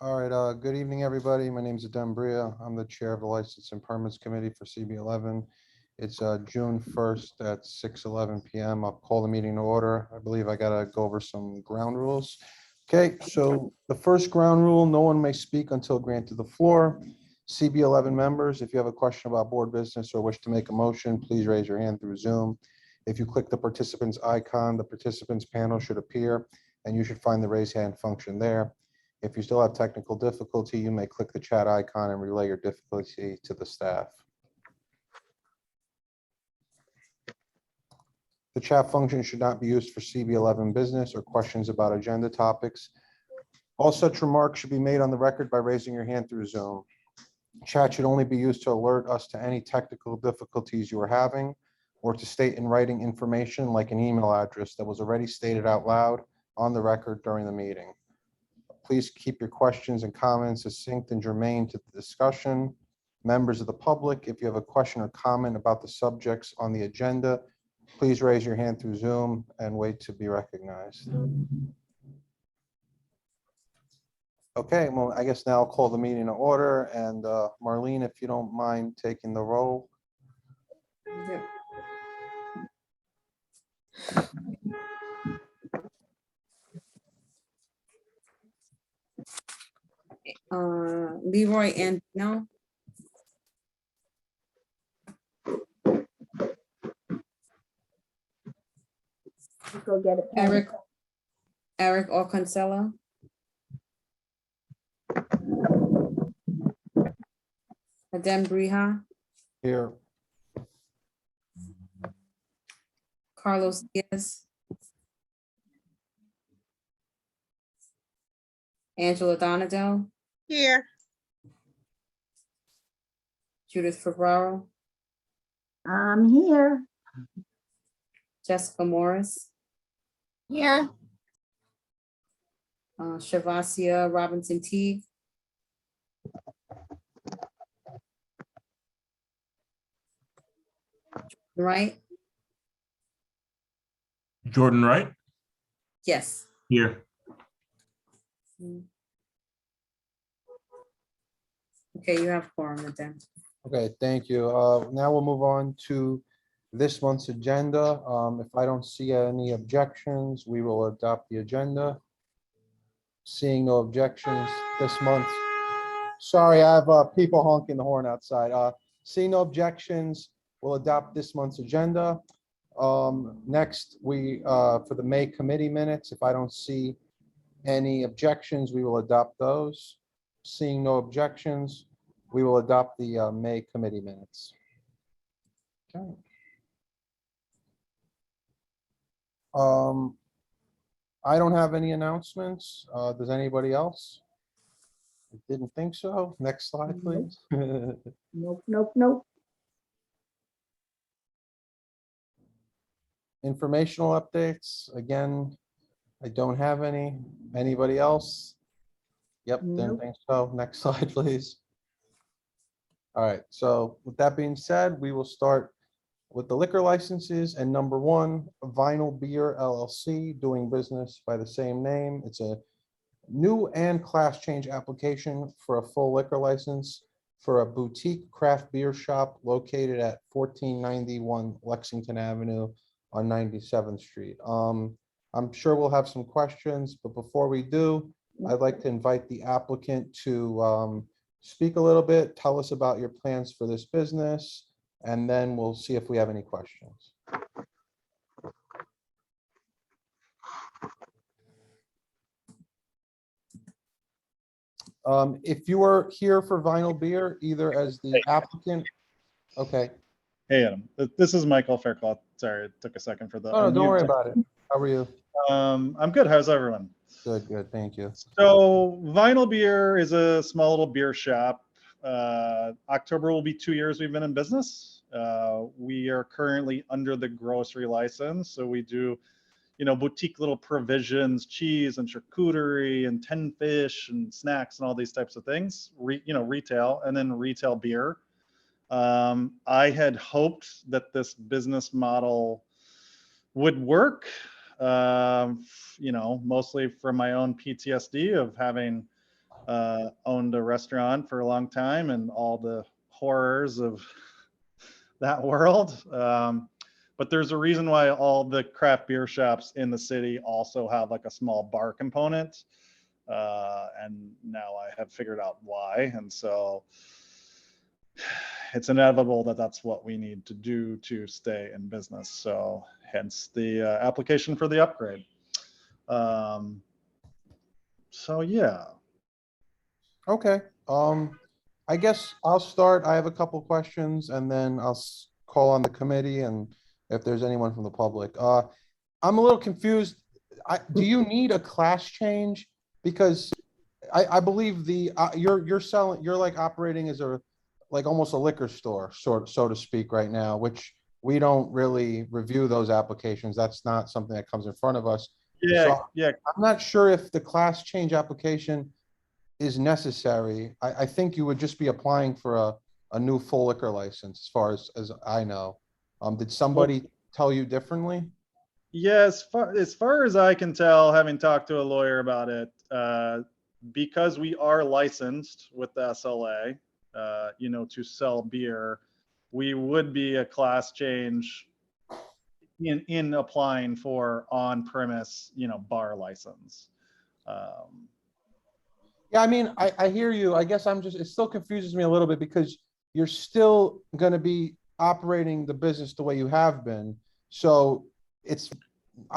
All right, good evening, everybody. My name is Adem Bria. I'm the Chair of the License and Permits Committee for CB11. It's June 1st at 6:11 p.m. I'll call the meeting to order. I believe I gotta go over some ground rules. Okay, so the first ground rule, no one may speak until granted the floor. CB11 members, if you have a question about board business or wish to make a motion, please raise your hand through Zoom. If you click the participants icon, the participants panel should appear, and you should find the raise hand function there. If you still have technical difficulty, you may click the chat icon and relay your difficulty to the staff. The chat function should not be used for CB11 business or questions about agenda topics. All such remarks should be made on the record by raising your hand through Zoom. Chat should only be used to alert us to any technical difficulties you are having or to state in writing information like an email address that was already stated out loud on the record during the meeting. Please keep your questions and comments succinct and germane to the discussion. Members of the public, if you have a question or comment about the subjects on the agenda, please raise your hand through Zoom and wait to be recognized. Okay, well, I guess now I'll call the meeting to order, and Marlene, if you don't mind taking the roll. Yep. Leroy and no. Go get a pen. Eric Orconcello. Adem Brija, Here. Carlos Diaz. Angela Donadell, Here. Judith Ferraro, I'm here. Jessica Morris, Here. Shavasia Robinson Teague, right? Jordan Wright, Yes. here. Okay, you have quorum with them. Okay, thank you. Now we'll move on to this month's agenda. If I don't see any objections, we will adopt the agenda. Seeing no objections this month. Sorry, I have people honking the horn outside. Seeing no objections, we'll adopt this month's agenda. Next, for the May committee minutes, if I don't see any objections, we will adopt those. Seeing no objections, we will adopt the May committee minutes. Okay. I don't have any announcements. Does anybody else? I didn't think so. Next slide, please. Nope, nope, nope. Informational updates. Again, I don't have any. Anybody else? Yep, didn't Nope. think so. Next slide, please. All right, so with that being said, we will start with the liquor licenses, and number one, Vinyl Beer LLC, doing business by the same name. It's a new and class change application for a full liquor license for a boutique craft beer shop located at 1491 Lexington Avenue on 97th Street. I'm sure we'll have some questions, but before we do, I'd like to invite the applicant to speak a little bit, tell us about your plans for this business, and then we'll see if we have any questions. If you are here for Vinyl Beer, either as the applicant, okay. Hey, Adam, this is Michael Faircloth. Sorry, it took a second for the. Oh, don't unmute. worry about it. How are you? I'm good. How's everyone? Good, good. Thank you. So Vinyl Beer is a small little beer shop. October will be 2 years we've been in business. We are currently under the grocery license. So we do, boutique little provisions, cheese and charcuterie and 10 fish and snacks and all these types of things, retail, and then retail beer. I had hoped that this business model would work, mostly from my own PTSD of having owned a restaurant for a long time and all the horrors of that world. But there's a reason why all the craft beer shops in the city also have like a small bar component. And now I have figured out why. And so it's inevitable that that's what we need to do to stay in business. So hence the application for the upgrade. So yeah. Okay, I guess I'll start. I have a couple questions and then I'll call on the committee and if there's anyone from the public. I'm a little confused. Do you need a class change? Because I believe you're selling, you're like operating as a, like almost a liquor store, so to speak, right now, which we don't really review those applications. That's not something that comes in front of us. Yeah, So yeah. I'm not sure if the class change application is necessary. I think you would just be applying for a new full liquor license, as far as I know. Did somebody tell you differently? Yeah, as far as I can tell, having talked to a lawyer about it, because we are licensed with the SLA, to sell beer, we would be a class change in applying for on-premise, bar license. Yeah, I mean, I hear you. I guess it still confuses me a little bit because you're still going to be operating the business the way you have been. So is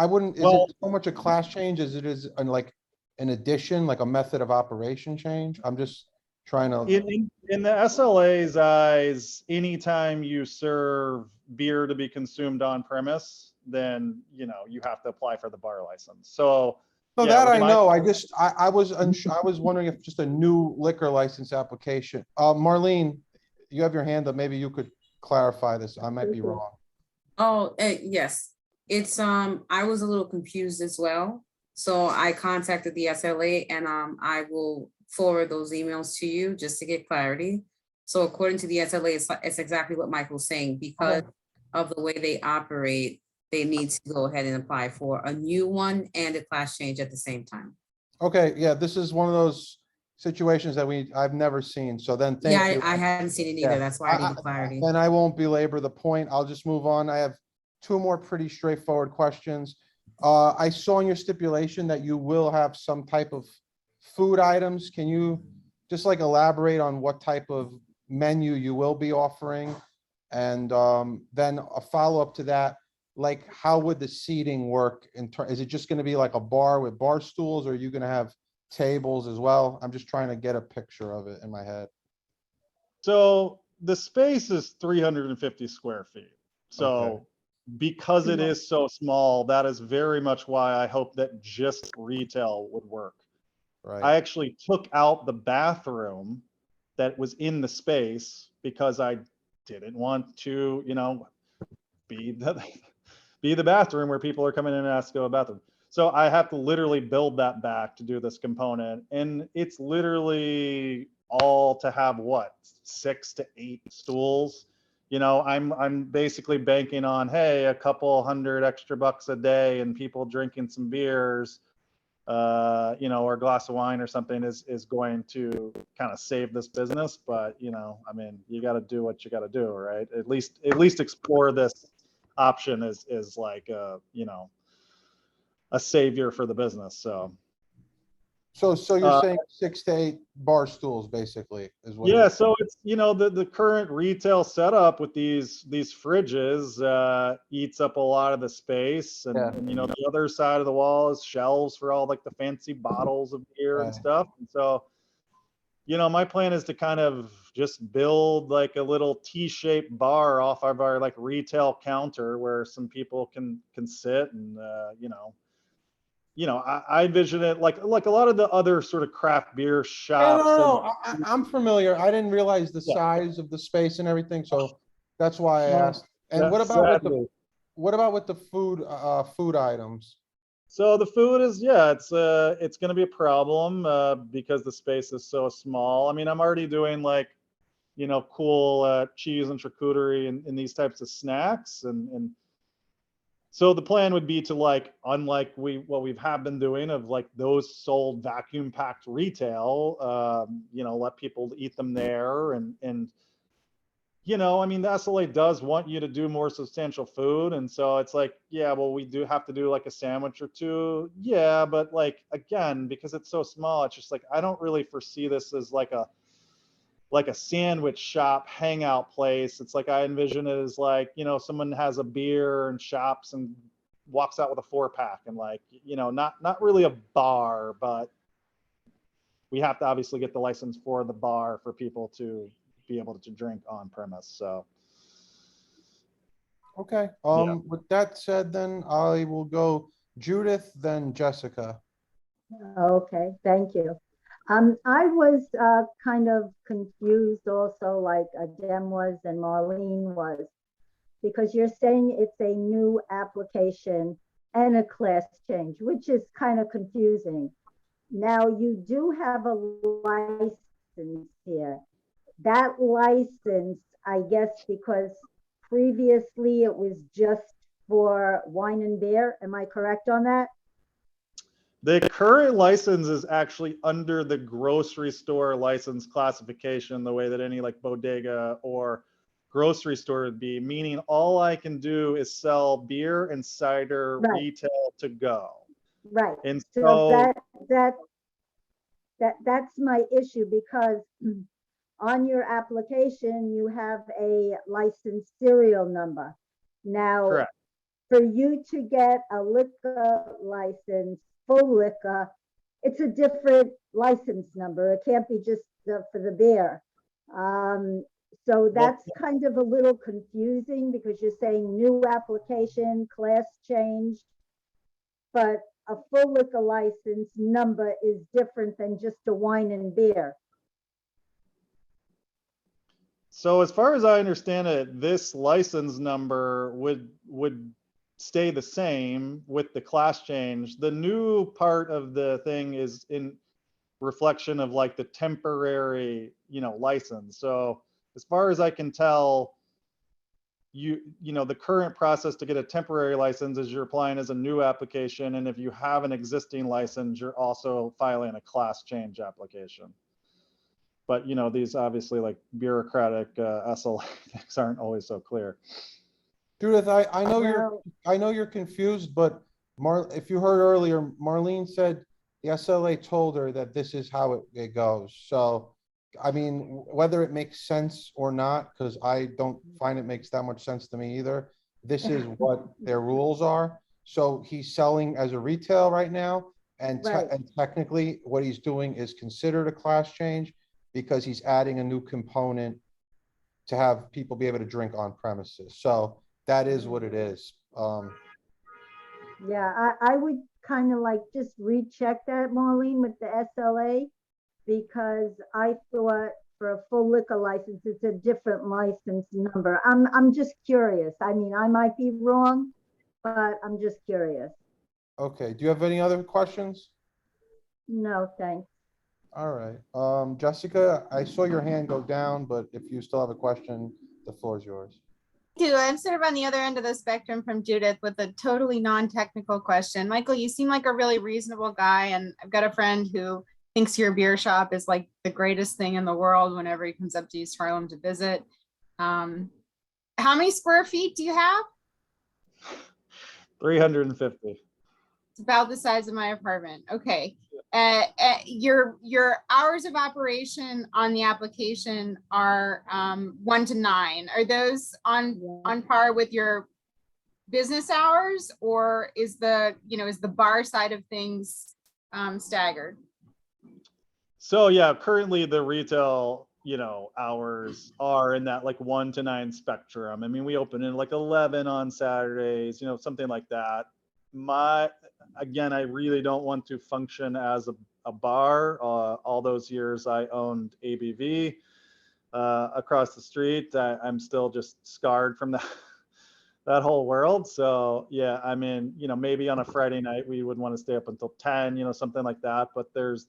Well, it so much a class change as it is like an addition, like a method of operation change? I'm just trying to, in the SLA's eyes, anytime you serve beer to be consumed on premise, then you have to apply for the bar license. So so yeah, that with I my- know, I was wondering if just a new liquor license application. Marlene, you have your hand up. Maybe you could clarify this. I might be wrong. Oh, yes, it's, I was a little confused as well. So I contacted the SLA and, I will forward those emails to you just to get clarity. So according to the SLA, it's exactly what Michael's saying, because of the way they operate, they need to go ahead and apply for a new one and a class change at the same time. Okay, yeah, this is one of those situations that I've never seen. So then Yeah, thank you. I hadn't seen it Yeah. either. That's why I needed clarity. Then I won't belabor the point. I'll just move on. I have two more pretty straightforward questions. I saw in your stipulation that you will have some type of food items. Can you just like elaborate on what type of menu you will be offering? And then a follow-up to that, like how would the seating work is it just gonna be like a bar with bar stools, or are you gonna have tables as well? I'm just trying to get a picture of it in my head. So the space is 350 square feet. So Okay. because it is so small, that is very much why I hope that just retail would work. I Right. actually took out the bathroom that was in the space because I didn't want to, be the bathroom where people are coming in and ask to go to the bathroom. So I have to literally build that back to do this component. And it's literally all to have what, 6 to 8 stools. I'm basically banking on, hey, a couple $100 extra a day and people drinking some beers, or a glass of wine or something is going to kind of save this business. But, I mean, you got to do what you got to do, right? At least explore this option is like, a savior for the business. So You're saying 6 to 8 bar stools basically is what? yeah, so it's the current retail setup with these fridges eats up a lot of the space, and, Yeah. and the other side of the wall is shelves for all like the fancy bottles of beer and Right. stuff. And so my plan is to kind of just build like a little T-shaped bar off of our like retail counter where some people can sit and I envision it like a lot of the other sort of craft beer shops. No, I'm familiar. I didn't realize the Yeah. size of the space and everything, so that's why I Well, asked. And what That's about sadly. what about with the food items? So the food is, yeah, it's going to be a problem because the space is so small. I mean, I'm already doing like, cool cheese and charcuterie and these types of snacks, and So the plan would be to like, unlike what we've have been doing of like those sold vacuum packed retail, let people eat them there and I mean, the SLA does want you to do more substantial food. And so it's like, yeah, well, we do have to do like a sandwich or two. Yeah, but like, again, because it's so small, it's just like, I don't really foresee this as like a sandwich shop hangout place. It's like, I envision it as like, someone has a beer and shops and walks out with a 4-pack and like, not really a bar, but we have to obviously get the license for the bar for people to be able to drink on premise. So Okay, Yeah. with that said, then I will go Judith, then Jessica. Okay, thank you. I was kind of confused also, like Adem was and Marlene was, because you're saying it's a new application and a class change, which is kind of confusing. Now, you do have a license here. That license, I guess, because previously it was just for wine and beer. Am I correct on that? The current license is actually under the grocery store license classification, the way that any like bodega or grocery store would be, meaning all I can do is sell beer and cider Right. retail to go. Right. And So so that's my issue, because on your application, you have a license serial number. Now, correct. for you to get a liquor license, full liquor, it's a different license number. It can't be just for the beer. So that's kind of a little confusing, because you're saying new application, class changed, but a full liquor license number is different than just a wine and beer. So as far as I understand it, this license number would stay the same with the class change. The new part of the thing is in reflection of like the temporary, license. So as far as I can tell, the current process to get a temporary license is you're applying as a new application, and if you have an existing license, you're also filing a class change application. But these obviously like bureaucratic SLA things aren't always so clear. Judith, I know Well, you're confused, but if you heard earlier, Marlene said the SLA told her that this is how it goes. So, I mean, whether it makes sense or not, because I don't find it makes that much sense to me either. This is what their rules are. So he's selling as a retail right now, and Right. and technically what he's doing is considered a class change because he's adding a new component to have people be able to drink on premises. So that is what it is. yeah, I would kind of like just recheck that, Marlene, with the SLA, because I thought for a full liquor license, it's a different license number. I'm just curious. I mean, I might be wrong, but I'm just curious. Okay, do you have any other questions? No, thanks. All right, Jessica, I saw your hand go down, but if you still have a question, the floor is yours. I'm sort of on the other end of the spectrum from Judith with a totally non-technical question. Michael, you seem like a really reasonable guy, and I've got a friend who thinks your beer shop is like the greatest thing in the world whenever he comes up to East Harlem to visit. How many square feet do you have? 350. It's about the size of my apartment. Okay. Your hours of operation on the application are 1 to 9. Are those on par with your business hours, or is the bar side of things staggered? So yeah, currently the retail, hours are in that like 1 to 9 spectrum. I mean, we open in like 11 on Saturdays, something like that. Again, I really don't want to function as a bar. All those years I owned ABV across the street. I'm still just scarred from that whole world. So yeah, I mean, maybe on a Friday night we would want to stay up until 10, something like that. But there's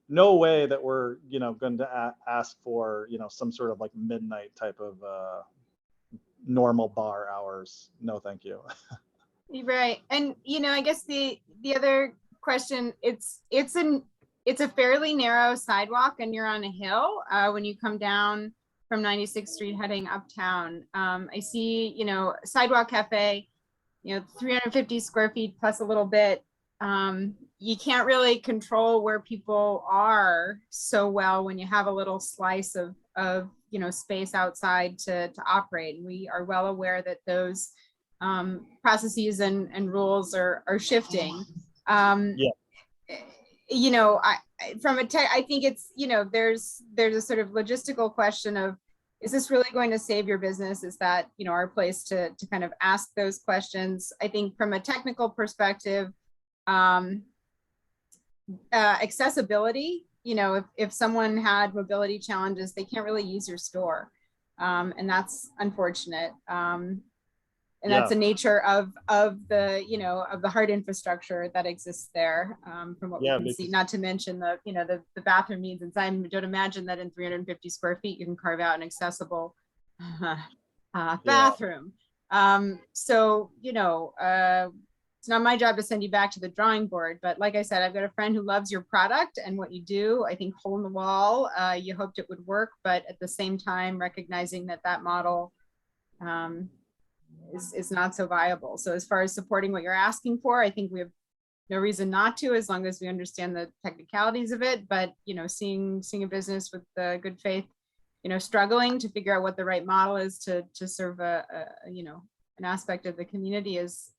no way that we're, going to ask for, some sort of like midnight type of normal bar hours. No, thank you. Right. And, I guess the other question, it's a fairly narrow sidewalk and you're on a hill, when you come down from 96th Street heading uptown. I see, sidewalk cafe, 350 square feet plus a little bit. You can't really control where people are so well when you have a little slice of space outside to operate. And we are well aware that those processes and rules are shifting. Yeah. From a tech, I think it's, there's a sort of logistical question of, is this really going to save your business? Is that, our place to kind of ask those questions? I think from a technical perspective, accessibility, if someone had mobility challenges, they can't really use your store. And that's unfortunate. And that's the nature of the, of the hard infrastructure that exists there, from what we can see, not to mention the, the bathroom needs inside. I don't imagine that in 350 square feet, you can carve out an accessible bathroom. So, it's not my job to send you back to the drawing board, but like I said, I've got a friend who loves your product and what you do. I think hole in the wall, you hoped it would work, but at the same time, recognizing that model is not so viable. So as far as supporting what you're asking for, I think we have no reason not to, as long as we understand the technicalities of it. But, seeing a business with good faith, struggling to figure out what the right model is to serve an aspect of the community is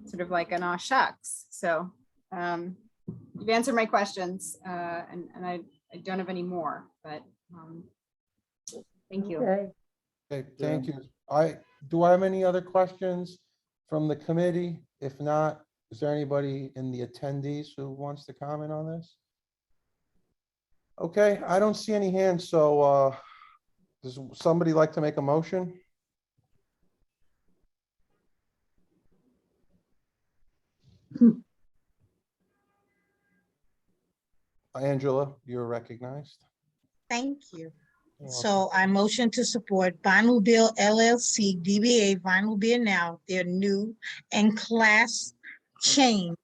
sort of like an aw shucks. So you've answered my questions, and I don't have any more, but thank you. Okay. Okay, thank you. Do I have any other questions from the committee? If not, is there anybody in the attendees who wants to comment on this? Okay, I don't see any hands, so does somebody like to make a motion? Angela, you're recognized. Thank you. You're welcome. So I motion to support Vinyl Bill LLC, DBA Vinyl Beer Now, their new and class change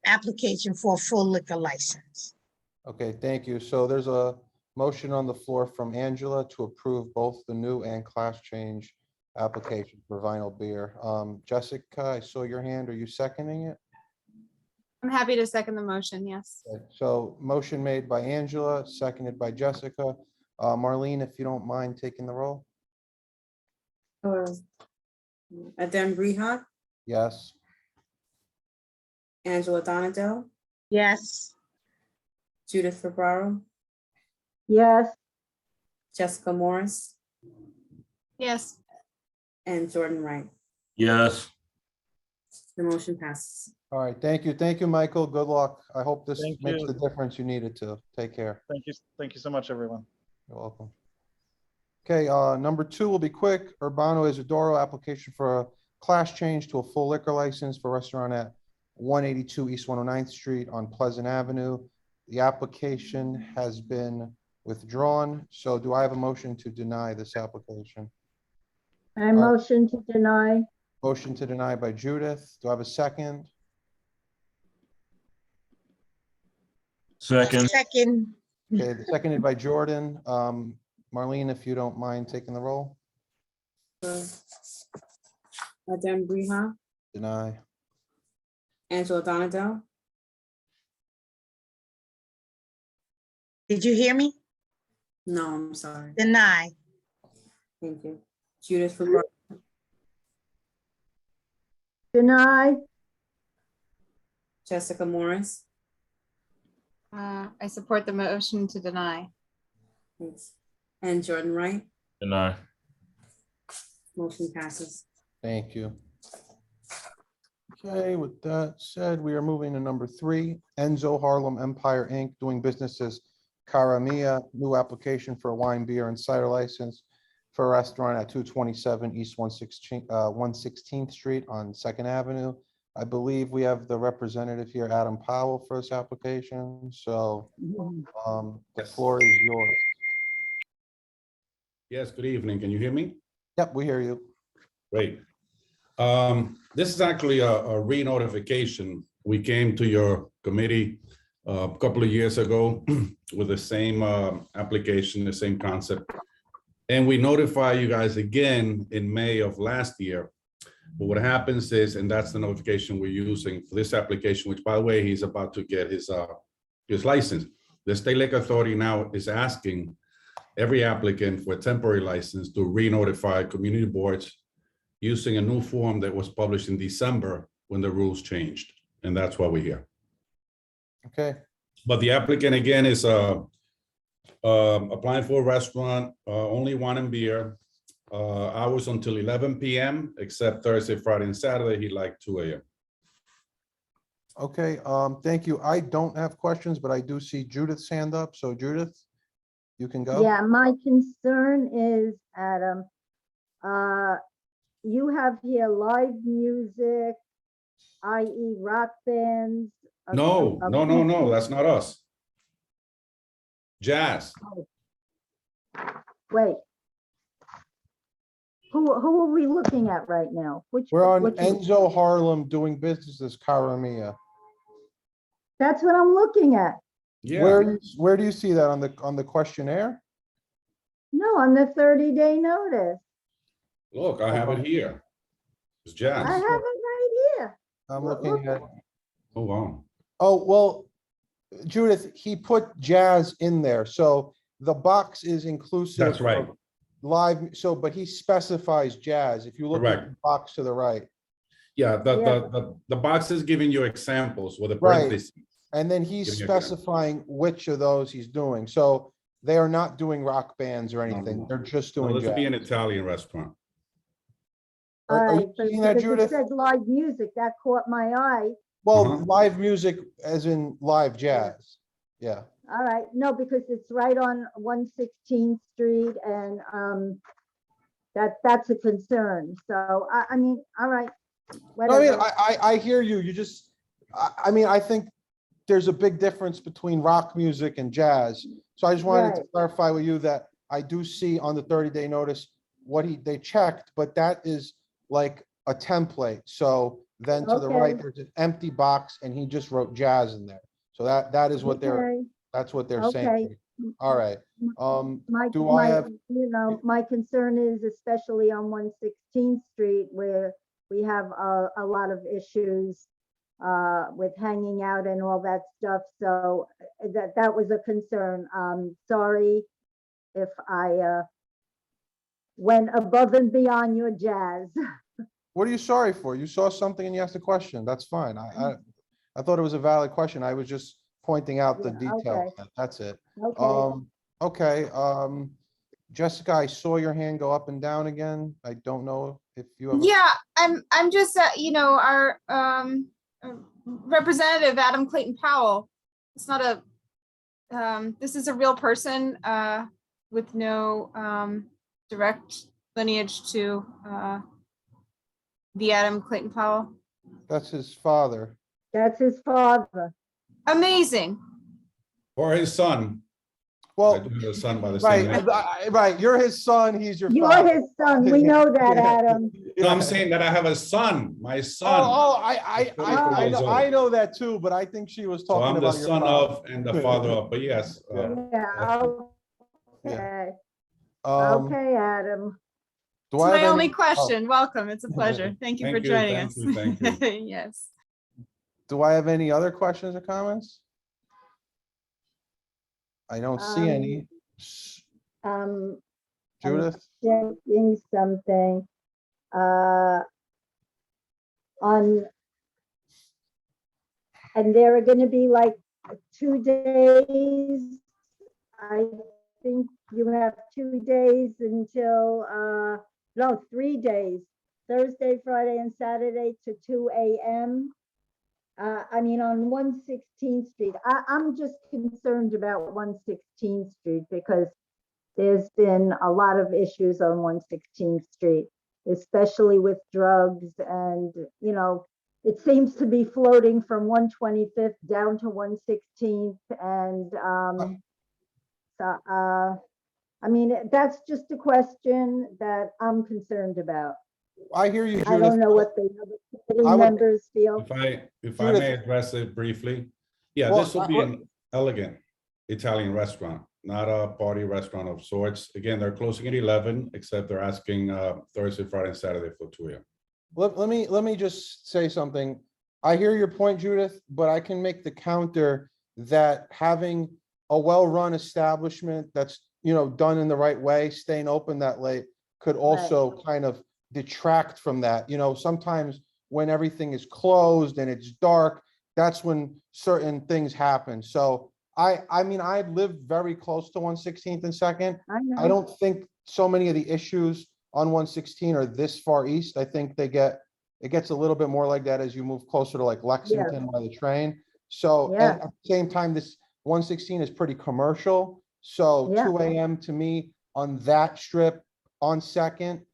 application for a full liquor license. Okay, thank you. So there's a motion on the floor from Angela to approve both the new and class change application for Vinyl Beer. Jessica, I saw your hand. Are you seconding it? I'm happy to second the motion. Yes. Okay, so motion made by Angela, seconded by Jessica. Marlene, if you don't mind taking the roll. Adem Rehak, Yes. Angela Donadell, Yes. Judith Ferraro, Yes, Jessica Morris, Yes. and Jordan Wright. Yes. The motion passes. All right, thank you. Thank you, Michael. Good luck. I hope this Thank makes you. the difference you needed to. Take care. Thank you. Thank you so much, everyone. You're welcome. Okay, number 2 will be quick. Urbano Isidoro application for a class change to a full liquor license for a restaurant at 182 East 109th Street on Pleasant Avenue. The application has been withdrawn. So do I have a motion to deny this application? I motion to deny. Motion to deny by Judith. Do I have a second? Second. Second. Okay, seconded by Jordan. Marlene, if you don't mind taking the roll. Adem Rehak, Deny. Angela Donadell, Did you hear me? no, I'm sorry. Deny. Thank you. Judith Ferraro, Deny. Jessica Morris, I support the motion to deny. thanks, and Jordan Wright. Deny. Motion passes. Thank you. Okay, with that said, we are moving to number 3, Enzo Harlem Empire Inc., doing business as Caramia, new application for a wine, beer, and cider license for a restaurant at 227 East 116th Street on 2nd Avenue. I believe we have the representative here, Adam Powell, for this application. So the floor is yours. Yes, good evening. Can you hear me? Yep, we hear you. Great. This is actually a re-notification. We came to your committee a couple of years ago with the same application, the same concept. And we notify you guys again in May of last year. But what happens is, and that's the notification we're using for this application, which by the way, he's about to get his license. The State Liquor Authority now is asking every applicant for a temporary license to re-notify community boards using a new form that was published in December when the rules changed. And that's why we're here. Okay, But the applicant again is applying for a restaurant, only wine and beer, hours until 11 p.m. except Thursday, Friday, and Saturday. He'd like 2 a.m. okay, thank you. I don't have questions, but I do see Judith's hand up. So Judith, you can go. Yeah, my concern is, Adam, you have here live music, i.e. rock bands. No, that's not us. Jazz. Wait. Who are we looking at right now? We're on which- Enzo Harlem doing business as Caramia. That's what I'm looking at. Yeah, Where do you see that on the questionnaire? No, on the 30-day notice. look, I have it here. It's I jazz. have it right here. I'm looking at, Oh, wow. oh, well, Judith, he put jazz in there, so the box is inclusive. That's right. of Live, so, but he specifies jazz. If you look at Correct. the box to the right, Yeah, Yeah. the box is giving you examples with the Right. parentheses. and then he's Give me a grab. specifying which of those he's doing. So they are not doing rock bands or anything. no. They're just No, doing this would be an jazz. Italian restaurant. Are All you right, but seeing that, because it Judith? says live music, that caught my eye. Well, Uh-huh. live music as in live jazz. Yeah, All right, no, because it's right on 116th Street and that's a concern. So I mean, all right. I mean, Whatever. I hear you. You just, I mean, I think there's a big difference between rock music and jazz. So I just wanted to Right. clarify with you that I do see on the 30-day notice what they checked, but that is like a template. So then to the right, Okay. there's an empty box and he just wrote jazz in there. So that is what Okay. that's what they're Okay. saying. All right. My, Do I have- my concern is especially on 116th Street where we have a lot of issues with hanging out and all that stuff. So that was a concern. Sorry if I went above and beyond your jazz. What are you sorry for? You saw something and you asked a question. That's fine. I thought it was a valid question. I was just pointing out the Yeah, detail. okay. That's it. Okay, Okay, Jessica, I saw your hand go up and down again. I don't know if you have. Yeah, I'm just, our representative, Adam Clayton Powell. It's not this is a real person with no direct lineage to the Adam Clayton Powell. That's his father. that's his father. Amazing. Or his son. I Well, do have a son by the right, same name. right. You're his son. He's your You're father. his son, we know that, Yeah. Adam. No, I'm saying that I have a son, my son. I know that too, but I think she was So talking I'm the about your son father. of and the father of, but yes. Yeah, okay, Um, okay, Adam. do It's I have my only any- oh, question. Welcome. It's a pleasure. Thank you for Thank you, joining thank us. you, thank you. Yes. Do I have any other questions or comments? I don't see any. I'm Judith? checking something. On, and there are gonna be like 2 days. I think you have 2 days until, no, 3 days, Thursday, Friday, and Saturday to 2 a.m. I mean, on 116th Street, I'm just concerned about 116th Street because there's been a lot of issues on 116th Street, especially with drugs and, it seems to be floating from 125th down to 116th and, I mean, that's just a question that I'm concerned about. I hear you, I Judith. don't know what the other committee I would- members feel. If I Judith. may address it briefly. Yeah, Well, this will be an elegant Italian restaurant, not a party restaurant of sorts. Again, they're closing at 11, except they're asking Thursday, Friday, and Saturday for 2 a.m. Let me just say something. I hear your point, Judith, but I can make the counter that having a well-run establishment that's, done in the right way, staying open that late could also kind of detract from that. Sometimes when everything is closed and it's dark, that's when certain things happen. So I mean, I live very close to 116th and Second. I know. I don't think so many of the issues on 116 are this far east. I think it gets a little bit more like that as you move closer to like Lexington by the train. So Yeah. at the same time, this 116 is pretty commercial. So Yeah. 2 a.m. to me on that strip on Second,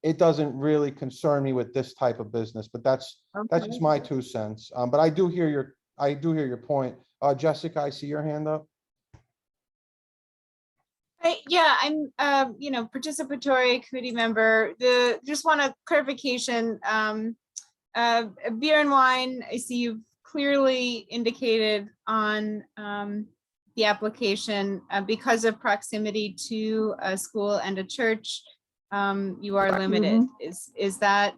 it doesn't really concern me with this type of business, but that's Okay. just my 2 cents. But I do hear your point. Jessica, I see your hand up. Yeah, I'm, participatory committee member. Just want a clarification. Beer and wine, I see you've clearly indicated on the application, because of proximity to a school and a church, you are limited. Is that,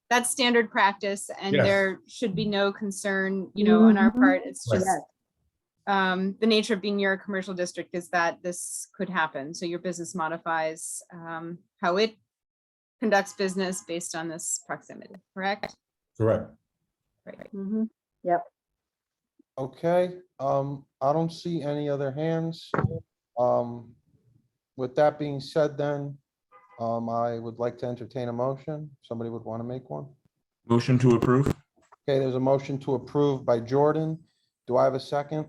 that's standard practice, and Yes. there should be no concern, on our part. It's Right. just the nature of being near a commercial district is that this could happen. So your business modifies how it conducts business based on this proximity, correct? Correct. Right. Mhm. Yep. Okay, I don't see any other hands. With that being said, then, I would like to entertain a motion. Somebody would want to make one. Motion to approve? Okay, there's a motion to approve by Jordan. Do I have a second?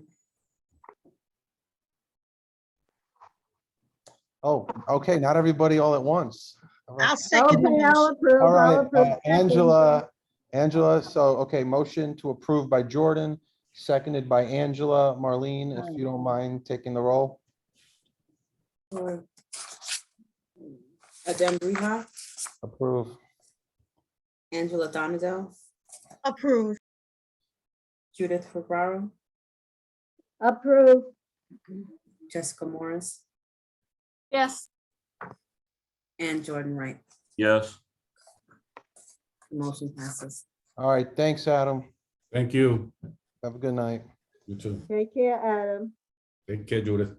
Oh, okay, not everybody all at once. All right. I'll second the Okay, I'll motion. approve. All I'll right, approve. Angela, so, okay, motion to approve by Jordan, seconded by Angela. Marlene, if you don't mind taking the roll. Adem Rihas, Approve. Angela Donadell, Approve. Judith Ferraro, Approve. Jessica Morris, Yes. and Jordan Wright. Yes. Motion passes. All right, thanks, Adam. Thank you. Have a good night. You too. Take care, Adam. Take care, Judith.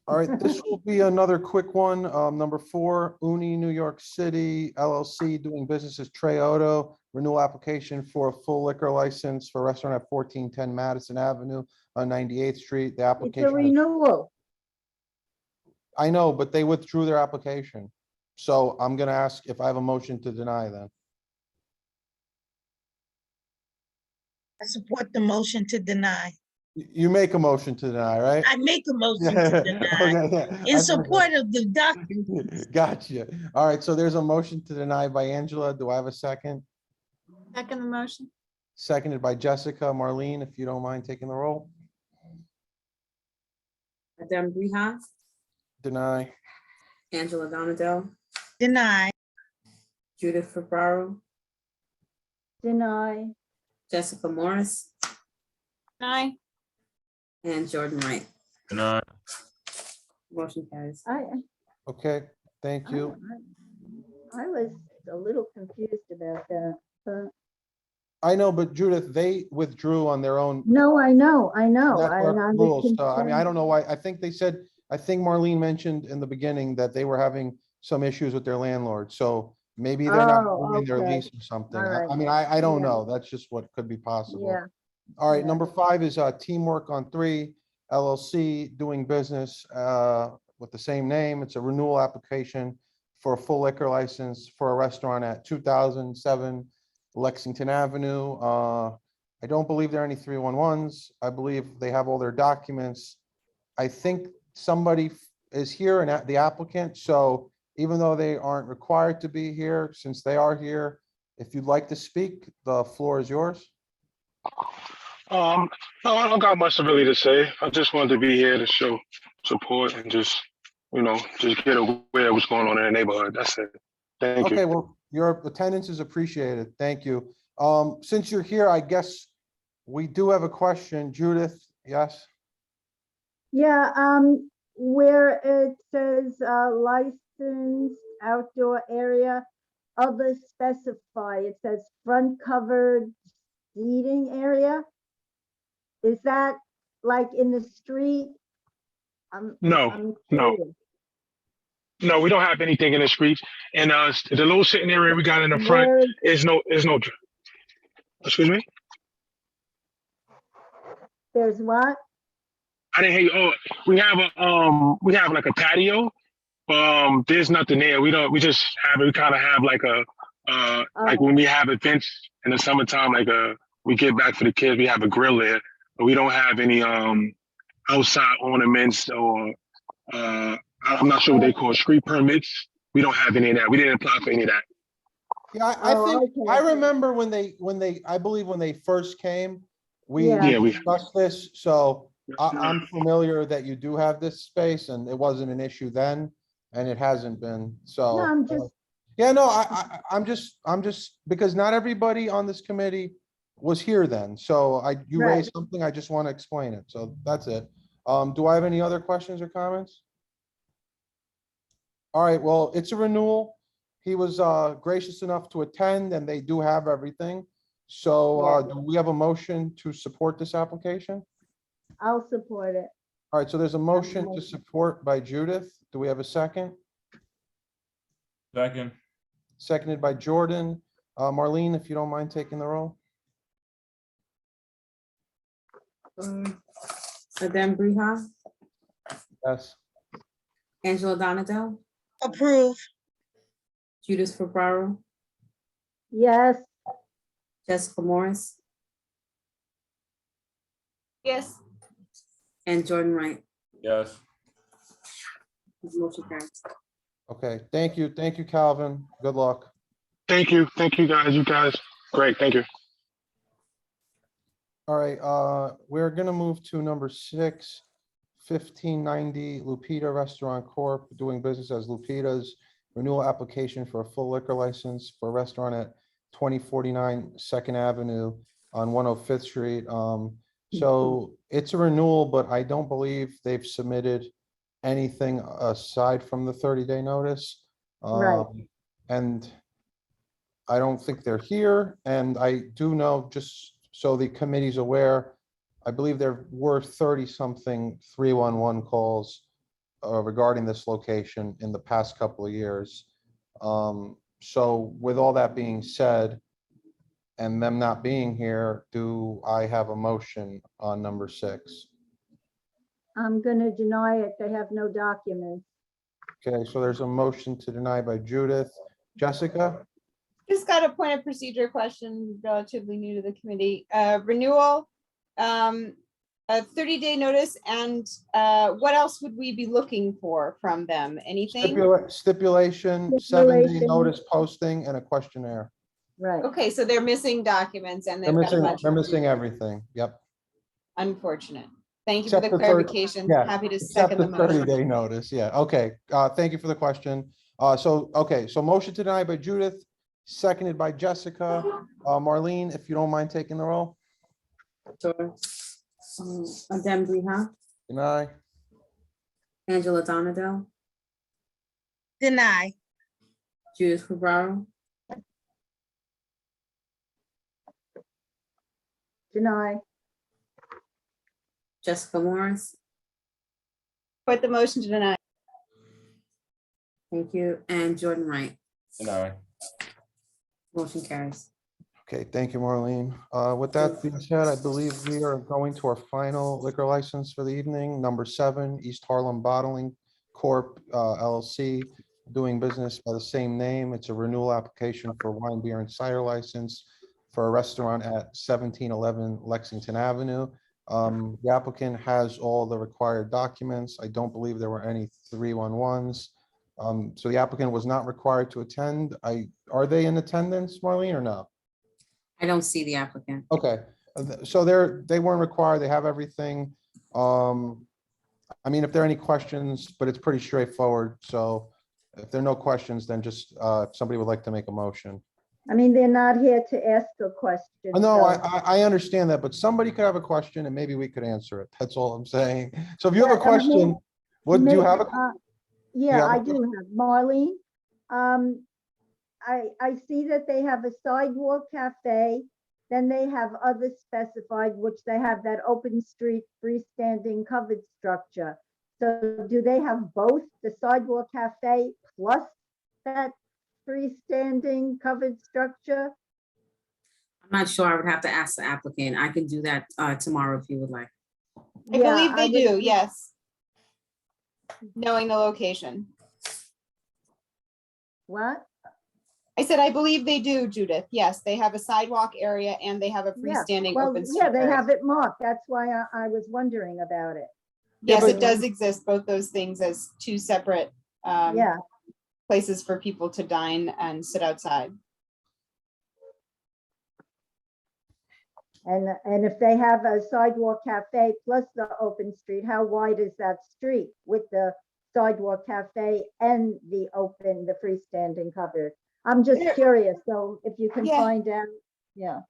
All right, this will be another quick one. Number 4, Uni New York City LLC doing business as Trey Auto, renewal application for a full liquor license for a restaurant at 1410 Madison Avenue on 98th Street. The It's a application, renewal. I know, but they withdrew their application. So I'm gonna ask if I have a motion to deny then. I support the motion to deny. You make a motion to deny, right? I make a motion to deny Okay, yeah. in support of the document. Gotcha. All right, so there's a motion to deny by Angela. Do I have a second? Second the motion. Seconded by Jessica. Marlene, if you don't mind taking the roll. Adem Rihas, Deny. Angela Donadell, Deny. Judith Ferraro, Deny. Jessica Morris, Aye. and Jordan Wright. Deny. Motion carries. Okay, thank you. I was a little confused about that. I know, but Judith, they withdrew on their own. No, I know. That's And our I was rules. So, I mean, I don't concerned. know why. I think they said, I think Marlene mentioned in the beginning that they were having some issues with their landlord. So maybe they're not Oh, renewing their okay. lease or something. All right. I mean, I don't Yeah. know. That's just what could be possible. Yeah. All right, Yeah. number 5 is Teamwork on 3 LLC doing business with the same name. It's a renewal application for a full liquor license for a restaurant at 2007 Lexington Avenue. I don't believe there are any 311s. I believe they have all their documents. I think somebody is here and the applicant, so even though they aren't required to be here, since they are here, if you'd like to speak, the floor is yours. No, I don't got much really to say. I just wanted to be here to show support and just get aware of what's going on in the neighborhood. That's it. Thank you. Okay, well, Your attendance is appreciated. Thank you. Since you're here, I guess we do have a question. Judith, yes? Yeah, where it says, licensed outdoor area, other specify, it says front covered seating area. Is that like in the street? No, I'm no. curious. No, we don't have anything in the streets. And the little sitting area we got in the front Where, is no, excuse me? there's what? I didn't hear you. Oh, we have like a patio. There's nothing there. We just have it. We kind of have like like when we have events in the summertime, like we get back for the kids, we have a grill there, but we don't have any outside ornaments or I'm not sure what they call street permits. We don't have any of that. We didn't apply for any of that. Yeah, I Oh, think, okay. I remember when I believe when they first came, we Yeah. Yeah, we discussed this, so I'm familiar that you do have this space and it wasn't an issue then, and it hasn't been, so. No, I'm just, Yeah, no, I'm just, because not everybody on this committee was here then, so you Right. raised something, I just want to explain it, so that's it. Do I have any other questions or comments? All right, well, it's a renewal. He was gracious enough to attend and they do have everything. So Yeah. do we have a motion to support this application? I'll support it. All right, so there's a motion to support by Judith. Do we have a second? Second. Seconded by Jordan. Marlene, if you don't mind taking the roll. Adem Briha, Yes. Angela Donadell, Approve. Judith Ferraro, Yes, Jessica Morris, Yes. and Jordan Wright. Yes. Motion carries. Okay, thank you. Thank you, Calvin. Good luck. thank you guys. You guys, great. Thank you. All right, we're gonna move to number 6, 1590 Lupita Restaurant Corp., doing business as Lupita's, renewal application for a full liquor license for a restaurant at 2049 Second Avenue on 105th Street. So it's a renewal, but I don't believe they've submitted anything aside from the 30-day notice. Right. And I don't think they're here, and I do know, just so the committee's aware, I believe there were 30-something 311 calls regarding this location in the past couple of years. So with all that being said, and them not being here, do I have a motion on number 6? I'm gonna deny it. They have no documents. Okay, so there's a motion to deny by Judith. Jessica? Just got a point of procedure question, relatively new to the committee. Renewal, a 30-day notice, and what else would we be looking for from them? Anything? Stipulation, 7-day Stipulation. notice posting, and a questionnaire. Right. Okay, so they're missing documents and They're they've got a missing, bunch. they're missing everything. Yep. Unfortunate. Thank you for Except the the third- clarification. yeah, Happy to Except second the the motion. 30-day notice. Yeah, okay. Thank you for the question. Okay, so motion to deny by Judith, seconded by Jessica. Marlene, if you don't mind taking the roll. Sure. Adem Briha, Deny. Angela Donadell, Deny. Judith Ferraro, Deny. Jessica Morris. Put the motion to deny. Thank you, and Jordan Wright. Deny. Motion carries. Okay, thank you, Marlene. With that being said, I believe we are going to our final liquor license for the evening, number 7, East Harlem Bottling Corp. LLC, doing business by the same name. It's a renewal application for wine, beer, and cider license for a restaurant at 1711 Lexington Avenue. The applicant has all the required documents. I don't believe there were any 311s. So the applicant was not required to attend. Are they in attendance, Marlene, or no? I don't see the applicant. Okay, so they weren't required, they have everything. I mean, if there are any questions, but it's pretty straightforward, so if there are no questions, then just, if somebody would like to make a motion. I mean, they're not here to ask a question. No, so- I understand that, but somebody could have a question and maybe we could answer it. That's all I'm saying. So if you have a Yeah, I mean, question, what, do you have? Yeah, have I a- do have. Marlene, I see that they have a sidewalk cafe, then they have other specified, which they have that open street freestanding covered structure. So do they have both the sidewalk cafe plus that freestanding covered structure? I'm not sure. I would have to ask the applicant. I can do that tomorrow if you would like. I Yeah, believe they would- do, yes. Knowing the location. What? I said, I believe they do, Judith. Yes, they have a sidewalk area and they have a Yeah, freestanding well, open yeah, street they area. have it marked. That's why I was wondering about it. Yes, but- it does exist, both those things as two separate Yeah, places for people to dine and sit outside. and if they have a sidewalk cafe plus the open street, how wide is that street with the sidewalk cafe and the freestanding covered? I'm just There- curious, so if you can Yeah. find out, yeah.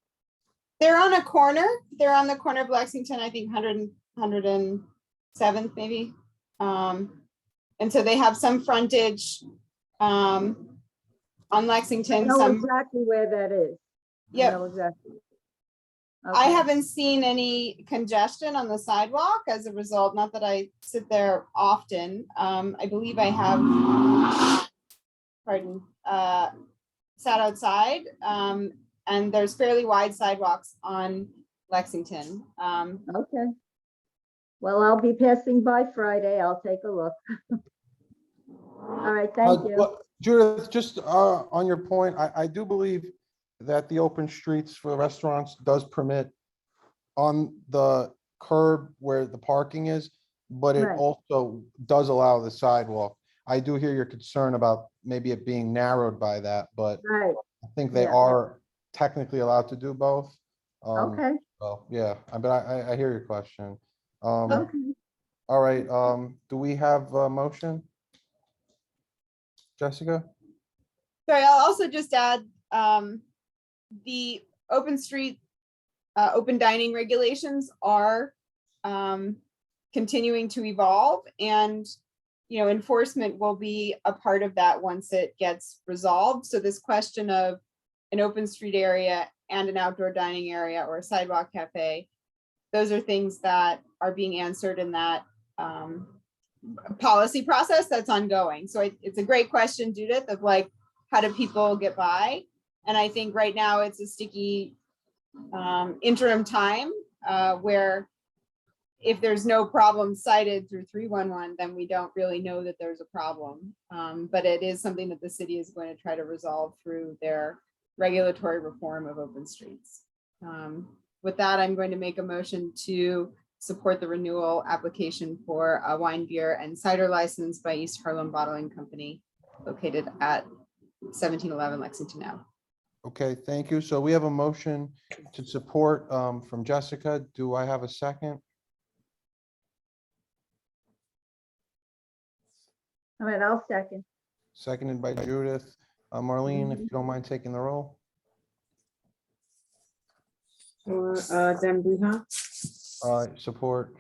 They're on a corner. They're on the corner of Lexington, I think 107th maybe. And so they have some frontage on I Lexington, know some, exactly where that is. I Yep. know exactly. I Okay. haven't seen any congestion on the sidewalk as a result, not that I sit there often. I believe I have, pardon, sat outside, and there's fairly wide sidewalks on Lexington. Okay. Well, I'll be passing by Friday. I'll take a look. All right, thank you. Well, Judith, just on your point, I do believe that the open streets for restaurants does permit on the curb where the parking is, but it Right. also does allow the sidewalk. I do hear your concern about maybe it being narrowed by that, but Right, I think they Yeah. are technically allowed to do both. okay, So, yeah, but I hear your question. okay. All right, do we have a motion? Jessica? Sorry, I'll also just add, the open street, open dining regulations are continuing to evolve, and, enforcement will be a part of that once it gets resolved. So this question of an open street area and an outdoor dining area or a sidewalk cafe, those are things that are being answered in that policy process that's ongoing. So it's a great question, Judith, of like, how do people get by? And I think right now it's a sticky interim time where if there's no problem cited through 311, then we don't really know that there's a problem. But it is something that the city is going to try to resolve through their regulatory reform of open streets. With that, I'm going to make a motion to support the renewal application for a wine, beer, and cider license by East Harlem Bottling Company located at 1711 Lexington Ave. Okay, thank you. So we have a motion to support from Jessica. Do I have a second? All right, I'll second. Seconded by Judith. Marlene, if you don't mind taking the roll. Or Dem Buha, Support.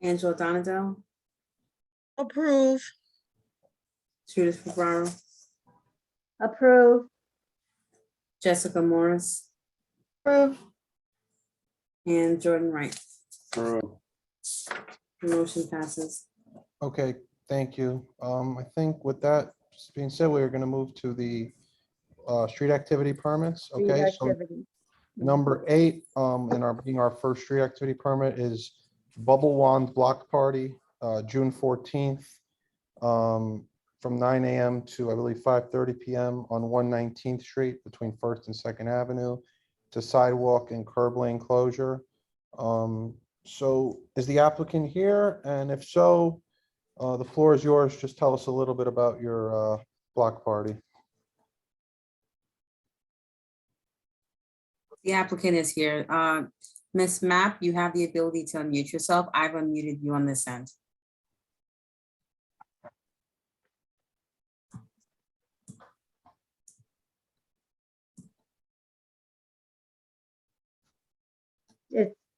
Angela Donadell, Approve. Judith Ferraro, Approve. Jessica Morris, Approve. and Jordan Wright. The motion passes. Okay, thank you. I think with that being said, we're going to move to the street activity permits. Street Okay, so activity. number 8 being our first street activity permit is Bubble Wand Block Party, June 14th, from 9 a.m. to, I believe, 5:30 p.m. on 119th Street between First and Second Avenue to sidewalk and curb lane closure. So is the applicant here? And if so, the floor is yours. Just tell us a little bit about your block party. The applicant is here. Ms. Mapp, you have the ability to unmute yourself. I've unmuted you on this end.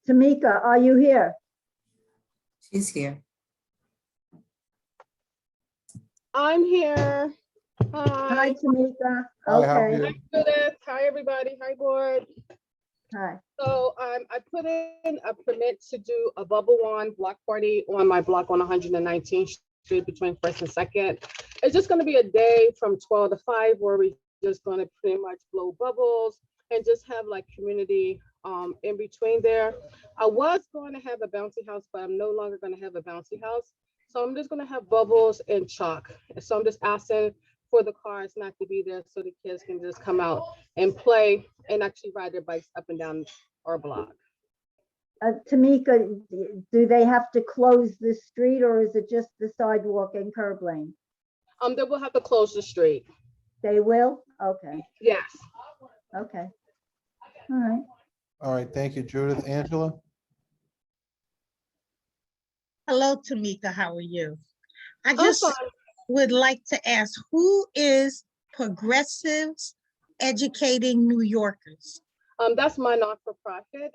Tamika, are you here? She's here. I'm here. Hi, Hi. Tamika. Hi, how are Okay, you? Hi, Judith. Hi, everybody. Hi, board. hi. So I put in a permit to do a bubble one block party on my block on 119th Street between First and Second. It's just going to be a day from 12 to 5 where we just going to pretty much blow bubbles and just have like community in between there. I was going to have a bouncy house, but I'm no longer going to have a bouncy house. So I'm just going to have bubbles and chalk. So I'm just asking for the cars not to be there so the kids can just come out and play and actually ride their bikes up and down our block. Tamika, do they have to close the street or is it just the sidewalk and curb lane? They will have to close the street. They will? Okay, Yes. okay. All right. All right, thank you, Judith. Angela? Hello, Tamika, how are you? I I'm just fine. would like to ask, who is Progressives Educating New Yorkers? That's my not-for-profit.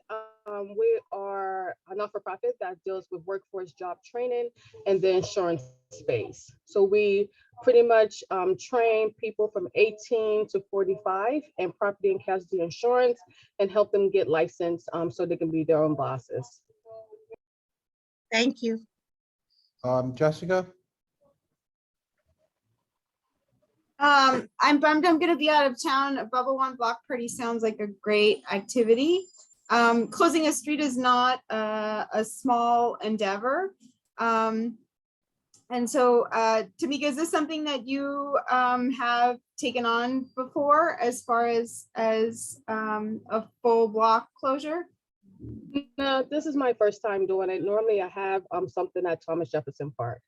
We are a not-for-profit that deals with workforce job training and the insurance space. So we pretty much train people from 18 to 45 in property and casualty insurance and help them get licensed so they can be their own bosses. Thank you. Jessica? I'm bummed I'm gonna be out of town. A Bubble One block party sounds like a great activity. Closing a street is not a small endeavor. And so, Tamika, is this something that you have taken on before as far as a full block closure? No, this is my first time doing it. Normally I have something at Thomas Jefferson Park.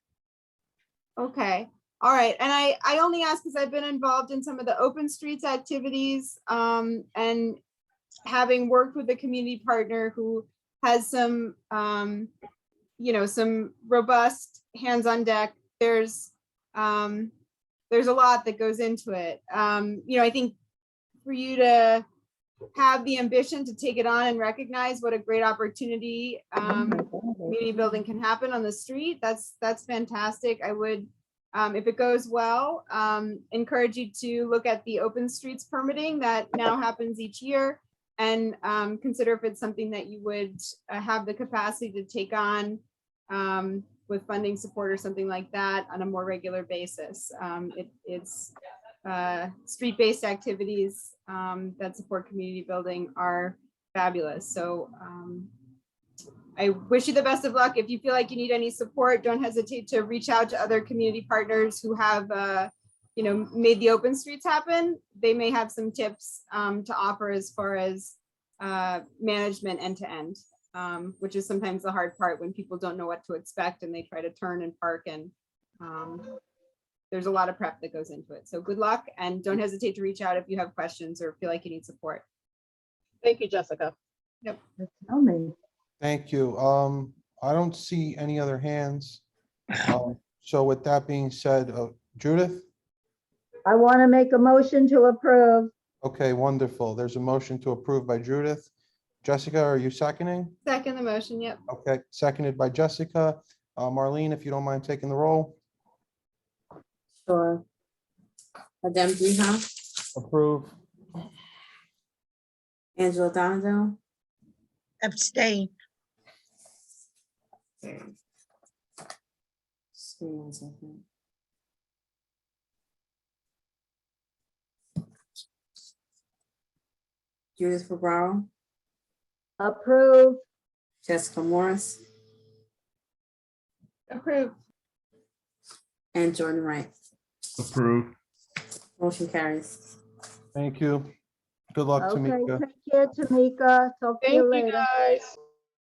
Okay. All right. And I only ask because I've been involved in some of the open streets activities and having worked with a community partner who has some, some robust hands on deck. There's a lot that goes into it. I think for you to have the ambition to take it on and recognize what a great opportunity community building can happen on the street, that's fantastic. I would, if it goes well, encourage you to look at the open streets permitting that now happens each year and consider if it's something that you would have the capacity to take on with funding support or something like that on a more regular basis. It's street-based activities that support community building are fabulous. So I wish you the best of luck. If you feel like you need any support, don't hesitate to reach out to other community partners who have made the open streets happen. They may have some tips to offer as far as management end to end, which is sometimes the hard part when people don't know what to expect and they try to turn and park, and there's a lot of prep that goes into it. So good luck, and don't hesitate to reach out if you have questions or feel like you need support. Thank you, Jessica. Yep. Tell me. Thank you. I don't see any other hands. So with that being said, Judith? I want to make a motion to approve. Okay, wonderful. There's a motion to approve by Judith. Jessica, are you seconding? Second the motion, yep. Okay, seconded by Jessica. Marlene, if you don't mind taking the roll. Sure. Adem Driha, Approve. Angela Donado, Abstain. just give me 1 second. Judith Ferraro, Approve. Jessica Morris, Approved. and Jordan Wright. Approved. Motion carries. Thank you. Good luck, Okay, Tamika. take care, Tamika. Talk to Thank you you, later. guys.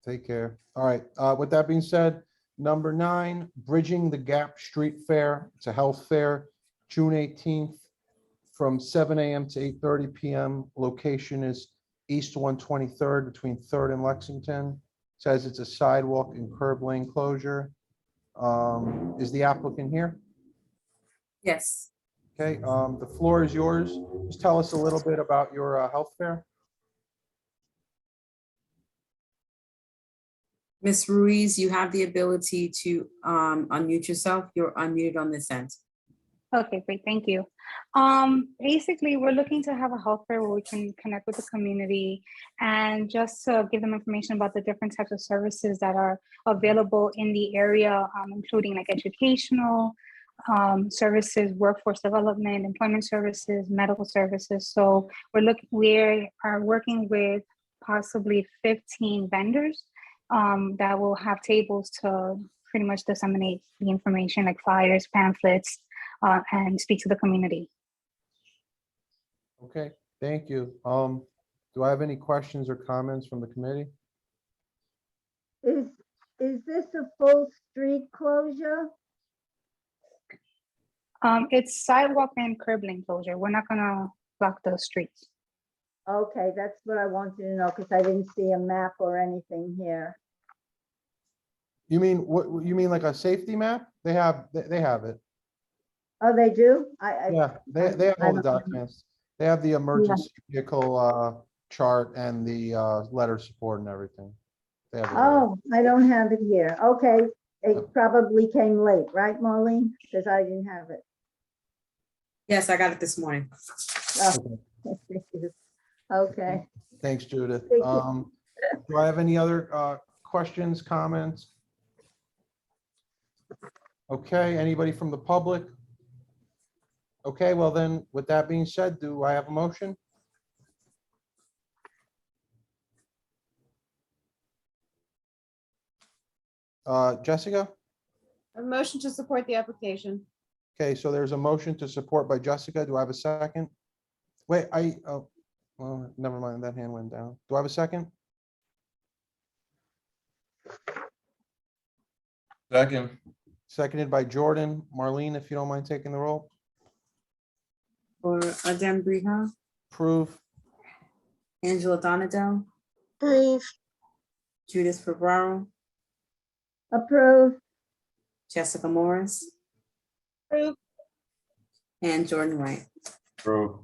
Take care. All right, with that being said, number 9, Bridging the Gap Street Fair. It's a health fair, June 18th from 7 a.m. to 8:30 p.m. Location is East 123rd between 3rd and Lexington. Says it's a sidewalk and curb lane closure. Is the applicant here? Yes. Okay, the floor is yours. Just tell us a little bit about your health fair. Ms. Ruiz, you have the ability to unmute yourself. You're unmuted on this end. Okay, great, thank you. Basically, we're looking to have a health fair where we can connect with the community and just to give them information about the different types of services that are available in the area, including like educational services, workforce development, employment services, medical services. So we are working with possibly 15 vendors that will have tables to pretty much disseminate the information like flyers, pamphlets, and speak to the community. Okay, thank you. Do I have any questions or comments from the committee? Is this a full street closure? It's sidewalk and curb lane closure. We're not gonna block the streets. Okay, that's what I wanted to know because I didn't see a map or anything here. You mean, what, you mean like a safety map? They have it. Oh, they do? Yeah, they have I all the don't know. documents. They have the emergency vehicle chart and the letter support and everything. They have it all. Oh, I don't have it here. Okay, it probably came late, right, Marlene? Because I didn't have it. Yes, I got it this morning. Oh, thank you. Okay. Thanks, Judith. Thank you. Do I have any other questions, comments? Okay, anybody from the public? Okay, well then, with that being said, do I have a motion? Jessica? A motion to support the application. Okay, so there's a motion to support by Jessica. Do I have a second? Wait, oh, well, never mind, that hand went down. Do I have a second? Second. Seconded by Jordan. Marlene, if you don't mind taking the roll. For Adem Briha, Approve. Angela Donadell, Approve. Judith Ferraro, Approve. Jessica Morris, Approve. and Jordan Wright. Approve.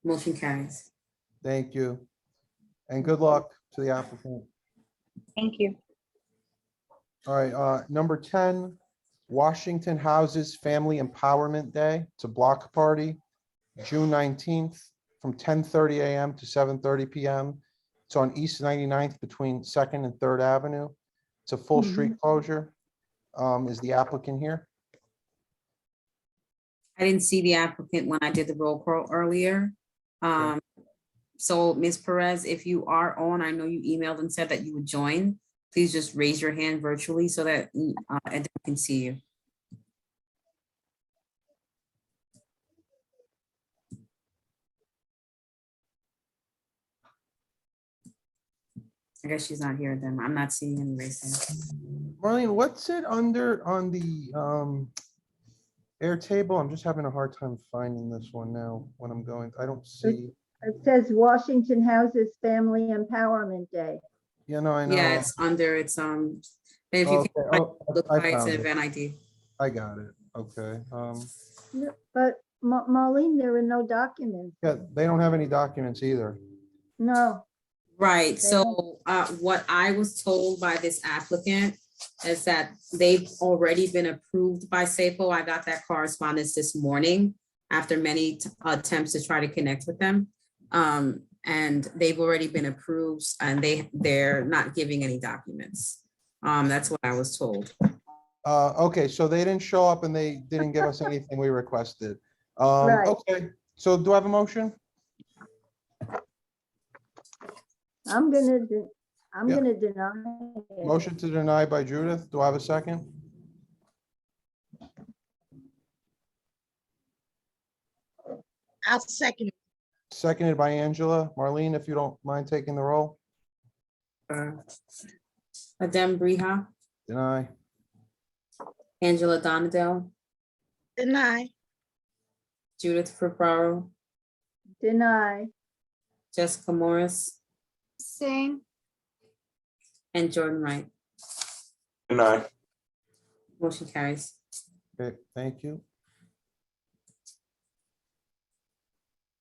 Motion carries. Thank you. And good luck to the applicant. Thank you. All right, number 10, Washington Houses Family Empowerment Day. It's a block party, June 19th from 10:30 a.m. to 7:30 p.m. It's on East 99th between 2nd and 3rd Avenue. It's a full street closure. Is the applicant here? I didn't see the applicant when I did the roll call earlier. So Ms. Perez, if you are on, I know you emailed and said that you would join. Please just raise your hand virtually so that Adem can see you. I guess she's not here then. I'm not seeing any raise hands. Marlene, what's it under on the air table? I'm just having a hard time finding this one now when I'm going. I don't see. It says Washington Houses Family Empowerment Day. Yeah, no, I know. Yeah, it's under, it's, if you Okay, can oh, look I by it's found an it. event ID. I got it. Okay. No, but Marlene, there are no documents. Yeah, they don't have any documents either. No. Right, They so what I was told by this applicant is that they've already been approved by SAPO. I got that correspondence this morning after many attempts to try to connect with them. And they've already been approved and they're not giving any documents. That's what I was told. Okay, so they didn't show up and they didn't give us anything we requested. Right. Okay, so do I have a motion? I'm gonna Yeah. deny it. Motion to deny by Judith. Do I have a second? I'll second. Seconded by Angela. Marlene, if you don't mind taking the roll. Adem Briha, Deny. Angela Donadell, Deny. Judith Ferraro, Deny. Jessica Morris, Sing. and Jordan Wright. Deny. Motion carries. Okay, thank you.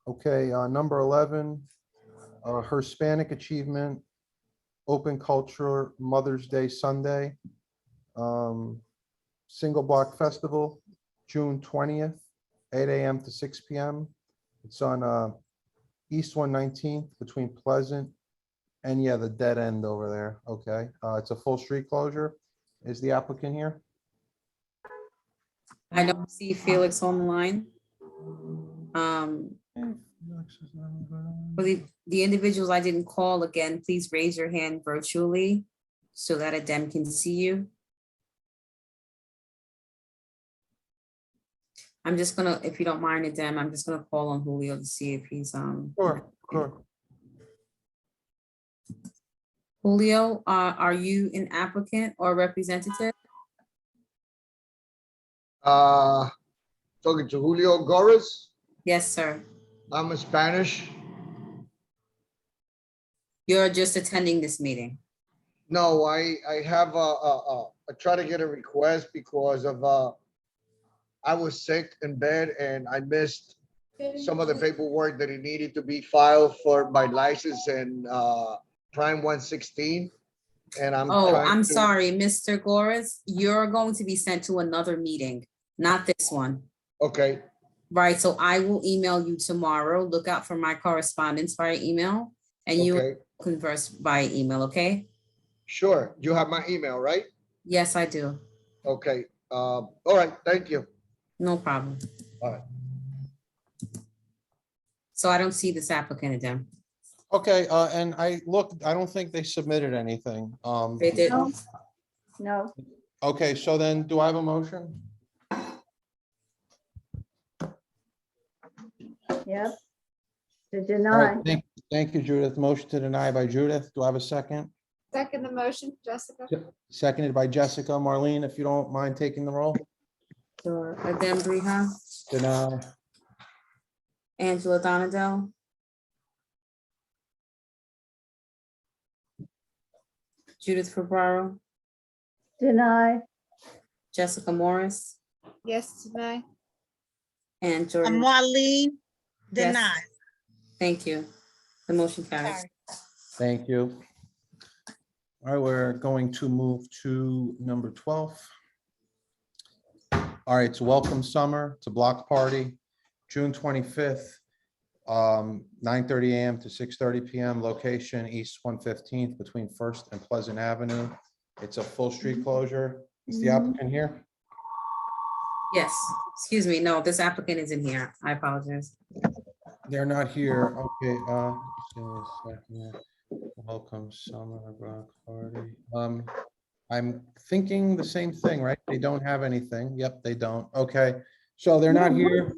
Okay, number 11, her Hispanic Achievement Open Culture Mother's Day Sunday. Single Block Festival, June 20th, 8 a.m. to 6 p.m. It's on East 119th between Pleasant and, yeah, the dead end over there. Okay, it's a full street closure. Is the applicant here? I don't see Felix on the line. For the individuals I didn't call, again, please raise your hand virtually so that Adem can see you. I'm just gonna, if you don't mind, Adem, I'm just gonna call on Julio to see if he's Sure. Julio, are you an applicant or representative? Talking to Julio Gorres. Yes, sir. I'm a Spanish. You're just attending this meeting. No, I have I try to get a request because of I was sick in bed and I missed some of the paperwork that it needed to be filed for my license and Prime 116. And I'm sorry, Mr. Gores, you're going to be sent to another meeting, not this one. Okay. Right, so I will email you tomorrow. Look out for my correspondence via email and you Okay. converse via email, okay? Sure. You have my email, right? Yes, I do. Okay. All right. Thank you. No problem. All right. So I don't see this applicant, Adem. Okay, and I looked, I don't think they submitted anything. They did. No, Okay, so then do I have a motion? yep. To All deny, right, thank you, Judith. Motion to deny by Judith. Do I have a second? Second the motion, Jessica. Seconded by Jessica. Marlene, if you don't mind taking the roll. Sure. Adem Briha, Deny. Angela Donadell, Judith Ferraro, deny, Jessica Morris, Yes, deny. and Jordan. Marlene, Yes. deny. Thank you. The motion carries. Sorry. Thank you. All right, we're going to move to number 12. All right, it's Welcome Summer. It's a block party, June 25th, 9:30 a.m. to 6:30 p.m. Location East 115th between First and Pleasant Avenue. It's a full street closure. Is the applicant here? Yes, excuse me. No, this applicant isn't here. I apologize. They're not here. Okay, just give me a second here. Welcome Summer Block Party. I'm thinking the same thing, right? They don't have anything. Yep, they don't. Okay, so they're not here.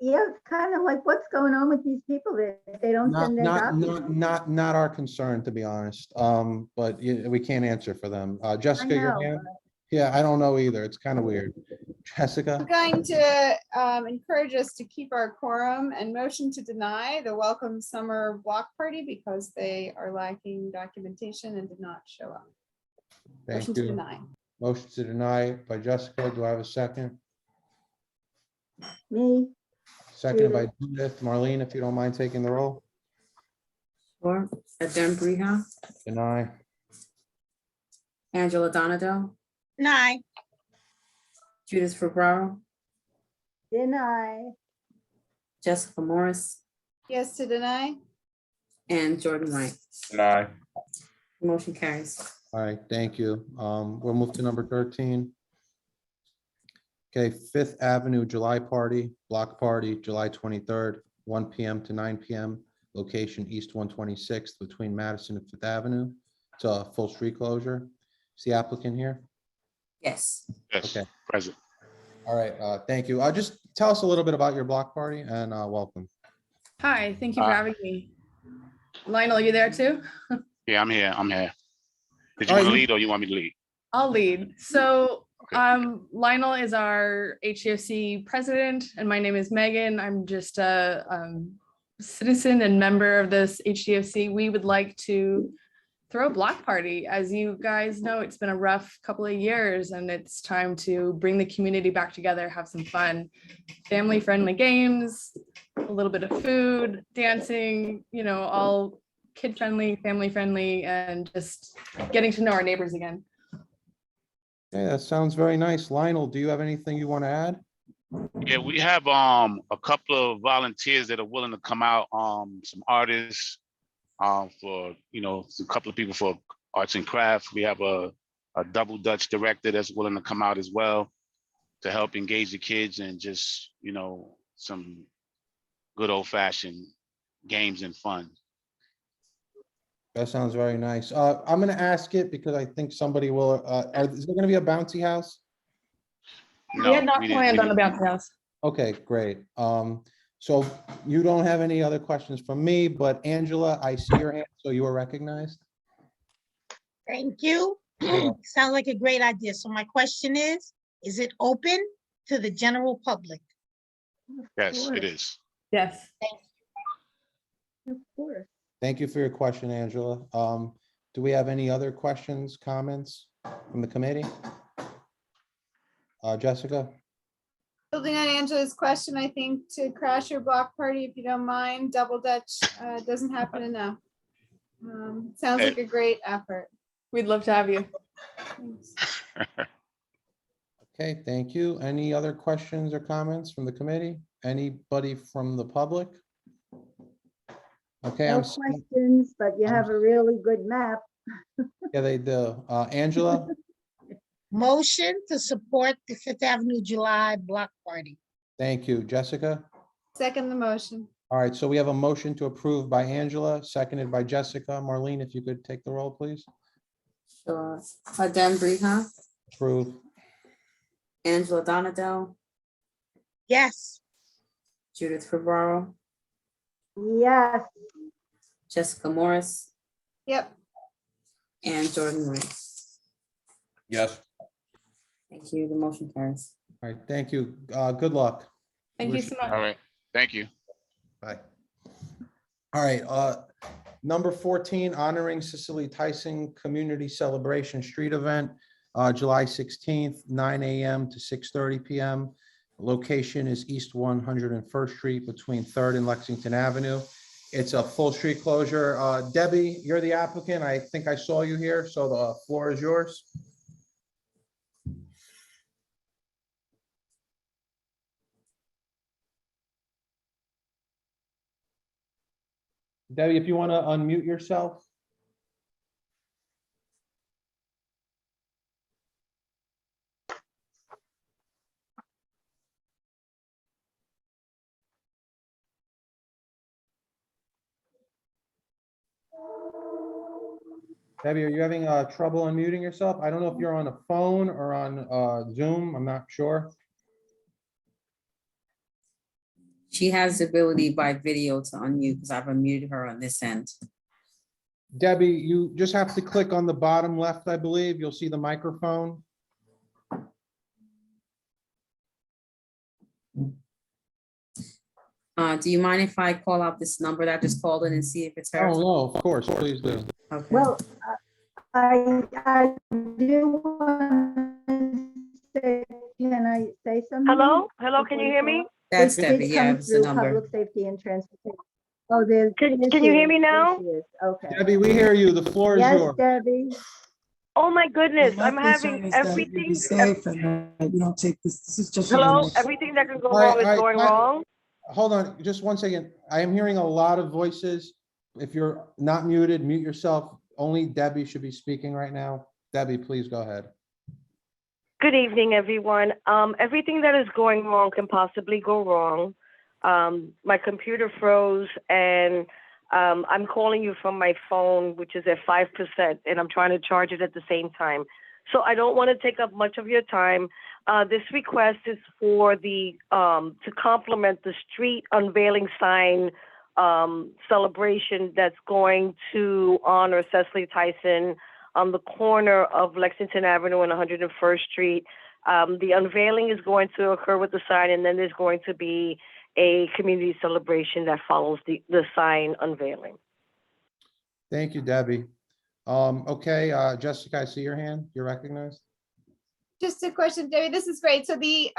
yeah, it's kind of like, what's going on with these people that they don't Not, send their not, documents? not our concern, to be honest. But we can't answer for them. Jessica, your know, hand? Yeah, I don't know either. It's kind of weird. I'm Jessica? going to encourage us to keep our quorum and motion to deny the Welcome Summer Block Party because they are lacking documentation and did not show up. Thank Motion to you. deny. Motion to deny by Jessica. Do I have a second? Me, Seconded by Judith. Marlene, if you don't mind taking the roll. Sure. Adem Briha, Deny. Angela Donadell, Deny. Judith Ferraro, deny, Jessica Morris, Yes to deny. and Jordan White. Deny. Motion carries. All right, thank you. We'll move to number 13. Okay, Fifth Avenue July Party, Block Party, July 23rd, 1 p.m. to 9 p.m. Location East 126th between Madison and Fifth Avenue. It's a full street closure. Is the applicant here? Yes. Yes, Okay. present. All right, thank you. Just tell us a little bit about your block party and welcome. Hi, thank you for having me. Lionel, you there too? Yeah, I'm here. Did you All want to right. lead or you want me to lead? I'll lead. So Okay. Lionel is our HDFC president and my name is Megan. I'm just a citizen and member of this HDFC. We would like to throw a block party. As you guys know, it's been a rough couple of years and it's time to bring the community back together, have some fun, family-friendly games, a little bit of food, dancing, you know, all kid friendly, family friendly, and just getting to know our neighbors again. Yeah, that sounds very nice. Lionel, do you have anything you want to add? Yeah, we have a couple of volunteers that are willing to come out, some artists, for, you know, a couple of people for arts and crafts. We have a double Dutch director that's willing to come out as well to help engage the kids and just, you know, some good old fashioned games and fun. That sounds very nice. I'm gonna ask it because I think somebody will, is there gonna be a bouncy house? No, We had not we didn't- planned we on a didn't- bouncy house. Okay, great. So you don't have any other questions from me, but Angela, I see your hand, so you are recognized. Thank you. Sounds like a great idea. So my question is it open to the general public? Yes, it is. Yes. Of course. Thank you for your question, Angela. Do we have any other questions, comments from the committee? Jessica? Building on Angela's question, I think to crash your block party, if you don't mind, double Dutch doesn't happen enough. Sounds like a great effort. We'd love to have you. Thanks. Okay, thank you. Any other questions or comments from the committee? Anybody from the public? Okay, No I'm seeing, questions, but you have a really good map. yeah, they do. Angela, Motion to support the Fifth Avenue July block party. thank you. Jessica? Second the motion. All right, so we have a motion to approve by Angela, seconded by Jessica. Marlene, if you could take the roll, please. Sure. Adem Briha, Approve. Angela Donadell, Yes. Judith Ferraro, Yes, Jessica Morris, Yep. and Jordan Wright. Yes. Thank you. The motion carries. All right, thank you. Good luck. Thank you so much. All right, thank you. Bye. All right, number 14, honoring Cicely Tyson Community Celebration Street Event, July 16th, 9 a.m. to 6:30 p.m. Location is East 101st Street between 3rd and Lexington Avenue. It's a full street closure. Debbie, you're the applicant. I think I saw you here, so the floor is yours. Debbie, if you want to unmute yourself. Debbie, are you having trouble unmuting yourself? I don't know if you're on a phone or on Zoom. I'm not sure. She has the ability by video to unmute because I've unmuted her on this end. Debbie, you just have to click on the bottom left, I believe. You'll see the microphone. Do you mind if I call out this number that I just called in and see if it's her? Oh, no, of course, please do. Okay. well, I do want to say, can I say something? Hello, can you hear me? That's It Debbie, did yeah, come it's the through number. Public Safety and Transportation. Oh, there's. Can there you she hear me is, there now? she is. Okay. Debbie, we hear you. The floor is Yes, yours. Debbie. Oh my goodness, I'm My having concern is that you everything. be safe and that you don't take this. This is just. an Hello, emergency. everything that can go All right, wrong is all right, going all right. wrong. Hold on, just 1 second. I am hearing a lot of voices. If you're not muted, mute yourself. Only Debbie should be speaking right now. Debbie, please go ahead. Good evening, everyone. Everything that is going wrong can possibly go wrong. My computer froze and I'm calling you from my phone, which is at 5%, and I'm trying to charge it at the same time. So I don't want to take up much of your time. This request is for the to complement the street unveiling sign celebration that's going to honor Cicely Tyson on the corner of Lexington Avenue and 101st Street. The unveiling is going to occur with the sign, and then there's going to be a community celebration that follows the sign unveiling. Thank you, Debbie. Okay, Jessica, I see your hand. You're recognized. Just a question, Debbie, this is great. So the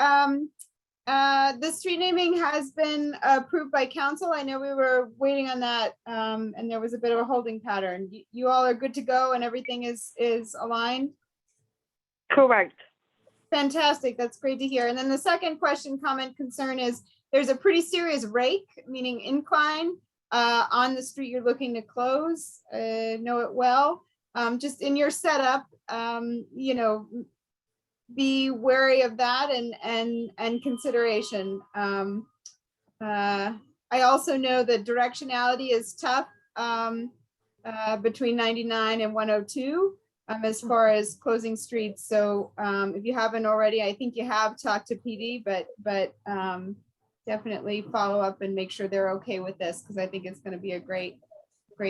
The street naming has been approved by council. I know we were waiting on that, and there was a bit of a holding pattern. You all are good to go and everything is aligned? Correct. Fantastic. That's great to hear. And then the second question, comment, concern is there's a pretty serious rake, meaning incline, on the street you're looking to close. Know it well. Just in your setup, you know, be wary of that and consideration. I also know that directionality is tough between 99 and 102 as far as closing streets. So if you haven't already, I think you have talked to PD, but definitely follow up and make sure they're okay with this, because I think it's going to be a great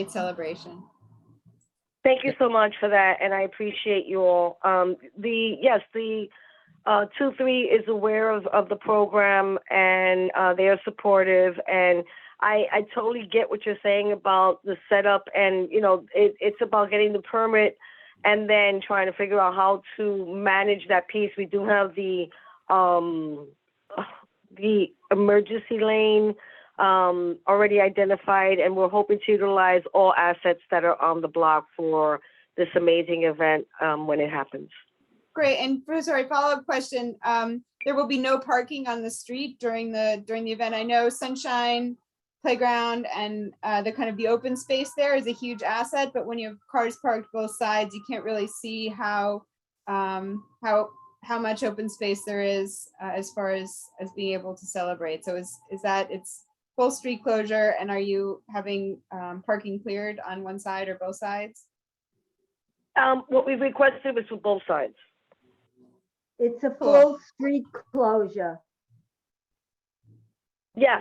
celebration. Thank you so much for that, and I appreciate you all. The 2-3 is aware of the program, and they are supportive. And I totally get what you're saying about the setup, and you know, it's about getting the permit and then trying to figure out how to manage that piece. We do have the emergency lane already identified, and we're hoping to utilize all assets that are on the block for this amazing event when it happens. Great. And sorry, follow-up question. There will be no parking on the street during the event. I know Sunshine Playground and the kind of the open space there is a huge asset, but when you have cars parked both sides, you can't really see how much open space there is as far as being able to celebrate. So is that it's full street closure, and are you having parking cleared on one side or both sides? What we've requested was for both sides. It's a full street closure. Yeah.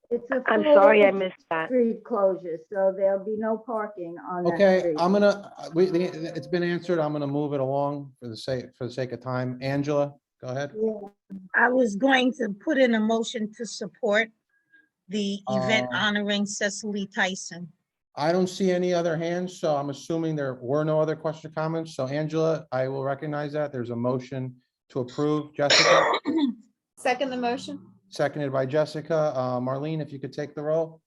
It's a I'm full sorry I missed that. street closure, so there'll be no parking on that Okay, street. I'm gonna, it's been answered. I'm gonna move it along for the sake of time. Angela, go ahead. I was going to put in a motion to support the event Uh, honoring Cecily Tyson. I don't see any other hands, so I'm assuming there were no other question or comments. So Angela, I will recognize that. There's a motion to approve. Jessica, Second the motion. seconded by Jessica. Marlene, if you could take the roll.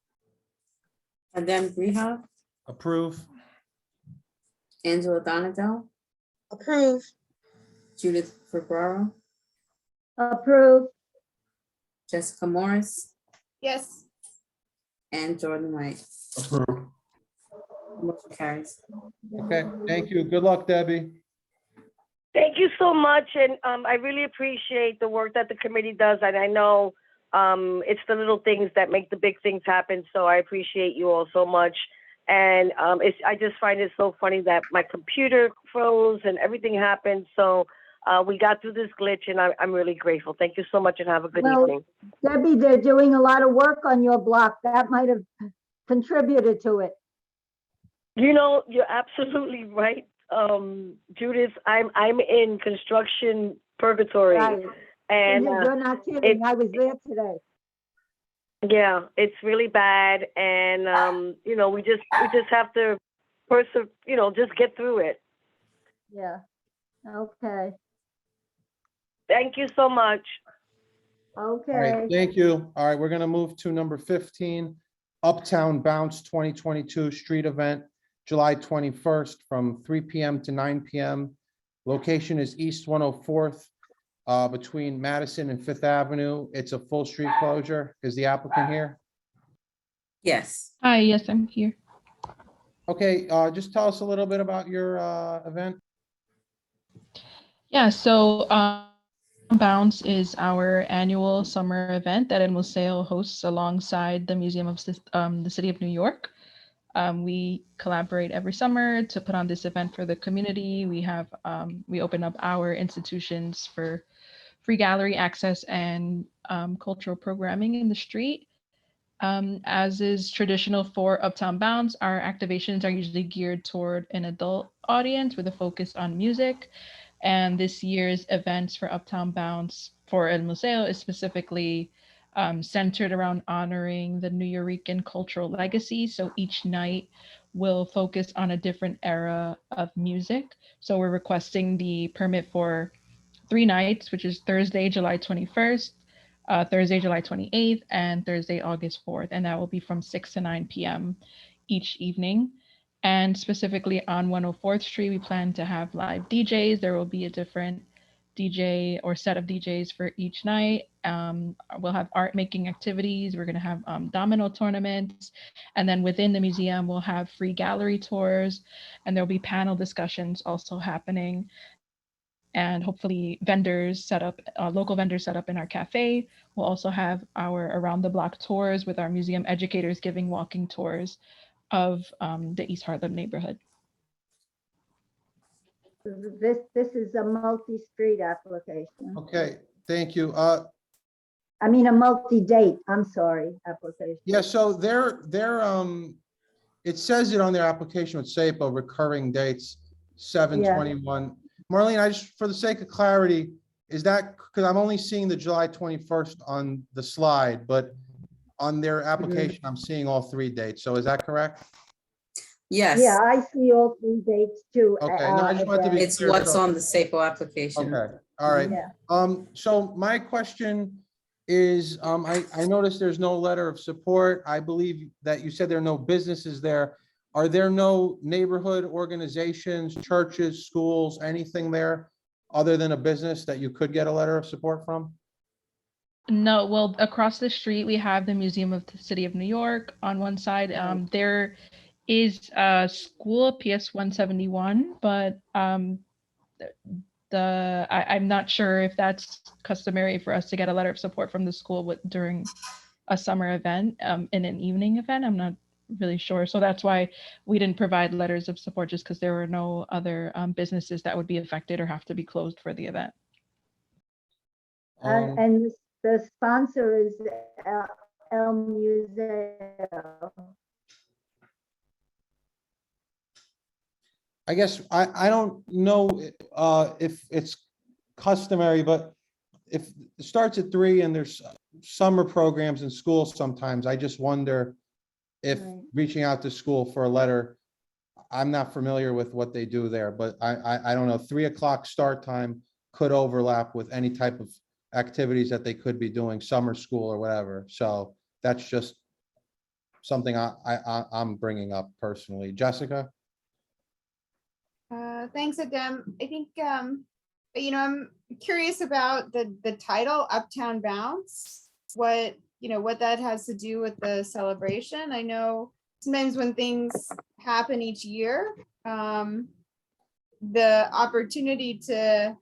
Adem Griha, Approve. Angela Donato, Approve. Judith Ferraro, Approve. Jessica Morris, Yes. and Jordan White. Approve. Motion carries. Okay, thank you. Good luck, Debbie. Thank you so much, and I really appreciate the work that the committee does, and I know it's the little things that make the big things happen, so I appreciate you all so much. And I just find it so funny that my computer froze and everything happened, so we got through this glitch, and I'm really grateful. Thank you so much, and have a good evening. Debbie, they're doing a lot of work on your block. That might have contributed to it. You know, you're absolutely right, Judith. I'm in construction purgatory, Right. and You're not kidding. I was there today. yeah, it's really bad, and you know, we just have to just get through it. Yeah. Okay. Thank you so much. All Okay. right, thank you. All right, we're gonna move to number 15, Uptown Bounce 2022 street event, July 21st from 3 p.m. to 9 p.m. Location is East 104th, between Madison and Fifth Avenue. It's a full street closure. Is the applicant here? Yes. Hi, yes, I'm here. Okay, just tell us a little bit about your event. Yeah, so Bounce is our annual summer event that El Museo hosts alongside the Museum of the City of New York. We collaborate every summer to put on this event for the community. We open up our institutions for free gallery access and cultural programming in the street. As is traditional for Uptown Bounce, our activations are usually geared toward an adult audience with a focus on music. And this year's events for Uptown Bounce for El Museo is specifically centered around honoring the Nuyorican cultural legacy. So each night will focus on a different era of music. So we're requesting the permit for 3 nights, which is Thursday, July 21st, Thursday, July 28th, and Thursday, August 4th. And that will be from 6 to 9 p.m. each evening. And specifically on 104th Street, we plan to have live DJs. There will be a different DJ or set of DJs for each night. We'll have art making activities. We're going to have domino tournaments. And then within the museum, we'll have free gallery tours, and there'll be panel discussions also happening. And hopefully vendors set up, local vendors set up in our cafe. We'll also have our around the block tours with our museum educators giving walking tours of the East Harlem neighborhood. This is a multi-street application. Okay, thank you. I mean, a multi-date, I'm sorry, application. Yeah, so it says it on their application with SAPO, recurring dates, 7/21. Marlene, I just, for the sake of clarity, is that, because I'm only seeing the July 21st on the slide, but on their application, I'm seeing all 3 dates. So is that correct? Yes. Yeah, I see all 3 dates too. Okay, no, I just wanted to be It's clear. what's So- on the SAPO application. Okay, all right. Yeah. So my question is, I noticed there's no letter of support. I believe that you said there are no businesses there. Are there no neighborhood organizations, churches, schools, anything there other than a business that you could get a letter of support from? No, well, across the street, we have the Museum of the City of New York on one side. There is a school, PS 171, but I'm not sure if that's customary for us to get a letter of support from the school during a summer event, in an evening event. I'm not really sure. So that's why we didn't provide letters of support, just because there were no other businesses that would be affected or have to be closed for the event. And the sponsor is El Museo. I guess I don't know if it's customary, but if it starts at 3 and there's summer programs in schools sometimes, I just wonder if reaching out to school for a letter, I'm not familiar with what they do there, but I don't know, 3 o'clock start time could overlap with any type of activities that they could be doing, summer school or whatever. So that's just something I'm bringing up personally. Jessica? Thanks, Adem. I think, I'm curious about the title, Uptown Bounce, what that has to do with the celebration. I know sometimes when things happen each year, the opportunity to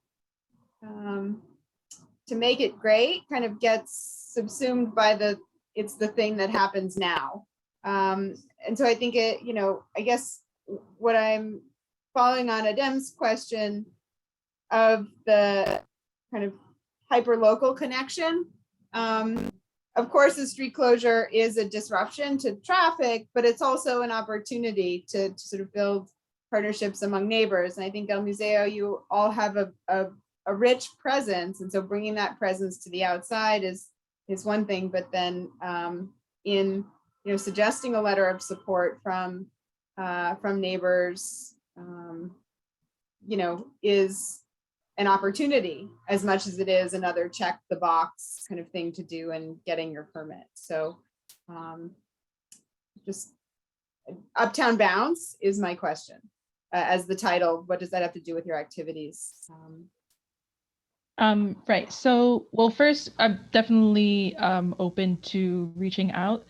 make it great kind of gets subsumed by it's the thing that happens now. And so I think I guess what I'm following on Adem's question of the kind of hyper-local connection. Of course, the street closure is a disruption to traffic, but it's also an opportunity to sort of build partnerships among neighbors. And I think El Museo, you all have a rich presence. And so bringing that presence to the outside is one thing, but then in suggesting a letter of support from neighbors, is an opportunity as much as it is another check the box kind of thing to do and getting your permit. So just Uptown Bounce is my question. As the title, what does that have to do with your activities? Right. So, well, first, I'm definitely open to reaching out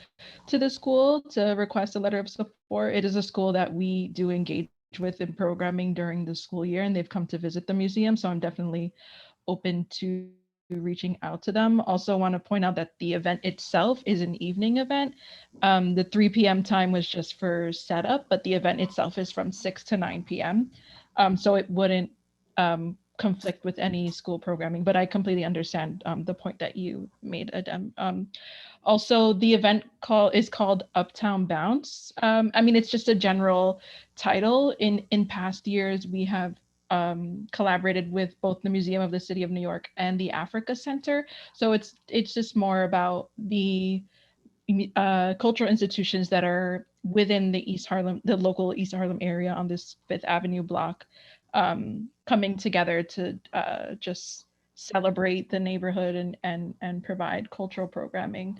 to the school to request a letter of support. It is a school that we do engage with in programming during the school year, and they've come to visit the museum. So I'm definitely open to reaching out to them. Also want to point out that the event itself is an evening event. The 3 p.m. time was just for setup, but the event itself is from 6 to 9 p.m. So it wouldn't conflict with any school programming, but I completely understand the point that you made, Adem. Also, the event is called Uptown Bounce. I mean, it's just a general title. In past years, we have collaborated with both the Museum of the City of New York and the Africa Center. So it's just more about the cultural institutions that are within the the local East Harlem area on this Fifth Avenue block, coming together to just celebrate the neighborhood and provide cultural programming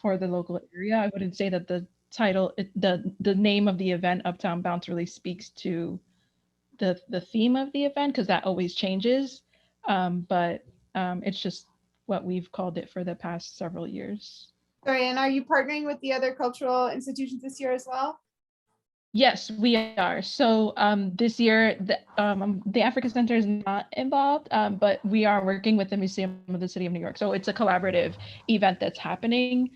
for the local area. I wouldn't say that the title, the name of the event, Uptown Bounce, really speaks to the theme of the event, because that always changes. But it's just what we've called it for the past several years. Sorry, and are you partnering with the other cultural institutions this year as well? Yes, we are. So this year, the Africa Center is not involved, but we are working with the Museum of the City of New York. So it's a collaborative event that's happening.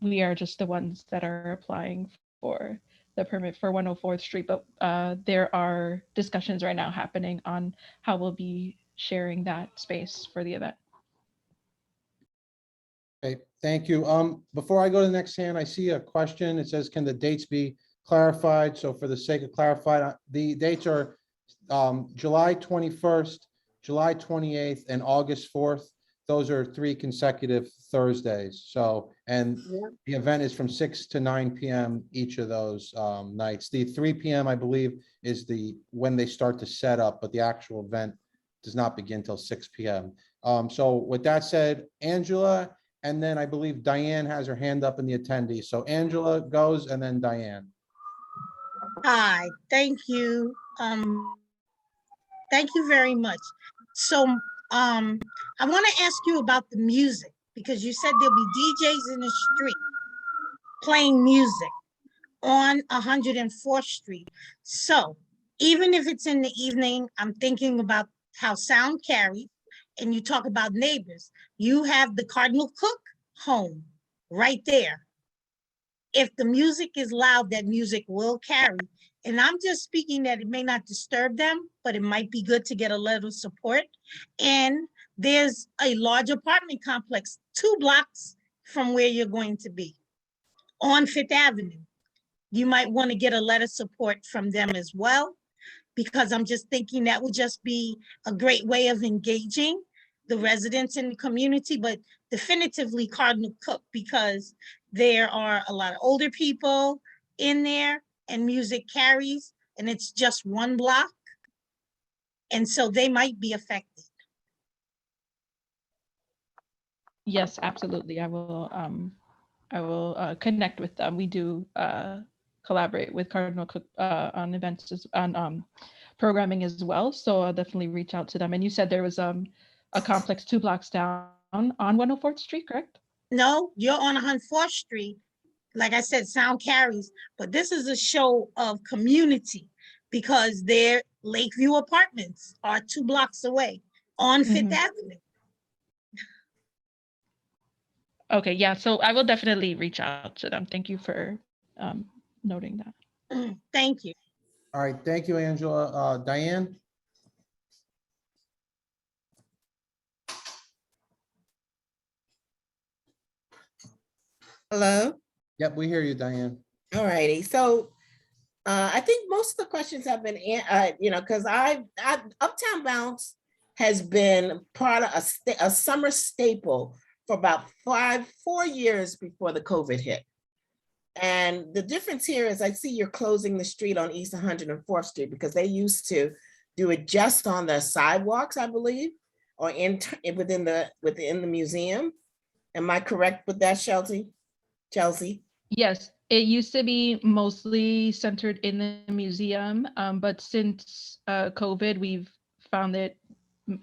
We are just the ones that are applying for the permit for 104th Street, but there are discussions right now happening on how we'll be sharing that space for the event. Okay, thank you. Before I go to the next hand, I see a question. It says, can the dates be clarified? So for the sake of clarified, the dates are July 21st, July 28th, and August 4th. Those are 3 consecutive Thursdays. So, and the event is from 6 to 9 p.m. each of those nights. The 3 p.m. I believe is when they start to set up, but the actual event does not begin till 6 p.m. So with that said, Angela, and then I believe Diane has her hand up in the attendees. So Angela goes, and then Diane. Hi, thank you. Thank you very much. So I want to ask you about the music, because you said there'll be DJs in the street playing music on 104th Street. So even if it's in the evening, I'm thinking about how sound carries, and you talk about neighbors. You have the Cardinal Cook home right there. If the music is loud, that music will carry. And I'm just speaking that it may not disturb them, but it might be good to get a letter of support. And there's a large apartment complex 2 blocks from where you're going to be on Fifth Avenue. You might want to get a letter of support from them as well, because I'm just thinking that would just be a great way of engaging the residents in the community, but definitively Cardinal Cook, because there are a lot of older people in there and music carries, and it's just 1 block. And so they might be affected. Yes, absolutely. I will connect with them. We do collaborate with Cardinal Cook on events, on programming as well. So I'll definitely reach out to them. And you said there was a complex 2 blocks down on 104th Street, correct? No, you're on 104th Street. Like I said, sound carries, but this is a show of community, because their Lakeview Apartments are 2 blocks away on Fifth Avenue. Okay, yeah, so I will definitely reach out to them. Thank you for noting that. Thank you. All right, thank you, Angela. Diane? Hello? Yep, we hear you, Diane. All righty. So I think most of the questions have been, because Uptown Bounce has been part of a summer staple for about 4 years before the COVID hit. And the difference here is I see you're closing the street on East 104th Street, because they used to do it just on the sidewalks, I believe, or within the museum. Am I correct with that, Chelsea? Yes, it used to be mostly centered in the museum, but since COVID, we've found that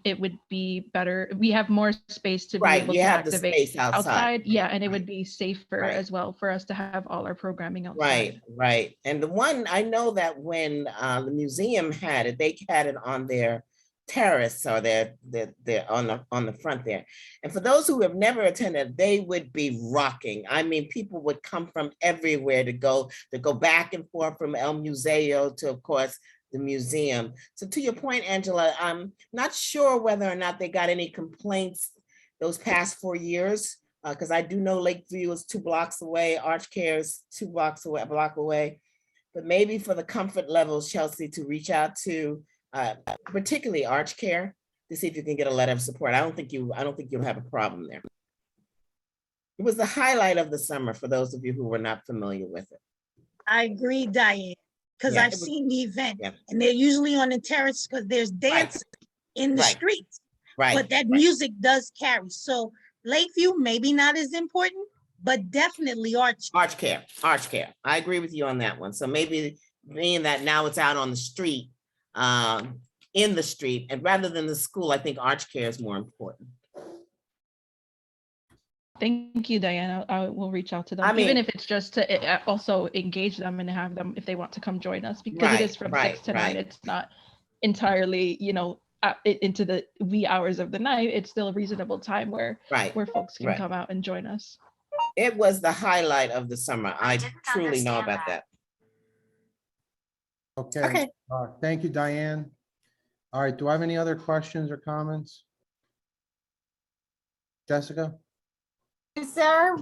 it would be better. We have more space to be able to activate the space outside. Yeah, and it would be safer as well for us to have all our programming outside. Right. And the one, I know that when the museum had it, they had it on their terrace, or they're on the front there. And for those who have never attended, they would be rocking. I mean, people would come from everywhere to go back and forth from El Museo to, of course, the museum. So to your point, Angela, I'm not sure whether or not they got any complaints those past 4 years, because I do know Lakeview is 2 blocks away, Arch Care is 2 blocks away, a block away. But maybe for the comfort levels, Chelsea, to reach out to particularly Arch Care to see if you can get a letter of support. I don't think you'll have a problem there. It was the highlight of the summer for those of you who were not familiar with it. I agree, Diane, because Yeah, I've it was- seen the event Yeah. and they're usually on the terrace because there's dancing in the Right. streets. Right. But that right. music does carry. So Lakeview, maybe not as important, but definitely Arch. Arch Care. I agree with you on that one. So maybe being that now it's out on the street, in the street, and rather than the school, I think Arch Care is more important. Thank you, Diana. I will reach out to them, I mean- even if it's just to also engage them and have them if they want to come join us, because it is from 6 to 9. It's not entirely, into the wee hours of the night. It's still a reasonable time where folks can come out and join us. It was the highlight of the summer. I truly know about that. Okay. Thank you, Diane. All right, do I have any other questions or comments? Jessica? Is there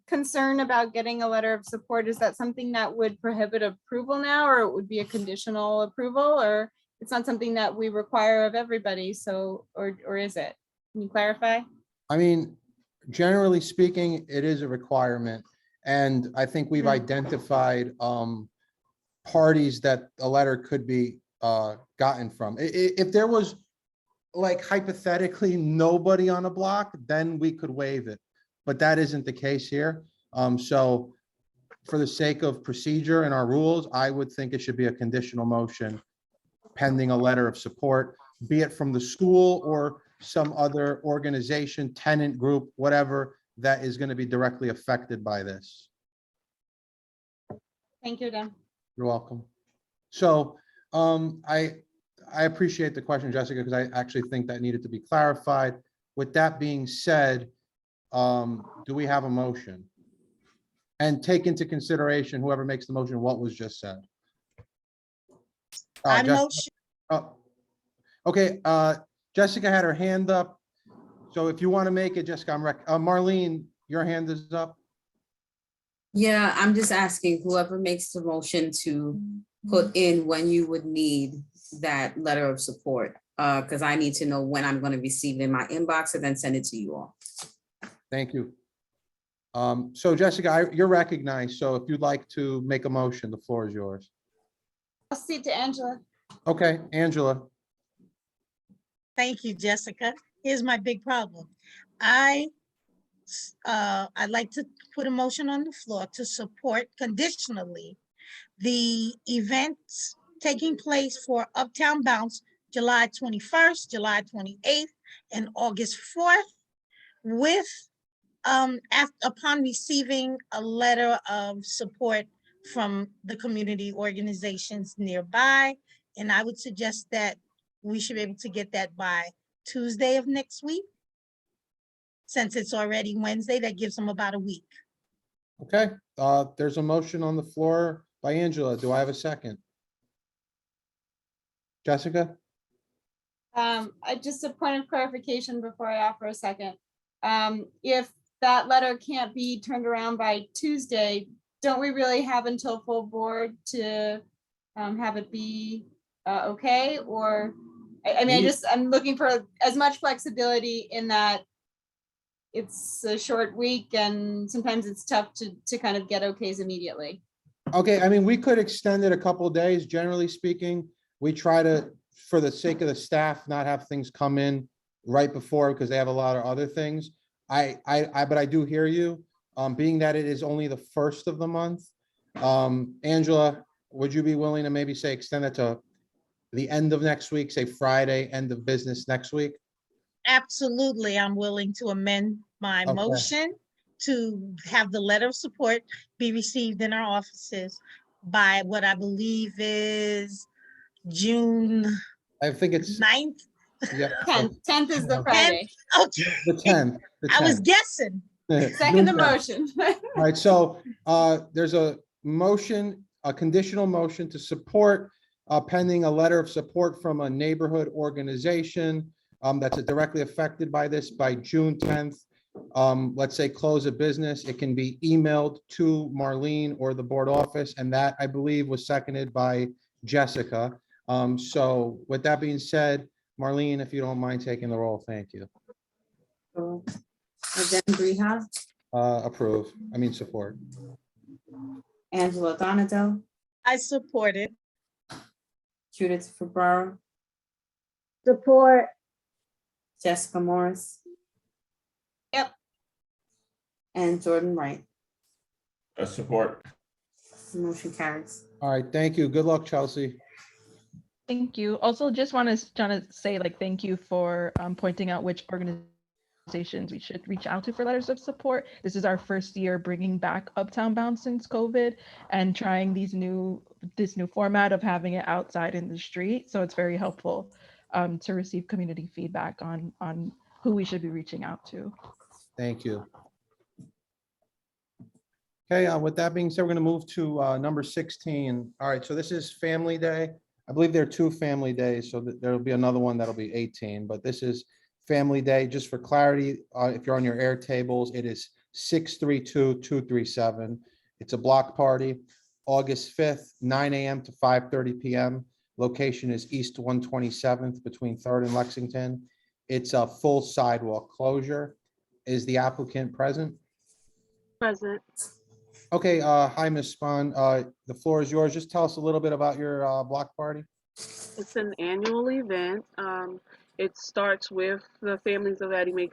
concern about getting a letter of support? Is that something that would prohibit approval now, or it would be a conditional approval, or it's not something that we require of everybody? So, or is it? Can you clarify? I mean, generally speaking, it is a requirement. And I think we've identified parties that a letter could be gotten from. If there was, like, hypothetically nobody on a block, then we could waive it. But that isn't the case here. So for the sake of procedure and our rules, I would think it should be a conditional motion pending a letter of support, be it from the school or some other organization, tenant group, whatever, that is going to be directly affected by this. Thank you, Dan. You're welcome. So I appreciate the question, Jessica, because I actually think that needed to be clarified. With that being said, do we have a motion? And take into consideration, whoever makes the motion, what was just said. I Jessica- motion. Okay, Jessica had her hand up. So if you want to make it, Jessica, Marlene, your hand is up. Yeah, I'm just asking whoever makes the motion to put in when you would need that letter of support. Because I need to know when I'm going to receive it in my inbox and then send it to you all. Thank you. So Jessica, you're recognized. So if you'd like to make a motion, the floor is yours. I'll see it to Angela. Okay, Angela. Thank you, Jessica. Here's my big problem. I'd like to put a motion on the floor to support conditionally the events taking place for Uptown Bounce July 21st, July 28th, and August 4th with, upon receiving a letter of support from the community organizations nearby. And I would suggest that we should be able to get that by Tuesday of next week. Since it's already Wednesday, that gives them about a week. Okay, there's a motion on the floor by Angela. Do I have a second? Jessica? Just a point of clarification before I offer a second. If that letter can't be turned around by Tuesday, don't we really have until full board to have it be okay? Or, I mean, I'm looking for as much flexibility in that it's a short week and sometimes it's tough to kind of get okays immediately. Okay, I mean, we could extend it a couple of days. Generally speaking, we try to, for the sake of the staff, not have things come in right before because they have a lot of other things. But I do hear you, being that it is only the first of the month. Angela, would you be willing to maybe say extend it to the end of next week, say Friday, end of business next week? Absolutely, I'm willing to amend my Okay. motion to have the letter of support be received in our offices by what I believe is June I think it's 9th. Yeah. 10th is the Friday. Okay, The 10th. I was guessing. Second the motion. All right, so there's a motion, a conditional motion to support pending a letter of support from a neighborhood organization that's directly affected by this by June 10th. Let's say close of business. It can be emailed to Marlene or the board office, and that I believe was seconded by Jessica. So with that being said, Marlene, if you don't mind taking the roll, thank you. Then Briha, Approve, I mean, support. Angela Donato, I support it. Judith Ferraro, Support. Jessica Morris. Yep. And Jordan Wright. Support. Motion carries. All right, thank you. Good luck, Chelsea. Thank you. Also, just want to say thank you for pointing out which organizations we should reach out to for letters of support. This is our first year bringing back Uptown Bound since COVID and trying this new format of having it outside in the street. So it's very helpful to receive community feedback on who we should be reaching out to. Thank you. Okay, with that being said, we're going to move to number 16. All right, so this is Family Day. I believe there are 2 Family Days, so there'll be another one that'll be 18, but this is Family Day. Just for clarity, if you're on your air tables, it is 632-237. It's a block party, August 5th, 9 a.m. to 5:30 p.m. Location is East 127th between 3rd and Lexington. It's a full sidewalk closure. Is the applicant present? Present. Okay, hi, Ms. Spahn. The floor is yours. Just tell us a little bit about your block party. It's an annual event. It starts with the families of Addie Mae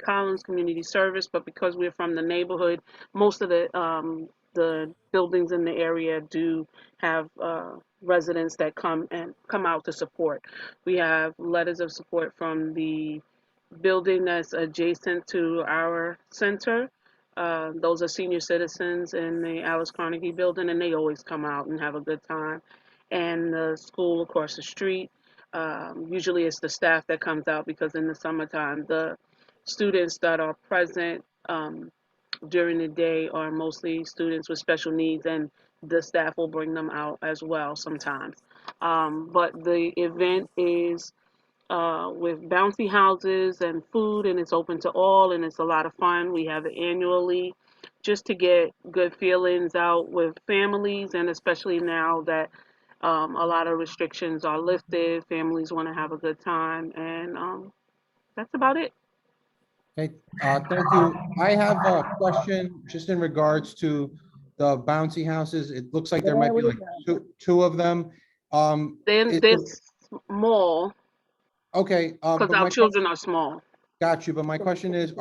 Collins Community Service, but because we're from the neighborhood, most of the buildings in the area do have residents that come out to support. We have letters of support from the building that's adjacent to our center. Those are senior citizens in the Alice Carnegie building, and they always come out and have a good time. And the school across the street, usually it's the staff that comes out because in the summertime, the students that are present during the day are mostly students with special needs, and the staff will bring them out as well sometimes. But the event is with bouncy houses and food, and it's open to all, and it's a lot of fun. We have it annually just to get good feelings out with families, and especially now that a lot of restrictions are lifted, families want to have a good time, and that's about it. Okay, thank you. I have a question just in regards to the bouncy houses. It looks like there might be like two of them. Then there's small, Okay, because but our my children are small. got you. But my question is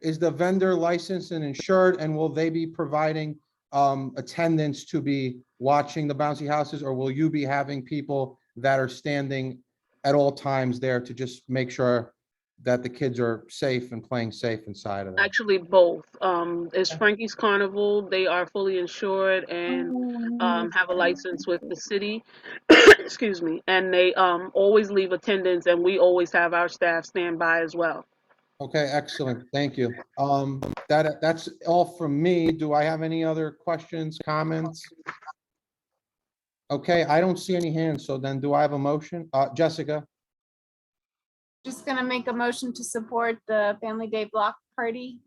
is the vendor licensed and insured, and will they be providing attendance to be watching the bouncy houses, or will you be having people that are standing at all times there to just make sure that the kids are safe and playing safe inside of them? Actually, both. It's Frankie's Carnival. They are fully insured and have a license with the city. Excuse me. And they always leave attendance, and we always have our staff stand by as well. Okay, excellent. Thank you. That's all from me. Do I have any other questions, comments? Okay, I don't see any hands. So then do I have a motion? Jessica? Just gonna make a motion to support the Family Day block party.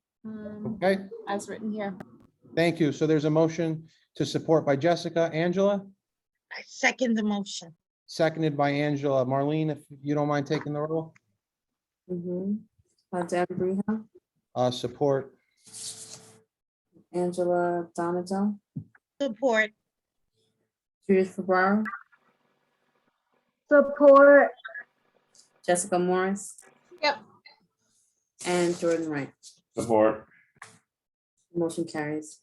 Okay, As written here. thank you. So there's a motion to support by Jessica. Angela? I second the motion. Seconded by Angela. Marlene, if you don't mind taking the roll. Dan Brija, Support. Angela Donato, Support. Judith Ferraro, Support. Jessica Morris, Yep. and Jordan Wright. Support. Motion carries.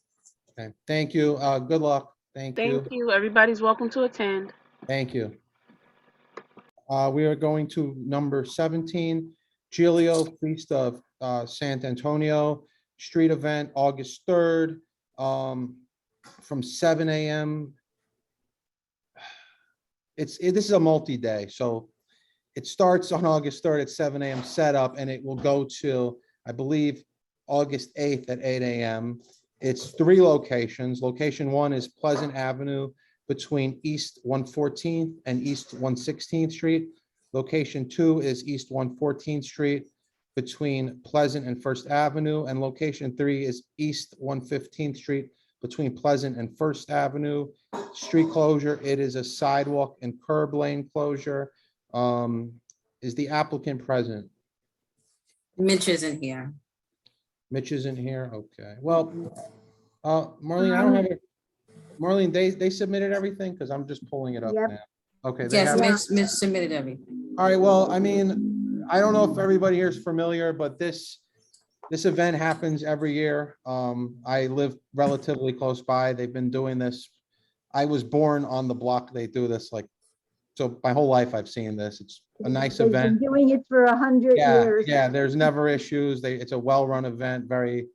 Okay, thank you. Good luck. Thank you. Thank you. Everybody's welcome to attend. Thank you. We are going to number 17, Giglio Feast of Sant Antonio, street event, August 3rd, from 7 a.m. This is a multi-day, so it starts on August 3rd at 7 a.m. setup, and it will go till, I believe, August 8th at 8 a.m. It's 3 locations. Location 1 is Pleasant Avenue between East 114th and East 116th Street. Location 2 is East 114th Street between Pleasant and First Avenue. And location 3 is East 115th Street between Pleasant and First Avenue. Street closure, it is a sidewalk and curb lane closure. Is the applicant present? Mitch isn't here. Mitch isn't here. Okay, well, Marlene, I don't have it. Marlene, they submitted everything because I'm just pulling it up Yep. now. Okay, they Yes, have. Mitch submitted everything. All right, well, I mean, I don't know if everybody here is familiar, but this event happens every year. I live relatively close by. They've been doing this. I was born on the block. They do this like, so my whole life I've seen this. It's a nice They've event. been doing it for 100 Yeah, years. yeah, there's never issues. It's a well-run event, very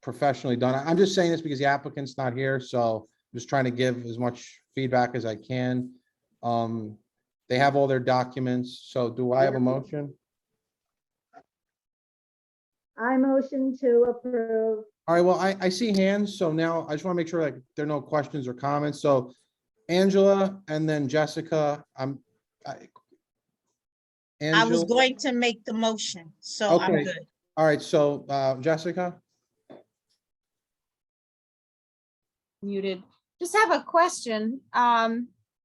professionally done. I'm just saying this because the applicant's not here, so I'm just trying to give as much feedback as I can. They have all their documents, so do I have a motion? I motion to approve. All right, well, I see hands, so now I just want to make sure like there are no questions or comments. So Angela and then Jessica, I was Angela, going to make the motion, so I'm okay. good. All right, so Jessica, Muted. Just have a question.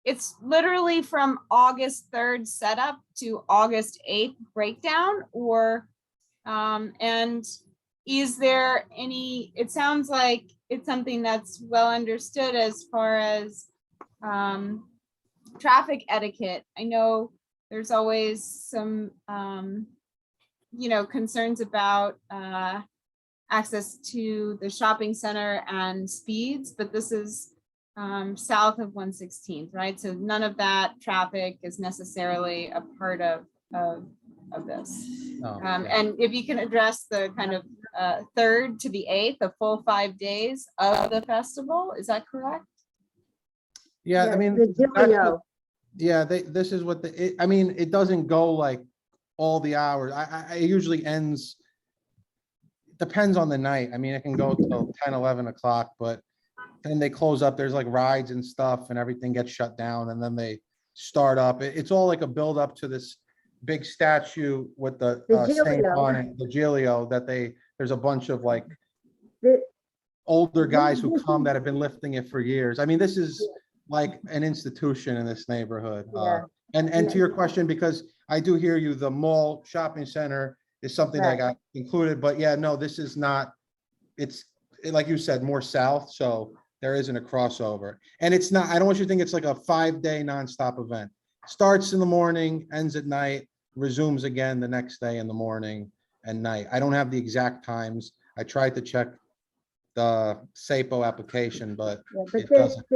It's literally from August 3rd setup to August 8th breakdown, or and is there any, it sounds like it's something that's well understood as far as traffic etiquette. I know there's always some concerns about access to the shopping center and speeds, but this is south of 116th, right? So none of that traffic is necessarily a part of this. Oh, And if you can address the kind of 3rd to the 8th, the full 5 days of the festival, is that correct? yeah, I Yes, mean, the that's what- Giglio. yeah, this is what I mean, it doesn't go like all the hours. It usually ends, depends on the night. I mean, it can go till 10, 11 o'clock, but then they close up. There's like rides and stuff and everything gets shut down and then they start up. It's all like a build up to this big statue with the saint Giglio. on it, the Giglio, that there's a bunch of like The- older guys who this come is- that have been lifting it for years. I mean, this is like an institution in this neighborhood. Yeah. And to your question, because I do hear you, the mall shopping center is something that Right. got included, but yeah, no, this is not, it's like you said, more south, so there isn't a crossover. And it's not, I don't want you to think it's like a 5-day nonstop event. Starts in the morning, ends at night, resumes again the next day in the morning and night. I don't have the exact times. I tried to check the SAPO application, but Yeah, but it doesn't.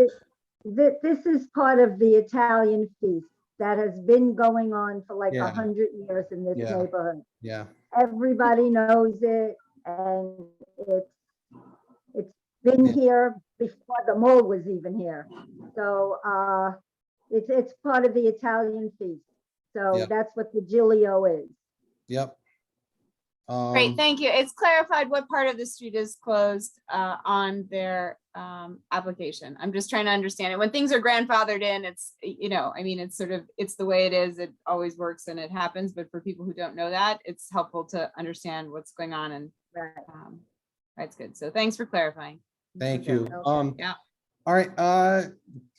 this is part of the Italian feast that has been going on for like Yeah. 100 years in this Yeah. neighborhood. Yeah, Everybody knows it, and it's been Yeah. here before the mall was even here. So it's part of the Italian feast. So Yeah. that's what the Giglio is. yep. Great, thank you. It's clarified what part of the street is closed on their application. I'm just trying to understand it. When things are grandfathered in, it's, I mean, it's sort of, it's the way it is. It always works and it happens. But for people who don't know that, it's helpful to understand what's going on, and that's good. So thanks for clarifying. Thank you. Yeah. All right,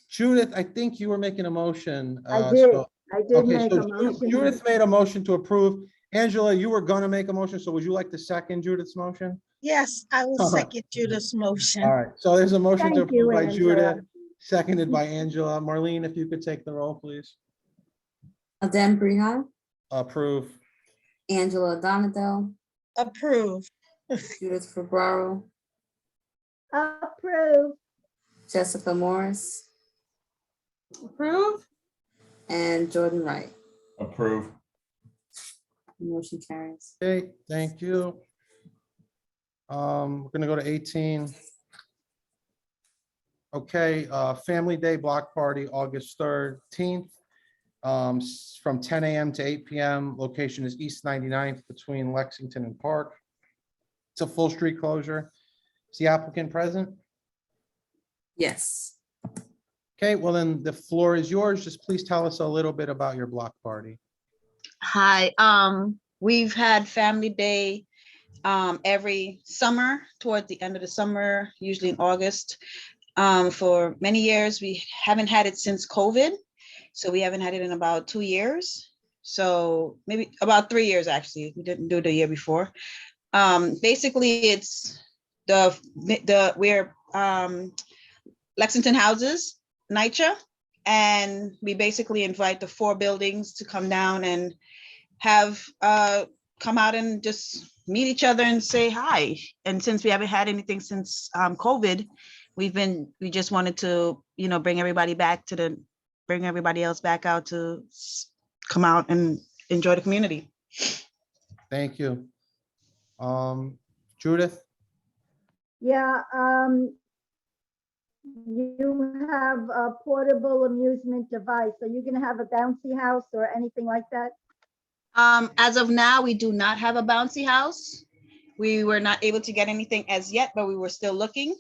Judith, I think you were making a motion. I did. I did Okay, make so a motion. Judith made a motion to approve. Angela, you were gonna make a motion, so would you like to second Judith's motion? Yes, I will second Judith's motion. All right, so there's a motion to Thank you, approve by Angela. Judith, seconded by Angela. Marlene, if you could take the roll, please. Adem Brihal, Approve. Angela Donadell, Approve. Judith Ferraro, Approve. Jessica Morris, Approve. and Jordan Wright. Approve. Motion carries. Okay, thank you. We're gonna go to 18. Okay, Family Day Block Party, August 13th, from 10 a.m. to 8 p.m. Location is East 99th between Lexington and Park. It's a full street closure. Is the applicant present? Yes. Okay, well then the floor is yours. Just please tell us a little bit about your block party. Hi, we've had Family Day every summer, toward the end of the summer, usually in August. For many years, we haven't had it since COVID. So we haven't had it in about 2 years. So maybe about 3 years, actually. We didn't do it the year before. Basically, it's we're Lexington Houses, NYCHA, and we basically invite the 4 buildings to come down and have come out and just meet each other and say hi. And since we haven't had anything since COVID, we just wanted to, bring everybody else back out to come out and enjoy the community. Thank you. Judith? Yeah, you have a portable amusement device. Are you gonna have a bouncy house or anything like that? As of now, we do not have a bouncy house. We were not able to get anything as yet, but we were still looking.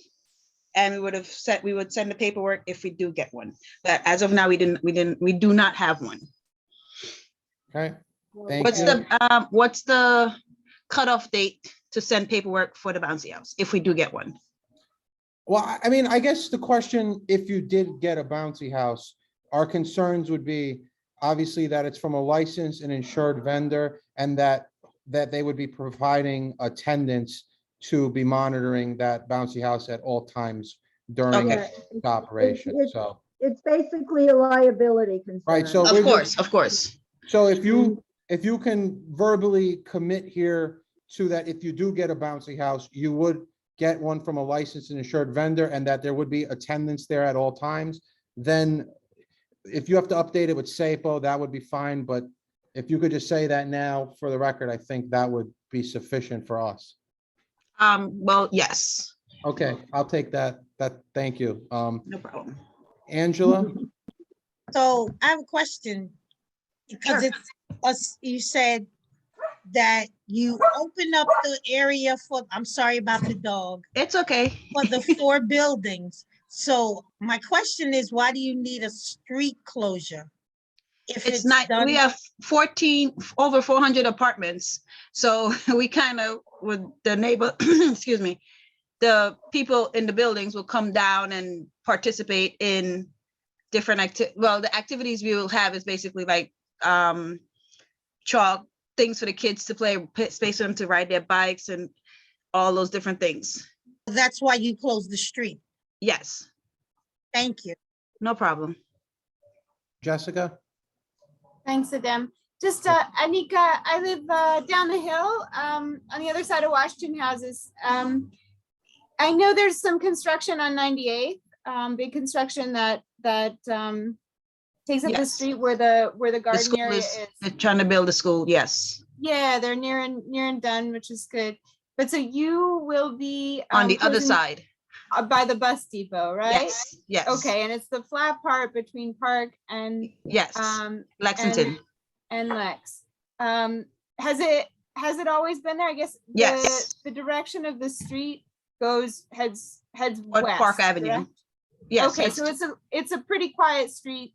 And we would send the paperwork if we do get one. But as of now, we do not have one. Okay, thank you. What's the cutoff date to send paperwork for the bouncy house if we do get one? Well, I mean, I guess the question, if you did get a bouncy house, our concerns would be obviously that it's from a licensed and insured vendor, and that they would be providing attendance to be monitoring that bouncy house at all times during Yeah, its operation. So, It's basically a liability concern. right, so Of course. So if you can verbally commit here to that, if you do get a bouncy house, you would get one from a licensed and insured vendor, and that there would be attendance there at all times, then if you have to update it with SAPO, that would be fine. But if you could just say that now for the record, I think that would be sufficient for us. Well, yes. Okay, I'll take that. Thank you. No problem. Angela? So I have a question, because you said that you open up the area for, I'm sorry about the dog. It's okay. For the 4 buildings. So my question is, why do you need a street closure? If It's not, we have over 400 apartments. So we kind of, with the neighbor, excuse me, the people in the buildings will come down and participate in different the activities we will have is basically like chalk, things for the kids to play, space for them to ride their bikes and all those different things. That's why you close the street. Yes. Thank you. No problem. Jessica? Thanks, Adem. Just Anika, I live down the hill on the other side of Washington Houses. I know there's some construction on 98th, big construction that takes up the street where the garden area is. They're trying to build a school, yes. Yeah, they're near and done, which is good. But so you will be on the other side. By the bus depot, right? Yes, yes. Okay, and it's the flat part between Park and yes, Lexington and Lex. Has it always been there? I guess yes. The direction of the street heads west. Park Avenue. Correct? Yes. Okay, so it's a pretty quiet street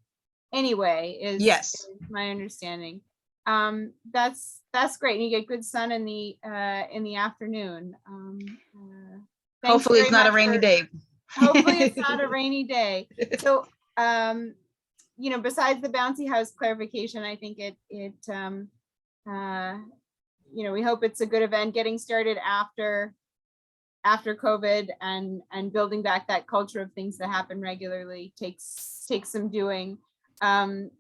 anyway. Is my understanding. That's great. And you get good sun in the afternoon. Hopefully it's not a rainy day. Hopefully it's not a rainy day. So, besides the bouncy house clarification, I think we hope it's a good event getting started after COVID and building back that culture of things that happen regularly takes some doing. If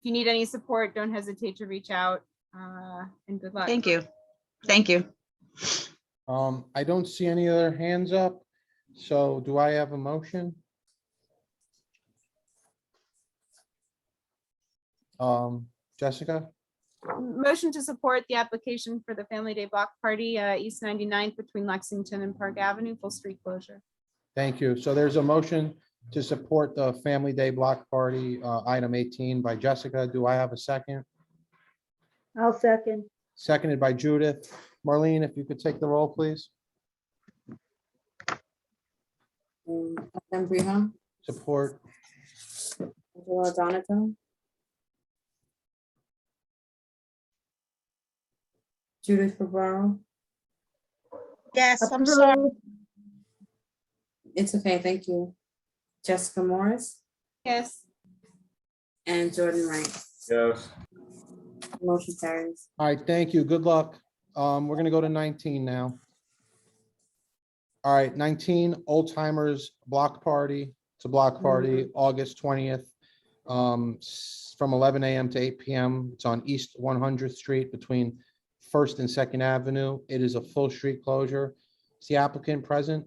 you need any support, don't hesitate to reach out, and good luck. Thank you. Thank you. I don't see any other hands up. So do I have a motion? Jessica? Motion to support the application for the Family Day Block Party, East 99th between Lexington and Park Avenue, full street closure. Thank you. So there's a motion to support the Family Day Block Party, item 18 by Jessica. Do I have a second? I'll second. Seconded by Judith. Marlene, if you could take the roll, please. Briha, Support. Angela Donato, Judith Ferraro. Yes, I'm sorry. It's okay, thank you. Jessica Morris. Yes. And Jordan Wright. Yes. Motion carries. All right, thank you. Good luck. we're gonna go to 19 now. All right, 19 Old Timers Block Party. It's a block party, August 20th, from 11 a.m. to 8 p.m. It's on East 100th Street between First and Second Avenue. It is a full street closure. Is the applicant present?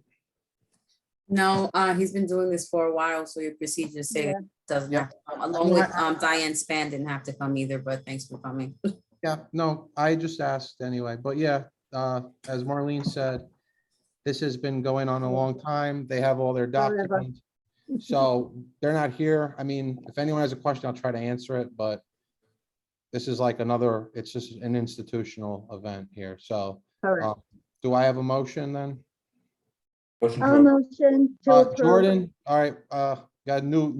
No, he's been doing this for a while, so your procedure say Yeah. doesn't Yeah. have to come, along with Diane Span didn't have to come either, but thanks for coming. Yeah, no, I just asked anyway, but yeah, as Marlene said, this has been going on a long time. They have all their Forever. documents. So they're not here. I mean, if anyone has a question, I'll try to answer it, but this is like another, it's just an institutional event here. So Correct. do I have a motion then? Motion I'll to, motion to approve. Jordan, all right, got a new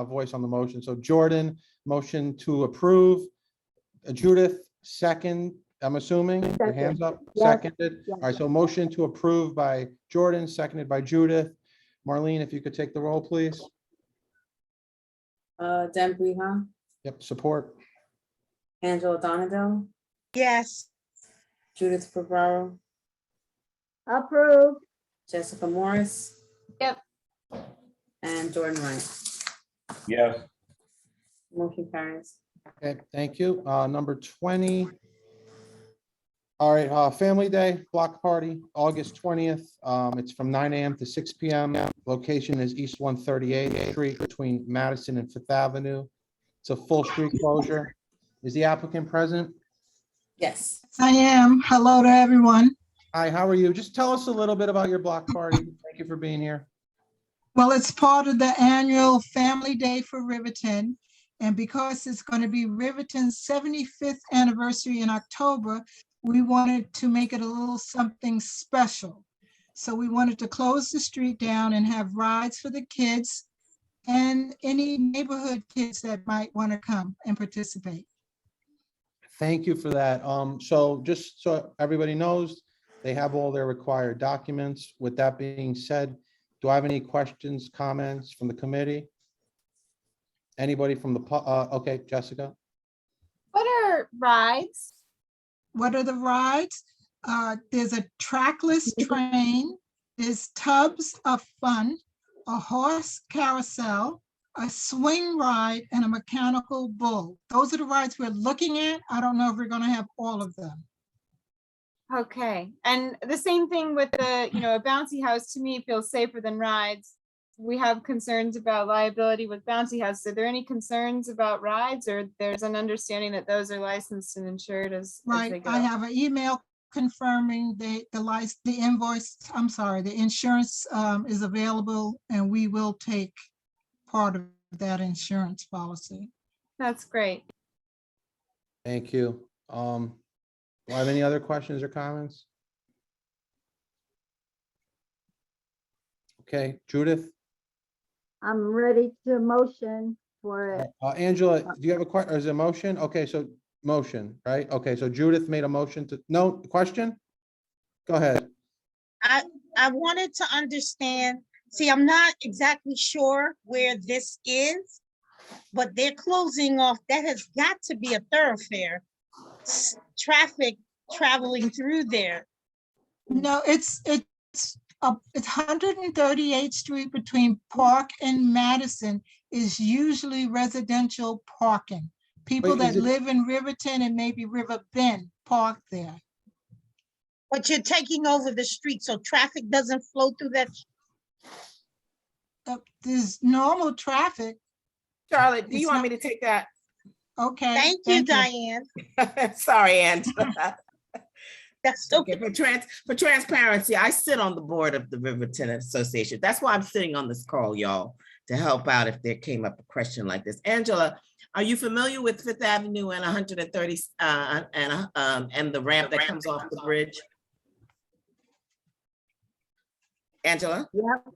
voice on the motion. So Jordan, motion to approve. Judith, second, I'm assuming, your Second. hands up, Yes. seconded. Yes. All right, so motion to approve by Jordan, seconded by Judith. Marlene, if you could take the roll, please. Dan Breha, Yep, support. Angela Donadell, Yes. Judith Ferraro, Approve. Jessica Morris, Yep. and Jordan Wright. yes. Motion carries. Okay, thank you. Number 20. All right, Family Day Block Party, August 20th. It's from 9 a.m. to 6 p.m. Location is East 138th Street between Madison and Fifth Avenue. It's a full street closure. Is the applicant present? Yes. I am. Hello to everyone. Hi, how are you? Just tell us a little bit about your block party. Thank you for being here. Well, it's part of the annual Family Day for Riverton. And because it's going to be Riverton's 75th anniversary in October, we wanted to make it a little something special. So we wanted to close the street down and have rides for the kids and any neighborhood kids that might want to come and participate. Thank you for that. So just so everybody knows, they have all their required documents. With that being said, do I have any questions, comments from the committee? Anybody from the, okay, Jessica? What are rides? What are the rides? There's a trackless train, there's tubs of fun, a horse carousel, a swing ride, and a mechanical bull. Those are the rides we're looking at. I don't know if we're gonna have all of them. Okay, and the same thing with the, a bouncy house to me feels safer than rides. We have concerns about liability with bouncy houses. Are there any concerns about rides, or there's an understanding that those are licensed and insured as they Right, go? I have an email confirming the invoice, I'm sorry, the insurance is available and we will take part of that insurance policy. That's great. Thank you. Do I have any other questions or comments? Okay, Judith? I'm ready to motion for it. Angela, do you have a question, or is it a motion? Okay, so motion, right? Okay, so Judith made a motion to, no, question? Go ahead. I wanted to understand, see, I'm not exactly sure where this is, but they're closing off, that has got to be a thoroughfare. Traffic traveling through there. No, it's 138th Street between Park and Madison is usually residential parking. People Wait, that is it- live in Riverton and maybe River Bend park there. But you're taking over the street, so traffic doesn't flow through that. There's normal traffic. Charlotte, do you It's want not- me to take that? Okay. Thank you, Diane. Sorry, Angela. That's okay. For transparency, I sit on the board of the Riverton Association. That's why I'm sitting on this call, y'all, to help out if there came up a question like this. Angela, are you familiar with Fifth Avenue and 130 and the ramp that comes off the bridge? Angela? Yep.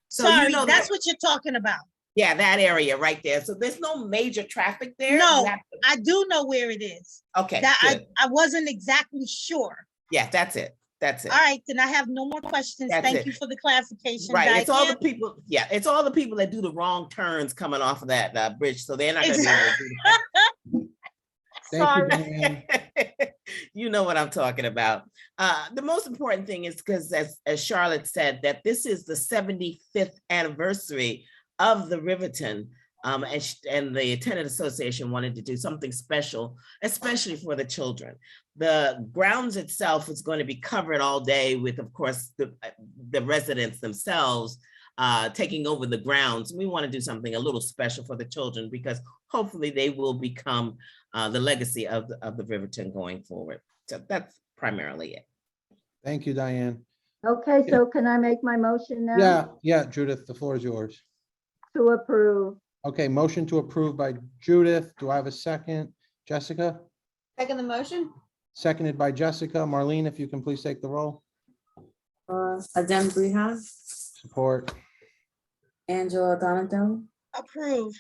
So Sorry, you know that's that, what you're talking about. yeah, that area right there. So there's no major traffic there. No, You have to- I do know where it is. okay, That good. I wasn't exactly sure. Yeah, that's it. That's it. All right, then I have no more questions. That's Thank it. you for the clarification. Right, it's all the Diane. people, yeah, it's all the people that do the wrong turns coming off of that bridge, so they're not gonna be able to do that. Thank you, Diane. You know what I'm talking about. The most important thing is because as Charlotte said, that this is the 75th anniversary of the Riverton. And the Tenant Association wanted to do something special, especially for the children. The grounds itself is going to be covered all day with, of course, the residents themselves taking over the grounds. We want to do something a little special for the children because hopefully they will become the legacy of the Riverton going forward. So that's primarily it. Thank you, Diane. Okay, so can I make my motion now? Yeah, Judith, the floor is yours. To approve. Okay, motion to approve by Judith. Do I have a second? Jessica? Second the motion? Seconded by Jessica. Marlene, if you can please take the roll. Adem Briha, Support. Angela Donato, Approve.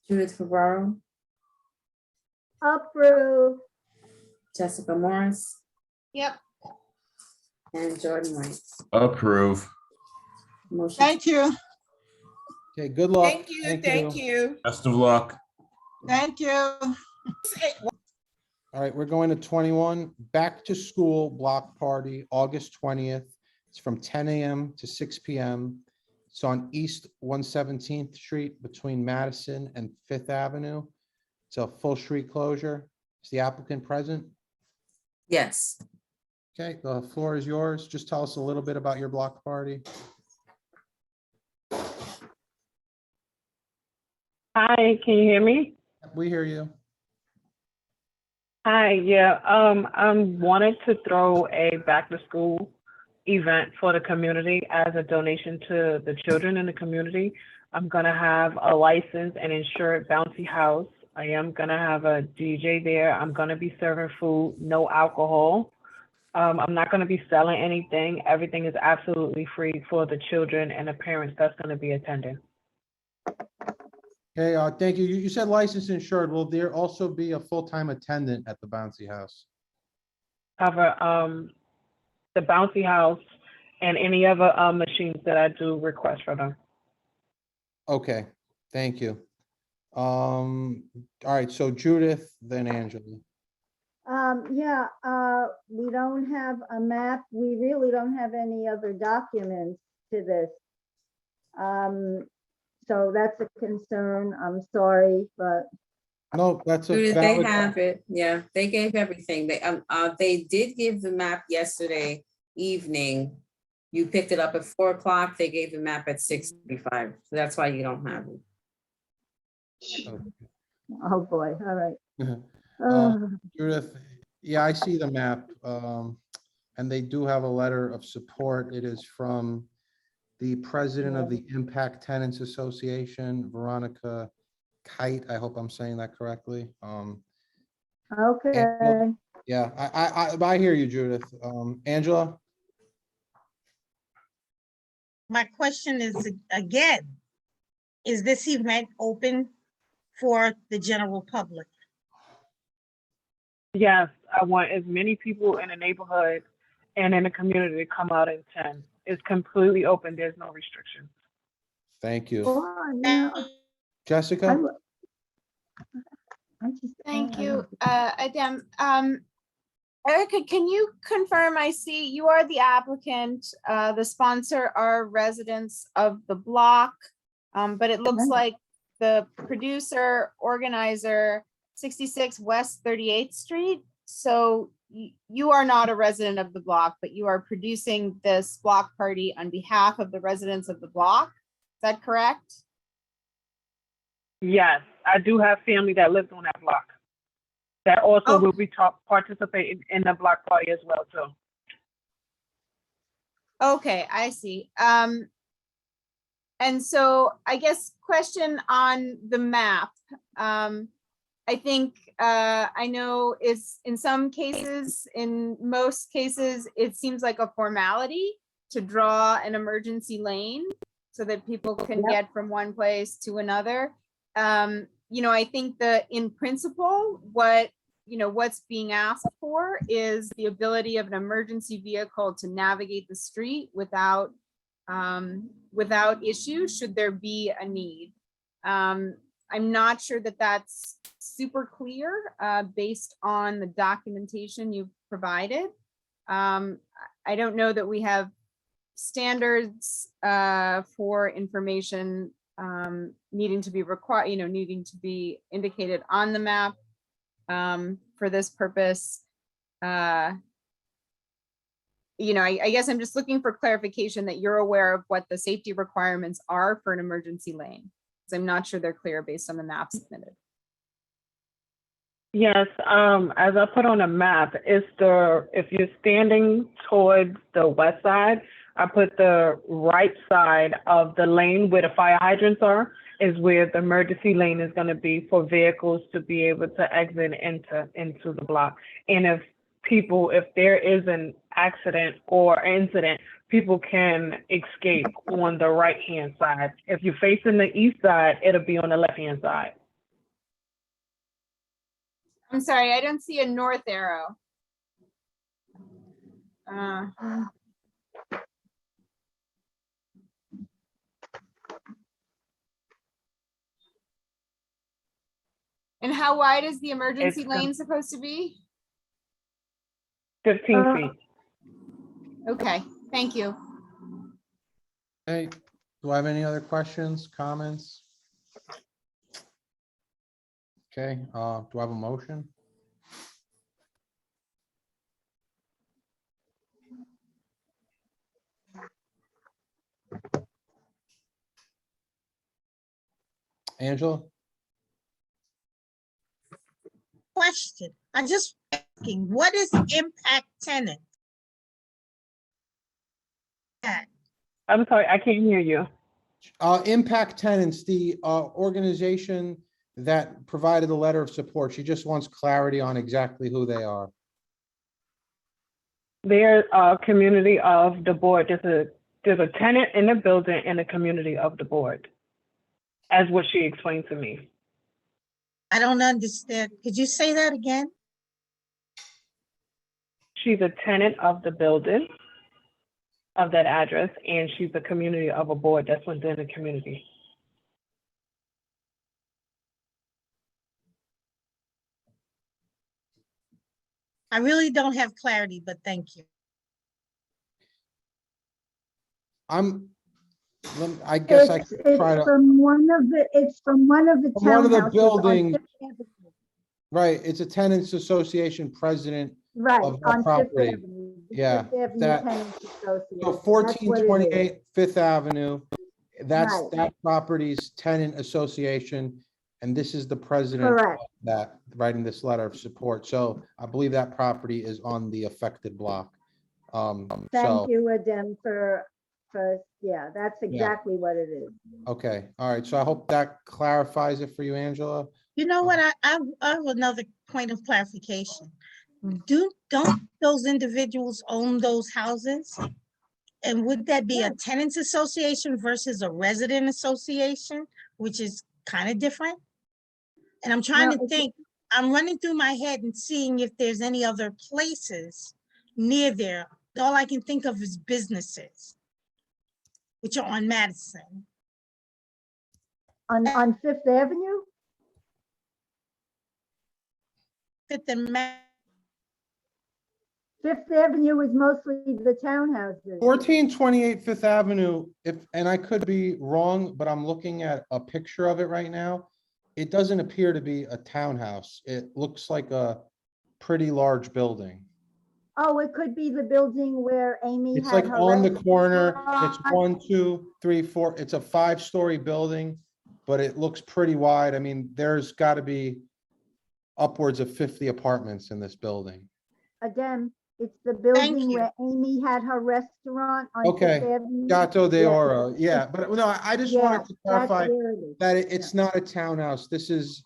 Judith Ferraro, Approve. Jessica Morris, Yep. and Jordan White. Approve. Motion. Thank you. Okay, good luck. Thank you, thank you. Best of luck. Thank you. All right, we're going to 21, back to school block party, August 20th. It's from 10 a.m. to 6 p.m. It's on East 117th Street between Madison and Fifth Avenue. It's a full street closure. Is the applicant present? Yes. Okay, the floor is yours. Just tell us a little bit about your block party. Hi, can you hear me? We hear you. Hi, yeah, I wanted to throw a back to school event for the community as a donation to the children in the community. I'm gonna have a licensed and insured bouncy house. I am gonna have a DJ there. I'm gonna be serving food, no alcohol. I'm not gonna be selling anything. Everything is absolutely free for the children and the parents that's gonna be attending. Okay, thank you. You said licensed insured. Will there also be a full-time attendant at the bouncy house? Cover the bouncy house and any other machines that I do request for them. Okay, thank you. All right, so Judith, then Angela. Yeah, we don't have a map. We really don't have any other documents to this. So that's a concern. I'm sorry, but No, that's a Judith, they valid. have it. Yeah, they gave everything. They did give the map yesterday evening. You picked it up at 4 o'clock. They gave the map at 6:35. So that's why you don't have it. oh boy, all right. Judith, yeah, I see the map. And they do have a letter of support. It is from the president of the Impact Tenants Association, Veronica Kite. I hope I'm saying that correctly. Okay. Angela, yeah, I hear you, Judith. Angela? My question is, again, is this event open for the general public? Yes, I want as many people in the neighborhood and in the community to come out and attend. It's completely open. There's no restriction. Thank you. Oh, no. Jessica? Thank you, Adem. Erica, can you confirm, I see you are the applicant, the sponsor are residents of the block, but it looks like the producer, organizer, 66 West 38th Street. So you are not a resident of the block, but you are producing this block party on behalf of the residents of the block. Is that correct? Yes, I do have family that lives on that block that also will be participating in the block party as well too. Okay, I see. And so I guess question on the map. I think I know is in some cases, in most cases, it seems like a formality to draw an emergency lane so that people can get from one place to another. You know, I think that in principle, what's being asked for is the ability of an emergency vehicle to navigate the street without issue should there be a need. I'm not sure that that's super clear based on the documentation you've provided. I don't know that we have standards for information needing to be required, needing to be indicated on the map for this purpose. I guess I'm just looking for clarification that you're aware of what the safety requirements are for an emergency lane. Because I'm not sure they're clear based on the map submitted. Yes, as I put on a map, if you're standing towards the west side, I put the right side of the lane where the fire hydrants are is where the emergency lane is going to be for vehicles to be able to exit into the block. And if there is an accident or incident, people can escape on the right-hand side. If you're facing the east side, it'll be on the left-hand side. I'm sorry, I don't see a north arrow. And how wide is the emergency lane supposed to be? 15 feet. Okay, thank you. Hey, do I have any other questions, comments? Okay, do I have a motion? Angela? Question, I just asking, what is impact tenant? I'm sorry, I can't hear you. Impact Tenants, the organization that provided the letter of support. She just wants clarity on exactly who they are. They're a community of the board. There's a tenant in the building and a community of the board, as what she explained to me. I don't understand. Could you say that again? She's a tenant of the building, of that address, and she's a community of a board that's within the community. I really don't have clarity, but thank you. I guess I could try It's to, from one of the From one of the townhouses on buildings. Fifth Avenue. right, it's a tenants association president Right, of that on Fifth property. Avenue. the Yeah, Fifth Avenue that- Tenants Association. So That's what it is. 1428 Fifth Avenue, that's Right. that property's tenant association. And this is the president of Correct. that, writing this letter of support. So I believe that property is on the affected block. Thank So, you, Adem, yeah, that's exactly what it is. okay, all right. So I hope that clarifies it for you, Angela. You know what, I have another point of clarification. Don't those individuals own those houses? And would that be a tenants association versus a resident association, which is kind of different? And I'm trying No, to think, I'm running through my head and seeing if there's any other places near there. All I can think of is businesses, which are on Madison. On Fifth Avenue? Fifth and Fifth Avenue is mostly the townhouses. 1428 Fifth Avenue, and I could be wrong, but I'm looking at a picture of it right now. It doesn't appear to be a townhouse. It looks like a pretty large building. Oh, it could be the building where Amy It's had like her on the corner. It's restaurant. 1, 2, 3, 4. It's a 5-story building, but it looks pretty wide. I mean, there's got to be upwards of 50 apartments in this building. Adem, it's the building you. where Amy had her restaurant on Fifth Okay, Avenue. Gato de Yeah. Oro, yeah, but no, I just Yeah, wanted to that's clarify where it is. that it's not a townhouse. This is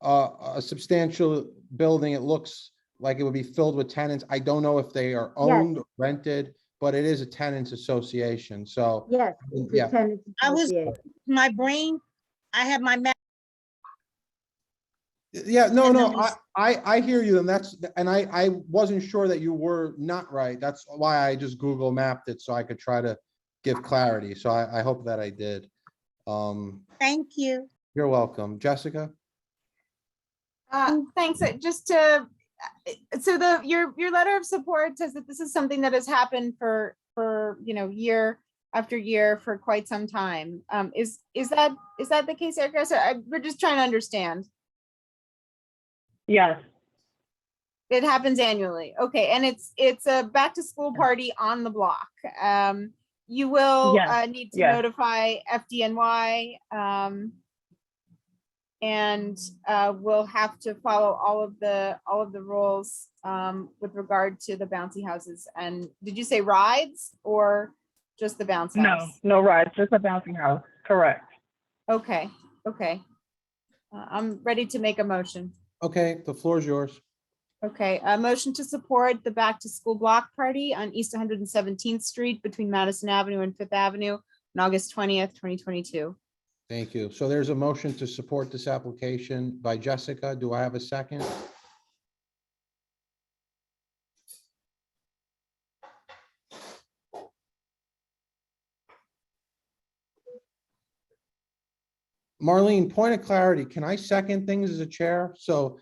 a substantial building. It looks like it would be filled with tenants. I don't know if they are owned, or rented, but it is a tenants association, so. Yes, it's Yeah. a tenants I was, association. my brain, I have my map. Yeah, no, And no, then we- I hear you, and I wasn't sure that you were not right. That's why I just Google mapped it so I could try to give clarity. So I hope that I did. Thank you. You're welcome. Jessica? Thanks. Your letter of support says that this is something that has happened for year after year for quite some time. Is that the case, Erica? So we're just trying to understand. Yes. It happens annually. Okay, and it's a back to school party on the block. You will Yes. need to Yes. notify FDNY. And we'll have to follow all of the rules with regard to the bouncy houses. And did you say rides or just the bounce house? No rides, just a bouncing house. Correct. Okay. I'm ready to make a motion. Okay, the floor is yours. Okay, a motion to support the back to school block party on East 117th Street between Madison Avenue and Fifth Avenue on August 20th, 2022. Thank you. So there's a motion to support this application by Jessica. Do I have a second? Marlene, point of clarity, can I second things as a chair? So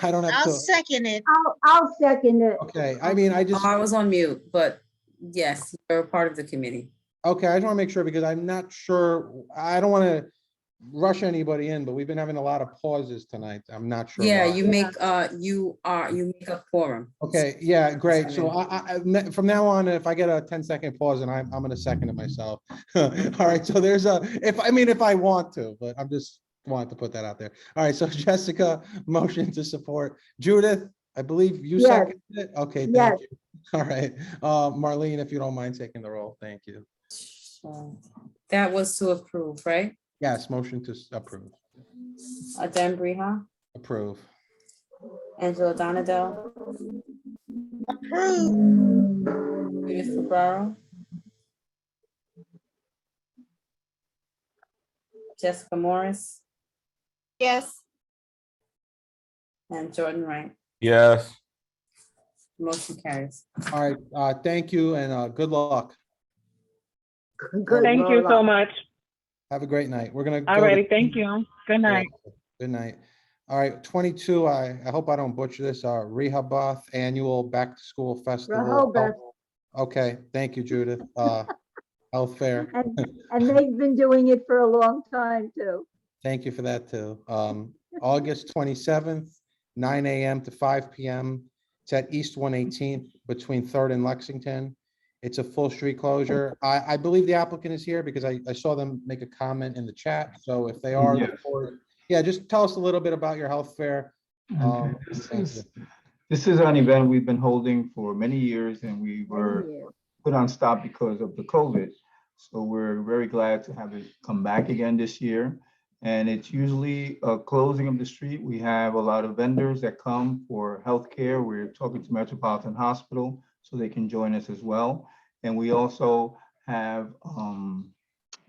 I don't have I'll to, second it. I'll second it. okay, I mean, I just, I was on mute, but yes, you're a part of the committee. okay, I just want to make sure because I'm not sure, I don't want to rush anybody in, but we've been having a lot of pauses tonight. I'm not sure Yeah, why. you make you make a quorum. Okay, yeah, great. So from now on, if I get a 10-second pause and I'm gonna second it myself. All right, so there's if I want to, but I'm just wanted to put that out there. All right, so Jessica, motion to support. Judith, I believe you Yes. seconded it? Okay, Yes. thank you. All right, Marlene, if you don't mind taking the roll, thank you. That was to approve, right? Yes, motion to approve. Dan Briha, Approve. Angela Donadell, Approved. Judith Ferraro, Jessica Morris, Yes. and Jordan Wright. Yes. Motion carries. All right, thank you and good luck. Good Thank you so much. Have a great night. We're gonna go. Alrighty, thank you. Good night. Good night. All right, 22, I hope I don't butcher this, Rehoboth Annual Back to School Festival. Rehoboth. Okay, thank you, Judith. Health Fair. And they've been doing it for a long time too. Thank you for that too. August 27th, 9 a.m. to 5 p.m. It's at East 118th between 3rd and Lexington. It's a full street closure. I believe the applicant is here because I saw them make a comment in the chat. So if they are, yeah, just tell us a little bit about your health fair. This is an event we've been holding for many years and we were put on stop because of the COVID. So we're very glad to have it come back again this year. And it's usually a closing of the street. We have a lot of vendors that come for healthcare. We're talking to Metropolitan Hospital so they can join us as well. And we also have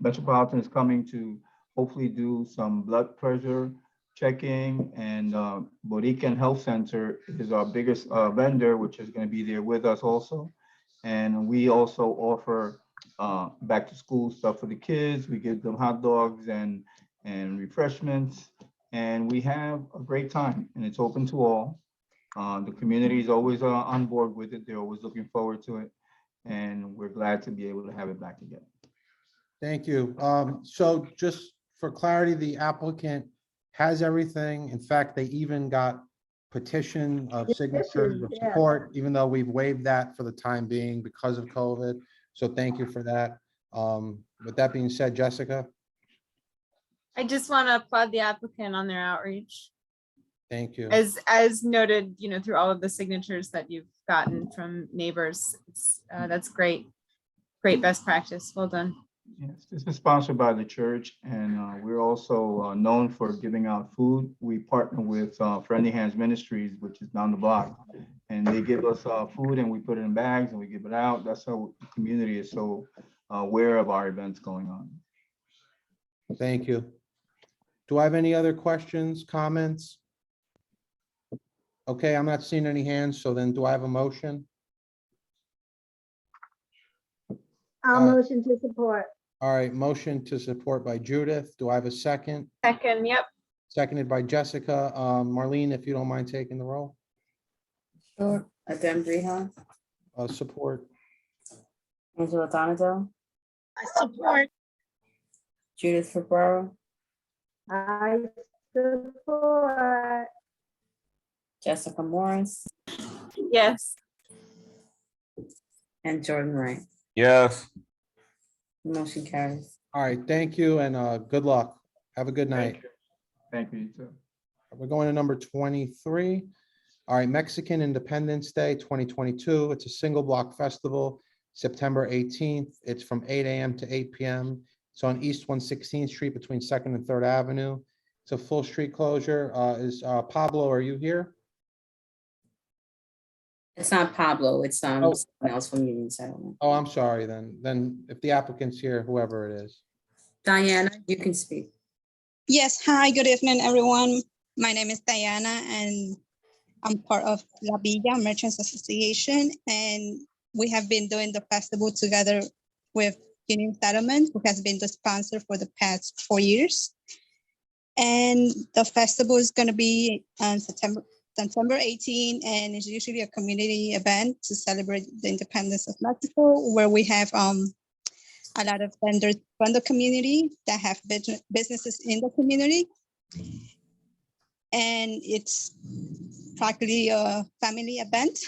Metropolitan is coming to hopefully do some blood pressure checking, and Borican Health Center is our biggest vendor, which is going to be there with us also. And we also offer back to school stuff for the kids. We give them hot dogs and refreshments, and we have a great time, and it's open to all. The community is always on board with it. They're always looking forward to it, and we're glad to be able to have it back again. Thank you. So just for clarity, the applicant has everything. In fact, they even got petition of signatures of support, even though we've waived that for the time being because of COVID. So thank you for that. With that being said, Jessica. I just want to applaud the applicant on their outreach. Thank you. As noted, through all of the signatures that you've gotten from neighbors, that's great. Great best practice. Well done. Yes, this is sponsored by the church, and we're also known for giving out food. We partner with Friendly Hands Ministries, which is down the block, and they give us food and we put it in bags and we give it out. That's how the community is so aware of our events going on. Thank you. Do I have any other questions, comments? Okay, I'm not seeing any hands, so then do I have a motion? I'll motion to support. All right, motion to support by Judith. Do I have a second? Second, yep. seconded by Jessica. Marlene, if you don't mind taking the roll, Sure. Adem Briha, support. Angela Donato, I support. Judith Ferraro, I support. Jessica Morris, Yes. and Jordan Wright. Yes. Motion carries. All right, thank you and good luck. Have a good night. Thank you, you too. We're going to number 23. All right, Mexican Independence Day 2022. It's a single block festival, September 18th. It's from 8 a.m. to 8 p.m. It's on East 116th Street between 2nd and 3rd Avenue. It's a full street closure. Is Pablo, are you here? It's not Pablo, it's Oh. someone else from Union Settlement. Oh, I'm sorry then. Then if the applicant's here, whoever it is. Diana, you can speak. Yes, hi, good evening, everyone. My name is Diana, and I'm part of La Villa Merchants Association, and we have been doing the festival together with Union Settlement, who has been the sponsor for the past 4 years. And the festival is going to be on September 18, and it's usually a community event to celebrate the independence of Mexico, where we have a lot of vendor community that have businesses in the community. And it's practically a family event.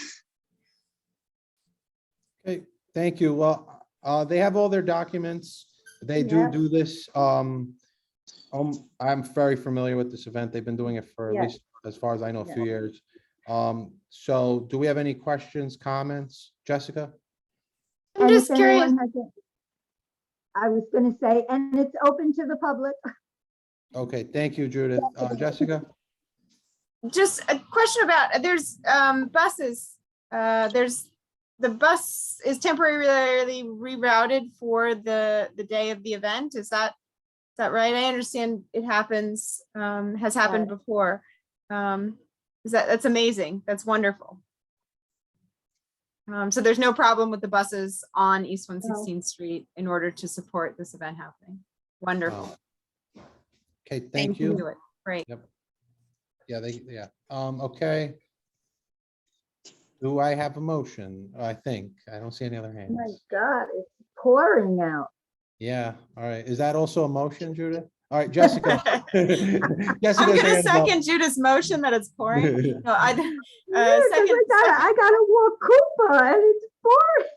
Okay, thank you. Well, they have all their documents. They Yeah. do this. I'm very familiar with this event. They've been doing it for at Yeah. least, as far as I know, a few Yeah. years. So do we have any questions, comments? Jessica? I'm And just if curious. anyone has a- I was going to say, and it's open to the public. Okay, thank you, Judith. Jessica? Just a question about, there's buses. There's, the bus is temporarily rerouted for the day of the event. Is that right? I understand it happens, has happened before. That's amazing. That's wonderful. So there's no problem with the buses on East 116th Street in order to support this event happening. Wonderful. Okay, thank you. Do it. Great. Yep. Yeah. Okay. Do I have a motion? I think. I don't see any other Oh hands. my God, it's pouring out. Yeah, all right. Is that also a motion, Judith? All right, Jessica. I'm Jessica's gonna hands up. second Judith's motion that it's pouring. No, Yeah, 'cause second. I gotta walk Koopa and it's pouring.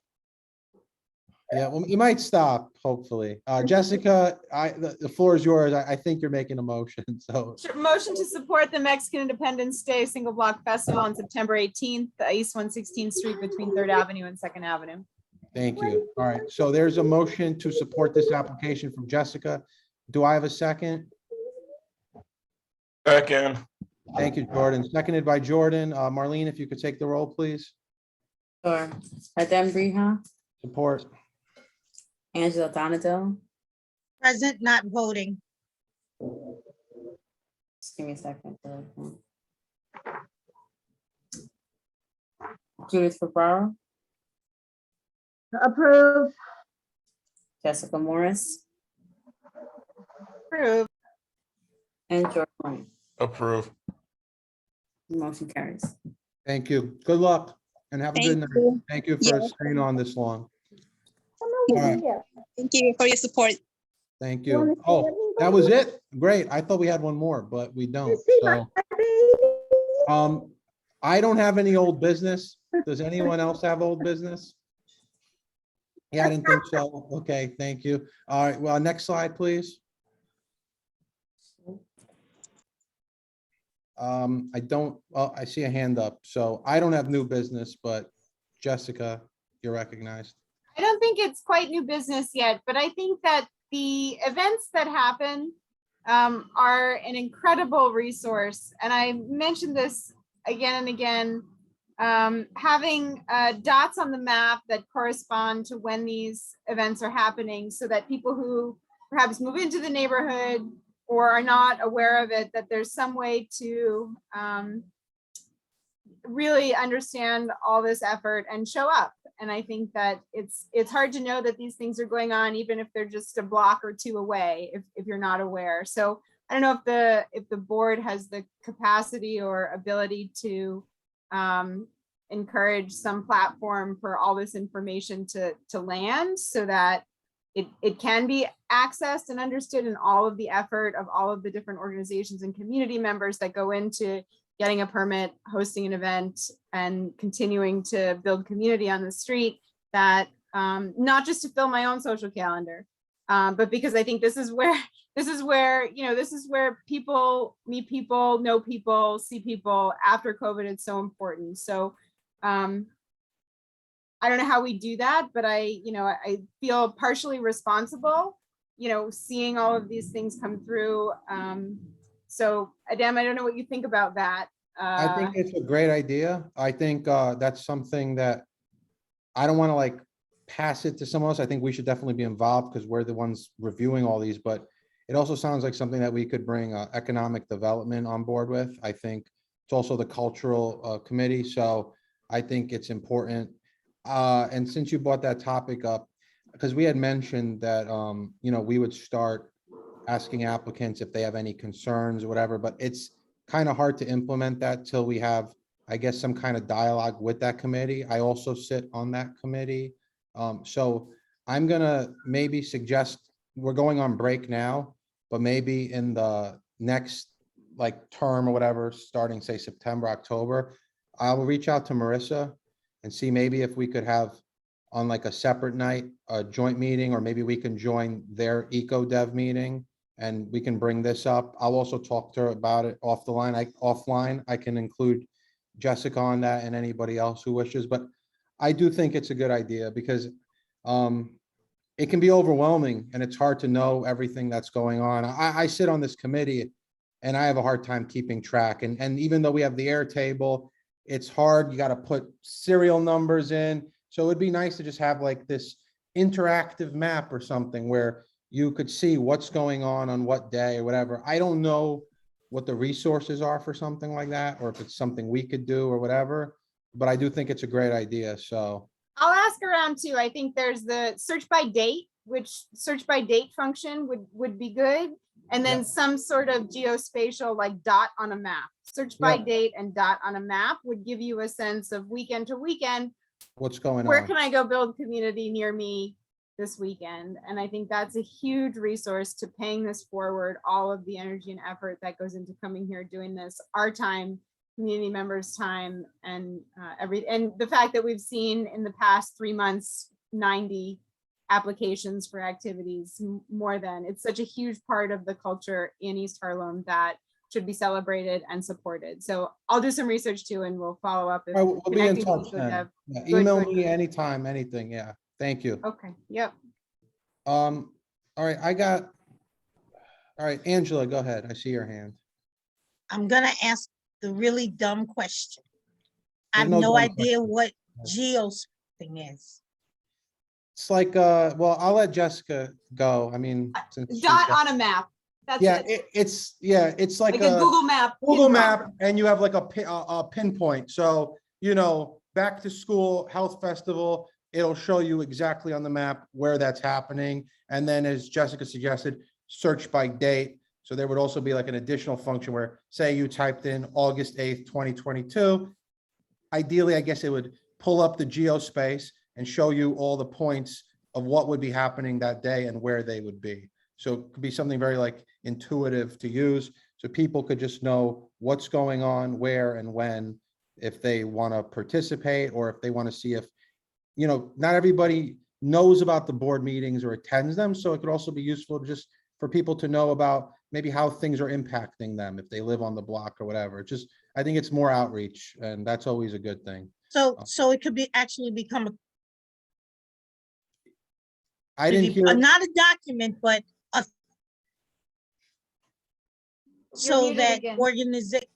Yeah, well, you might stop, hopefully. Jessica, the floor is yours. I think you're making a motion, so. Motion to support the Mexican Independence Day Single Block Festival on September 18th, East 116th Street between 3rd Avenue and 2nd Avenue. Thank you. All right, so there's a motion to support this application from Jessica. Do I have a second? Second. Thank you, Jordan. Seconded by Jordan. Marlene, if you could take the roll, please. Sure. Adem Briha, Support. Angela Donato, Present, not voting. just give me a second. Judith Ferraro, Approve. Jessica Morris, Approve. and Jordan Wright. Approve. Motion carries. Thank you. Good luck and have a good night. Thank you. Thank you for Yeah. staying on this long. Come over All right. here. Thank you for your support. Thank You wanna you. see Oh, that was everybody? it? Great. I thought we had one more, but we You don't. see my So, baby? I don't have any old business. Does anyone else have old business? Yeah, I didn't think so. Okay, thank you. All right, well, next slide, please. I don't, well, I see a hand up, so I don't have new business, but Jessica, you're recognized. I don't think it's quite new business yet, but I think that the events that happen are an incredible resource. And I mentioned this again and again, having dots on the map that correspond to when these events are happening so that people who perhaps move into the neighborhood or are not aware of it, that there's some way to really understand all this effort and show up. And I think that it's hard to know that these things are going on, even if they're just a block or two away, if you're not aware. So I don't know if the board has the capacity or ability to encourage some platform for all this information to land so that it can be accessed and understood in all of the effort of all of the different organizations and community members that go into getting a permit, hosting an event, and continuing to build community on the street, that not just to fill my own social calendar, but because I think this is where people meet people, know people, see people after COVID. It's so important. So I don't know how we do that, but I feel partially responsible, seeing all of these things come through. So Adam, I don't know what you think about that. I think it's a great idea. I think that's something that I don't want to like pass it to someone else. I think we should definitely be involved because we're the ones reviewing all these, but it also sounds like something that we could bring economic development on board with. I think it's also the cultural committee. So I think it's important. And since you brought that topic up, because we had mentioned that, we would start asking applicants if they have any concerns or whatever, but it's kind of hard to implement that till we have, I guess, some kind of dialogue with that committee. I also sit on that committee. So I'm gonna maybe suggest, we're going on break now, but maybe in the next like term or whatever, starting say September, October, I will reach out to Marissa and see maybe if we could have on like a separate night, a joint meeting, or maybe we can join their eco dev meeting and we can bring this up. I'll also talk to her about it offline. I can include Jessica on that and anybody else who wishes, but I do think it's a good idea because it can be overwhelming and it's hard to know everything that's going on. I sit on this committee and I have a hard time keeping track. And even though we have the Airtable, it's hard. You got to put serial numbers in. So it'd be nice to just have like this interactive map or something where you could see what's going on what day or whatever. I don't know what the resources are for something like that, or if it's something we could do or whatever, but I do think it's a great idea. So I'll ask around too. I think there's the search by date, which search by date function would be good. And then some sort of geospatial like dot on a map. Search by date and dot on a map would give you a sense of weekend to weekend. What's going on? Where can I go build community near me this weekend? And I think that's a huge resource to paying this forward, all of the energy and effort that goes into coming here, doing this, our time, community members' time, and and the fact that we've seen in the past 3 months, 90 applications for activities, more than. It's such a huge part of the culture in East Harlem that should be celebrated and supported. So I'll do some research too, and we'll follow up. All right, we'll be in connecting touch with then. Dev. Yeah, Good, email good, me good. anytime, anything. Yeah. Thank you. Okay. Yep. All right, all right, Angela, go ahead. I see your hand. I'm gonna ask the really dumb question. I have There's no no dumb idea question. what geospatial is. It's like, well, I'll let Jessica go. I mean, since she's Dot got- on a map. That's yeah, it. it's like Like a Google map. in map, and you have like a pinpoint. So, back to school, health festival, it'll show you exactly on the map where that's happening. And then as Jessica suggested, search by date. So there would also be like an additional function where, say you typed in August 8th, 2022. Ideally, I guess it would pull up the geospace and show you all the points of what would be happening that day and where they would be. So it could be something very like intuitive to use. So people could just know what's going on, where and when, if they want to participate, or if they want to see if, not everybody knows about the board meetings or attends them. So it could also be useful just for people to know about maybe how things are impacting them if they live on the block or whatever. I think it's more outreach, and that's always a good thing. So it could be actually become I didn't hear. not a document, but a so muted that again. organization.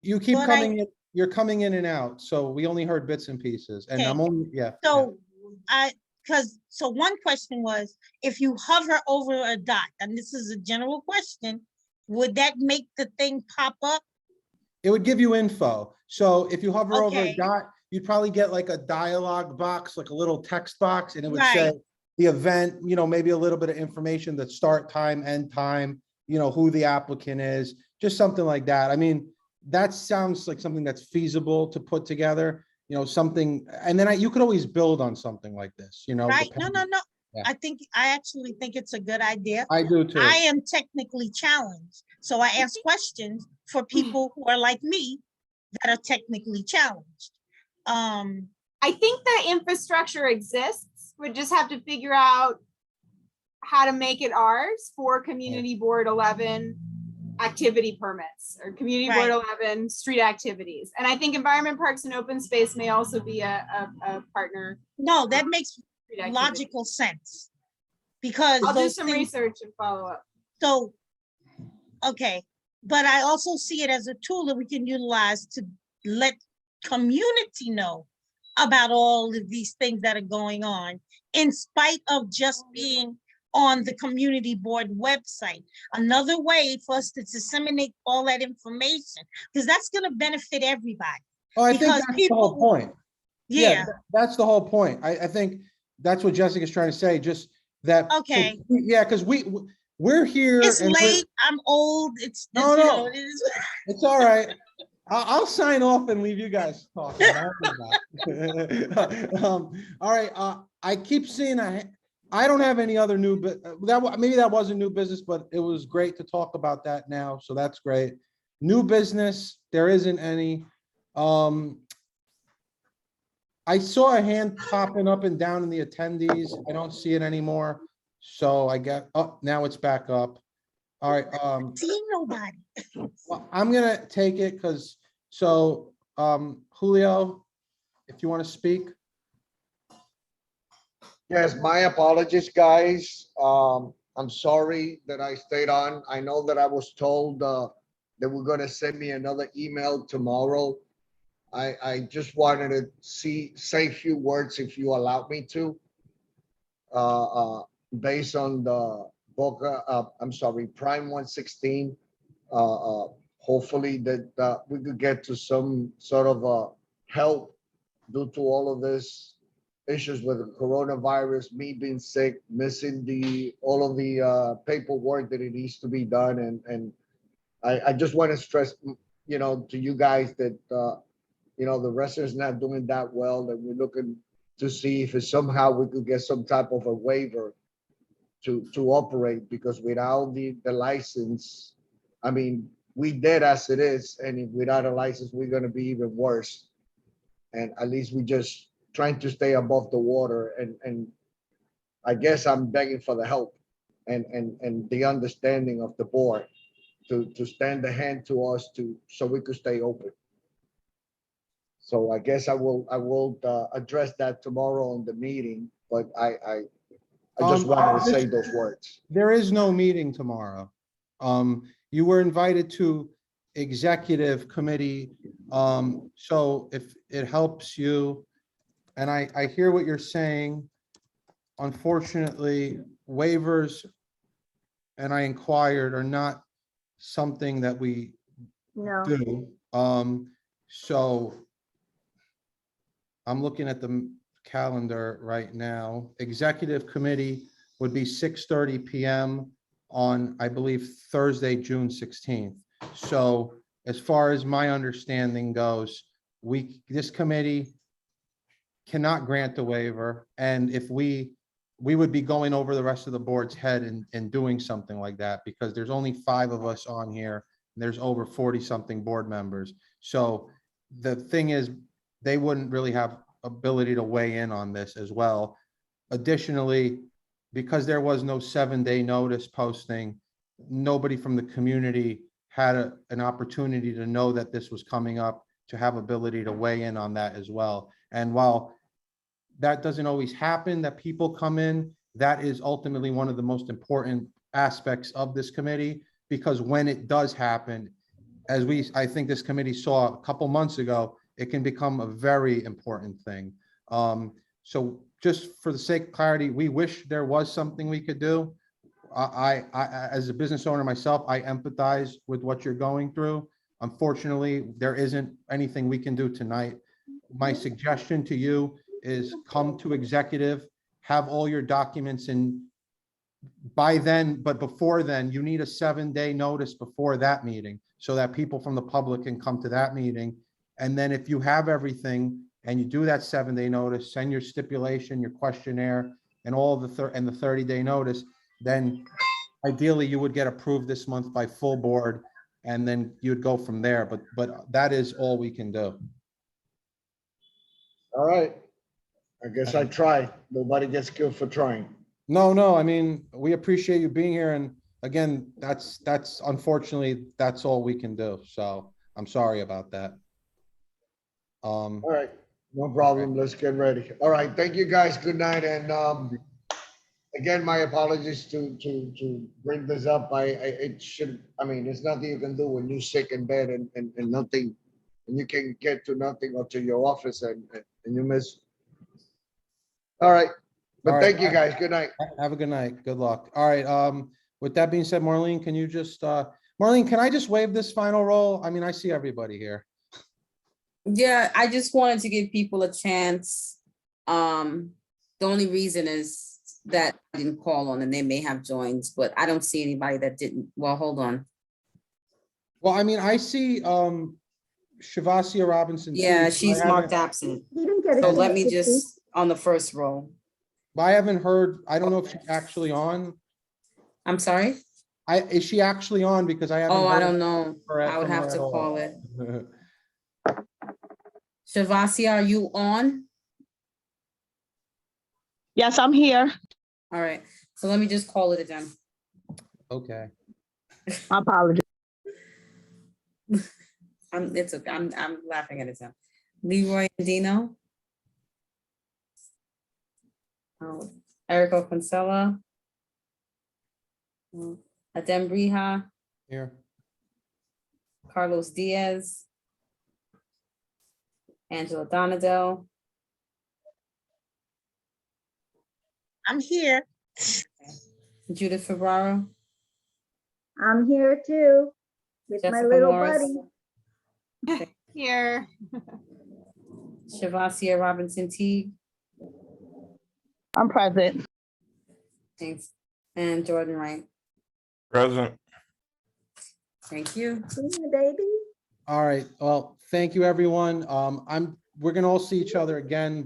You keep But coming in, you're coming in and out, so we only heard bits and pieces, and Okay. I'm only, yeah. So so one question was, if you hover over a dot, and this is a general question, would that make the thing pop up? It would give you info. So if you hover over a Okay. dot, you'd probably get like a dialogue box, like a little text box, and it would say Right. the event, maybe a little bit of information, the start time, end time, you know, who the applicant is, just something like that. I mean, that sounds like something that's feasible to put together, you know, something, and then you could always build on something like this, you know. Right? No, depending- no. Yeah. I actually think it's a good idea. I do too. I am technically challenged, so I ask questions for people who are like me that are technically challenged. I think the infrastructure exists. We just have to figure out how to make it ours for Community Board 11 activity permits or Community Board 11 street activities. And I think Environment, Parks and Open Space may also be a partner. No, that makes street activity. logical sense because I'll do those some things- research and follow up. So, okay, but I also see it as a tool that we can utilize to let community know about all of these things that are going on, in spite of just being on the community board website. Another way for us to disseminate all that information, because that's going to benefit everybody. Oh, I think Because that's the whole point. Yeah. That's the whole point. I think that's what Jessica's trying to say, just that. Okay. Yeah, because we're here. It's and we're- late. I'm old. No, you no. know, it is- It's all right. I'll sign off and leave you guys talking. I'll do that. All right, I keep seeing, I don't have any other new, maybe that was a new business, but it was great to talk about that now, so that's great. New business, there isn't any. I saw a hand popping up and down in the attendees. I don't see it anymore. So I get, oh, now it's back up. All right, See nobody. well, I'm gonna take it because, so, Julio, if you want to speak. Yes, my apologies, guys. I'm sorry that I stayed on. I know that I was told that we're gonna send me another email tomorrow. I just wanted to say a few words if you allow me to. Based on the Boca, I'm sorry, Prime 116. Hopefully that we could get to some sort of help due to all of this issues with the coronavirus, me being sick, missing all of the paperwork that it needs to be done. And I just want to stress, you know, to you guys that, you know, the restaurant's not doing that well, that we're looking to see if somehow we could get some type of a waiver to operate, because without the license, I mean, we did as it is, and if without a license, we're gonna be even worse. And at least we just trying to stay above the water, and I guess I'm begging for the help and the understanding of the board to stand a hand to us so we could stay open. So I guess I will address that tomorrow in the meeting, but I just wanted to say those words. There is no meeting tomorrow. You were invited to executive committee. So if it helps you, and I hear what you're saying, unfortunately, waivers, and I inquired, are not something that we No. do. So I'm looking at the calendar right now. Executive committee would be 6:30 PM on, I believe, Thursday, June 16th. So as far as my understanding goes, this committee cannot grant the waiver. And if we would be going over the rest of the board's head and doing something like that, because there's only 5 of us on here, and there's over 40-something board members. So the thing is, they wouldn't really have ability to weigh in on this as well. Additionally, because there was no 7-day notice posting, nobody from the community had an opportunity to know that this was coming up, to have ability to weigh in on that as well. And while that doesn't always happen, that people come in, that is ultimately one of the most important aspects of this committee, because when it does happen, as I think this committee saw a couple months ago, it can become a very important thing. So just for the sake of clarity, we wish there was something we could do. I as a business owner myself, I empathize with what you're going through. Unfortunately, there isn't anything we can do tonight. My suggestion to you is come to executive, have all your documents in by then, but before then, you need a 7-day notice before that meeting so that people from the public can come to that meeting. And then if you have everything and you do that 7-day notice, send your stipulation, your questionnaire, and all the 30-day notice, then ideally you would get approved this month by full board, and then you'd go from there. But that is all we can do. All right. I guess I tried. Nobody gets killed for trying. No, I mean, we appreciate you being here. And again, that's unfortunately, that's all we can do. So I'm sorry about that. All right, no problem. Let's get ready. All right, thank you guys. Good night. And again, my apologies to bring this up. It should, I mean, there's nothing you can do when you're sick in bed and nothing, and you can get to nothing or to your office and you miss. All right, but All right, thank you guys. Good night. Have a good night. Good luck. All right. With that being said, Marlene, can you just, Marlene, can I just waive this final roll? I mean, I see everybody here. Yeah, I just wanted to give people a chance. The only reason is that I didn't call on and they may have joined, but I don't see anybody that didn't. Well, hold on. Well, I mean, I see Shavasia Robinson. too. Yeah, I she's haven't- marked absent. You didn't get a So let chance me to just, on the first row. But I haven't heard, I don't know if she's actually on. I'm sorry? Is she actually on? Because I haven't. Oh, I heard don't know. her I would from her have at to all. call it. Shavasia, are you on? Yes, I'm here. All right, so let me just call it again. Okay. My apologies. It's okay. I'm laughing at it now. Leroy Dino. Oh, Erica Kinsella. Adem Brija, Here. Carlos Diaz. Angela Donadell. I'm here. Judith Ferraro. I'm here too, with my Jessica little Morris. buddy. Here. Shavasia Robinson Teague. I'm present. Thanks. And Jordan Wright. Present. Thank you. See you, baby. All right. Well, thank you, everyone. We're gonna all see each other again,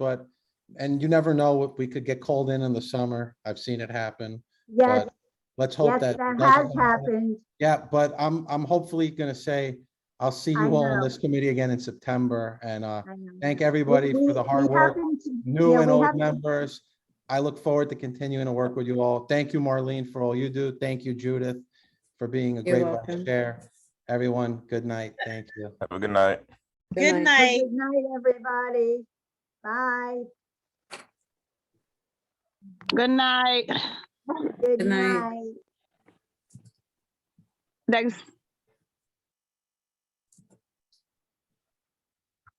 and you never know if we could get called in the summer. I've seen it happen. Yes, But let's hope yes, that that doesn't has happen. happened. Yeah, but I'm hopefully gonna say, I'll see I you all in know. this committee again in September, and I know. thank everybody for the hard We work, happen to- new yeah, and we old happen- members. I look forward to continuing to work with you all. Thank you, Marlene, for all you do. Thank you, Judith, for being a You're great welcome. vice chair. Everyone, good night. Thank you. Have a good night. Good night. Good night, everybody. Bye. Good night. Good Good night. night. Next